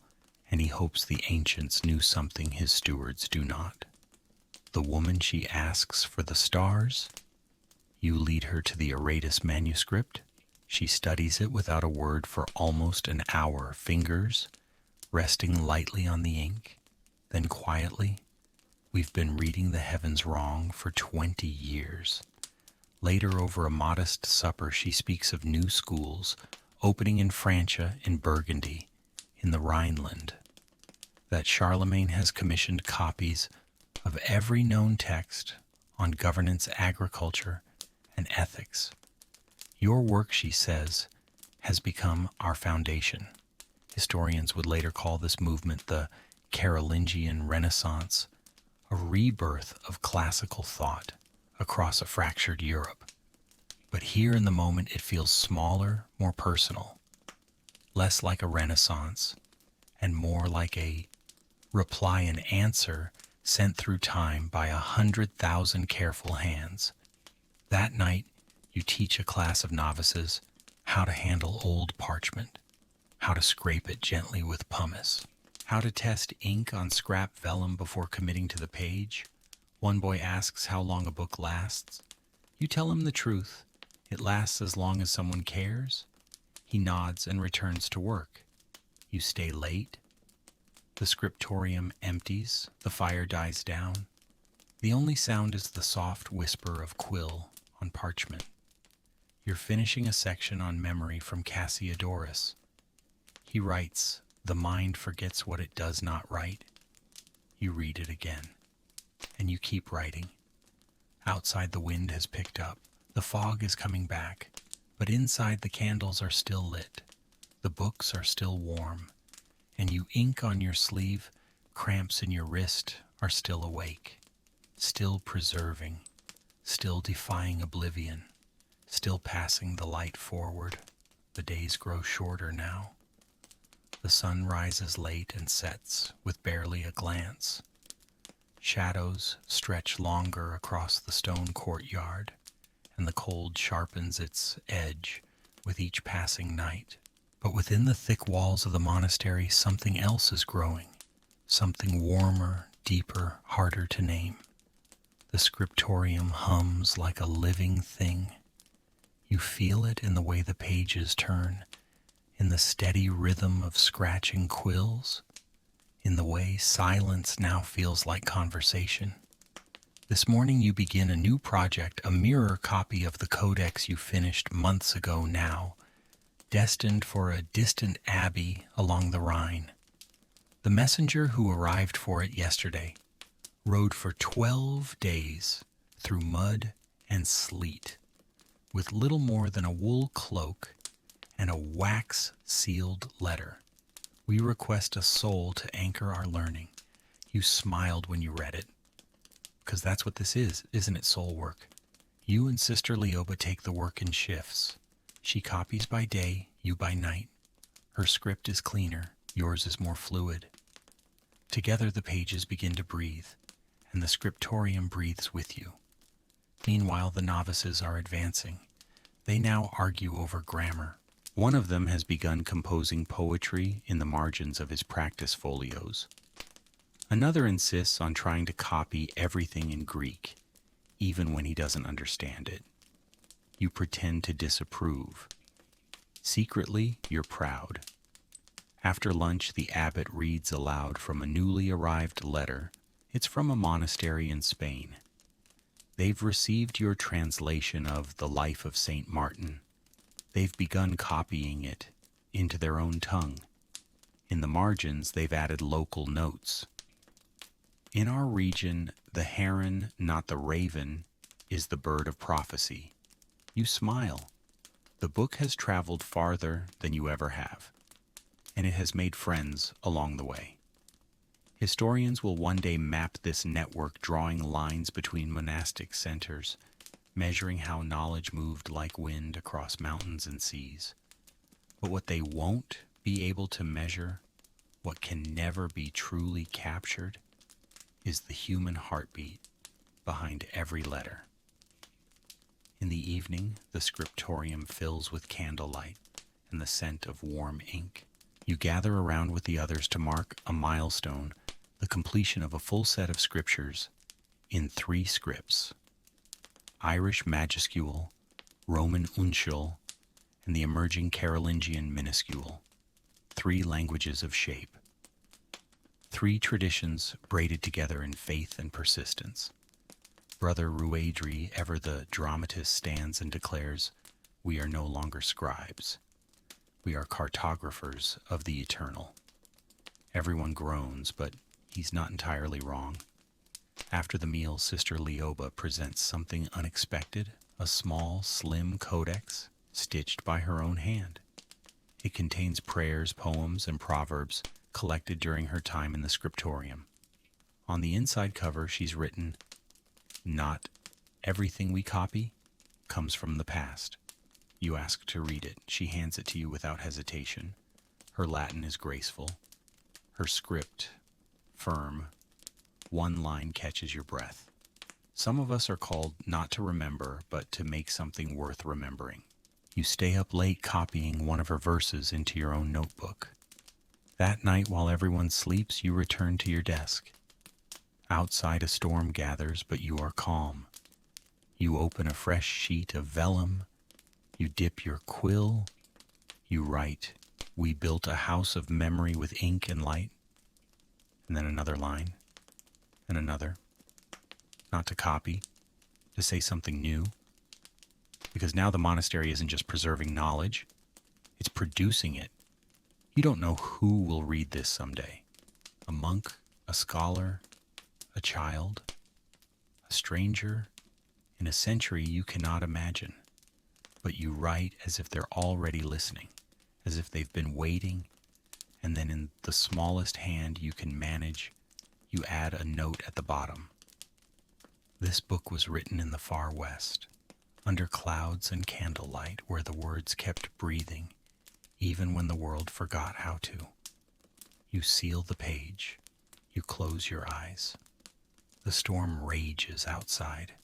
and he hopes the ancients knew something his stewards do not. The woman, she asks for the stars. You lead her to the Aratus manuscript. She studies it without a word for almost an hour, fingers resting lightly on the ink. Then quietly, "We've been reading the heavens wrong for 20 years. Later, over a modest supper, she speaks of new schools opening in Francia, in Burgundy, in the Rhineland, that Charlemagne has commissioned copies of every known text on governance, agriculture, and ethics. Your work," she says, "has become our foundation." Historians would later call this movement the Carolingian Renaissance, a rebirth of classical thought across a fractured Europe. But here in the moment it feels smaller, more personal, less like a renaissance, and more like a reply and answer sent through time by 100,000 careful hands. That night, you teach a class of novices how to handle old parchment, how to scrape it gently with pumice, how to test ink on scrap vellum before committing to the page. One boy asks how long a book lasts. You tell him the truth. It lasts as long as someone cares. He nods and returns to work. You stay late. The scriptorium empties. The fire dies down. The only sound is the soft whisper of quill on parchment. You're finishing a section on memory from Cassiodorus. He writes, "The mind forgets what it does not write." You read it again, and you keep writing. Outside the wind has picked up. The fog is coming back, but inside the candles are still lit. The books are still warm, and you ink on your sleeve, cramps in your wrist are still awake, still preserving, still defying oblivion, still passing the light forward. The days grow shorter now. The sun rises late and sets with barely a glance. Shadows stretch longer across the stone courtyard, and the cold sharpens its edge with each passing night. But within the thick walls of the monastery, something else is growing, something warmer, deeper, harder to name. The scriptorium hums like a living thing. You feel it in the way the pages turn, in the steady rhythm of scratching quills, in the way silence now feels like conversation. This morning you begin a new project, a mirror copy of the codex you finished months ago now, destined for a distant abbey along the Rhine. The messenger who arrived for it yesterday rode for 12 days through mud and sleet, with little more than a wool cloak and a wax-sealed letter. We request a soul to anchor our learning. You smiled when you read it, because that's what this is, isn't it, soul work? You and Sister Leoba take the work in shifts. She copies by day, you by night. Her script is cleaner, yours is more fluid. Together the pages begin to breathe, and the scriptorium breathes with you. Meanwhile, the novices are advancing. They now argue over grammar. One of them has begun composing poetry in the margins of his practice folios. Another insists on trying to copy everything in Greek, even when he doesn't understand it. You pretend to disapprove. Secretly, you're proud. After lunch, the abbot reads aloud from a newly arrived letter. It's from a monastery in Spain. They've received your translation of The Life of Saint Martin. They've begun copying it into their own tongue. In the margins, they've added local notes. In our region, the heron, not the raven, is the bird of prophecy. You smile. The book has traveled farther than you ever have, and it has made friends along the way. Historians will one day map this network, drawing lines between monastic centers, measuring how knowledge moved like wind across mountains and seas. But what they won't be able to measure, what can never be truly captured, is the human heartbeat behind every letter. In the evening, the scriptorium fills with candlelight and the scent of warm ink. You gather around with the others to mark a milestone, the completion of a full set of scriptures in 3 scripts: Irish majuscule, Roman uncial, and the emerging Carolingian minuscule, 3 languages of shape. 3 traditions braided together in faith and persistence. Brother Ruadri, ever the dramatist, stands and declares, "We are no longer scribes. We are cartographers of the eternal." Everyone groans, but he's not entirely wrong. After the meal, Sister Leoba presents something unexpected, a small, slim codex stitched by her own hand. It contains prayers, poems, and proverbs collected during her time in the scriptorium. On the inside cover, she's written, "Not everything we copy comes from the past." You ask to read it. She hands it to you without hesitation. Her Latin is graceful. Her script, firm. One line catches your breath. Some of us are called not to remember, but to make something worth remembering. You stay up late copying one of her verses into your own notebook. That night, while everyone sleeps, you return to your desk. Outside, a storm gathers, but you are calm. You open a fresh sheet of vellum. You dip your quill. You write, "We built a house of memory with ink and light." And then another line, and another. Not to copy, to say something new. Because now the monastery isn't just preserving knowledge, it's producing it. You don't know who will read this someday. A monk, a scholar, a child, a stranger, in a century you cannot imagine. But you write as if they're already listening, as if they've been waiting, and then in the smallest hand you can manage, you add a note at the bottom. This book was written in the far west, under clouds and candlelight, where the words kept breathing, even when the world forgot how to. You seal the page. You close your eyes. The storm rages outside.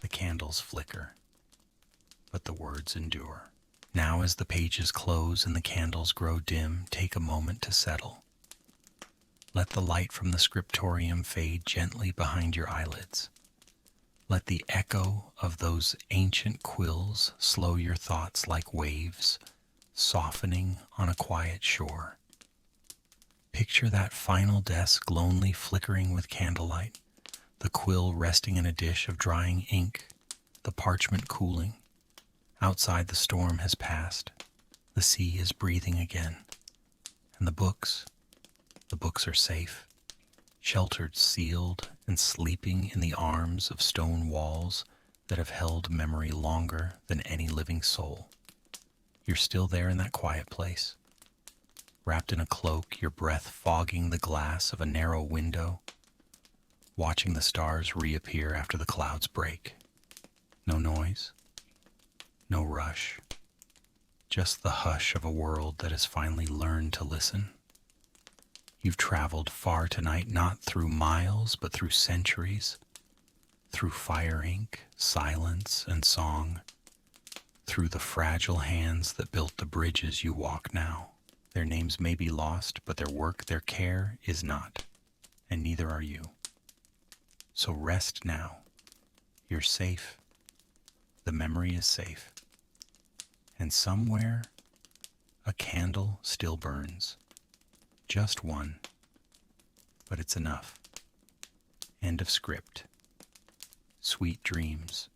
The candles flicker. But the words endure. Now, as the pages close and the candles grow dim, take a moment to settle. Let the light from the scriptorium fade gently behind your eyelids. Let the echo of those ancient quills slow your thoughts like waves, softening on a quiet shore. Picture that final desk lonely flickering with candlelight, the quill resting in a dish of drying ink, the parchment cooling. Outside, the storm has passed. The sea is breathing again. And the books are safe, sheltered, sealed, and sleeping in the arms of stone walls that have held memory longer than any living soul. You're still there in that quiet place, wrapped in a cloak, your breath fogging the glass of a narrow window, watching the stars reappear after the clouds break. No noise, no rush, just the hush of a world that has finally learned to listen. You've traveled far tonight, not through miles, but through centuries, through fire ink, silence, and song, through the fragile hands that built the bridges you walk now. Their names may be lost, but their work, their care is not, and neither are you. So rest now. You're safe. The memory is safe. And somewhere, a candle still burns. Just one. But it's enough. End of script. Sweet dreams.